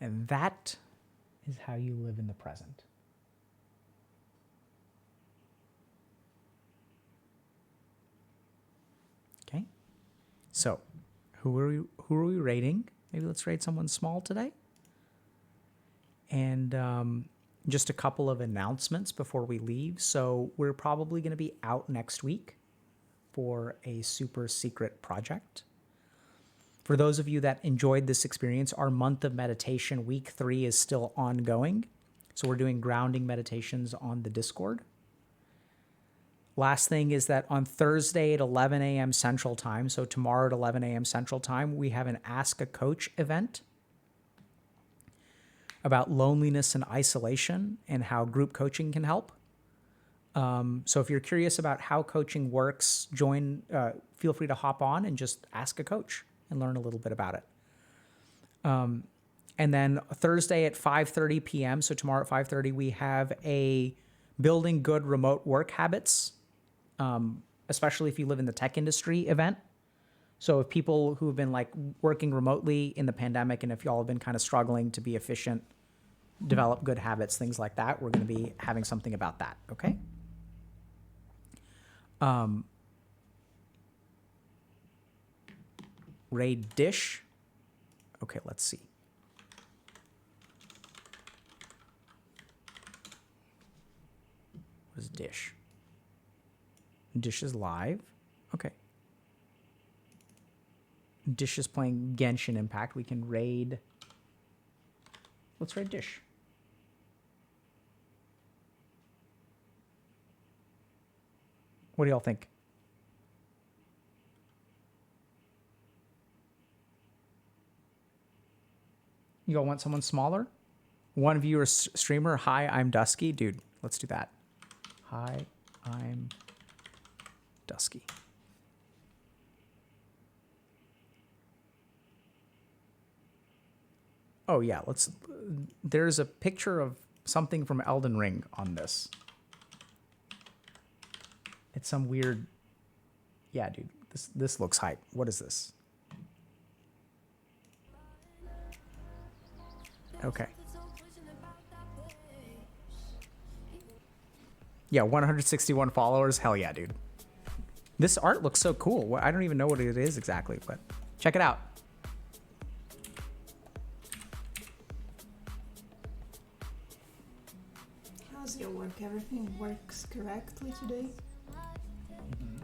And that is how you live in the present. Okay? So, who are we rating? Maybe let's rate someone small today. And just a couple of announcements before we leave. So, we're probably going to be out next week for a super secret project. For those of you that enjoyed this experience, our month of meditation, week 3, is still ongoing. So we're doing grounding meditations on the Discord. Last thing is that on Thursday at 11 a.m. Central Time, so tomorrow at 11 a.m. Central Time, we have an Ask a Coach event about loneliness and isolation and how group coaching can help. So if you're curious about how coaching works, feel free to hop on and just ask a coach and learn a little bit about it. And then Thursday at 5:30 p.m., so tomorrow at 5:30, we have a Building Good Remote Work Habits, especially if you live in the tech industry event. So if people who have been like working remotely in the pandemic, and if y'all have been kind of struggling to be efficient, develop good habits, things like that, we're going to be having something about that. Okay. Raid dish. Okay, let's see. What is dish? Dish is live. Okay. Dish is playing Genshin Impact. We can raid. Let's raid Dish. What do y'all think? You all want someone smaller? One viewer streamer. Hi, I'm Dusky. Dude, let's do that. Hi, I'm Dusky. Oh yeah, there's a picture of something from Elden Ring on this. It's some weird, yeah, dude, this looks hype. What is this? Okay. Yeah, 161 followers. Hell yeah, dude. This art looks so cool. I don't even know what it is exactly, but check it out. How's your work? Everything works correctly today? Mm-hmm.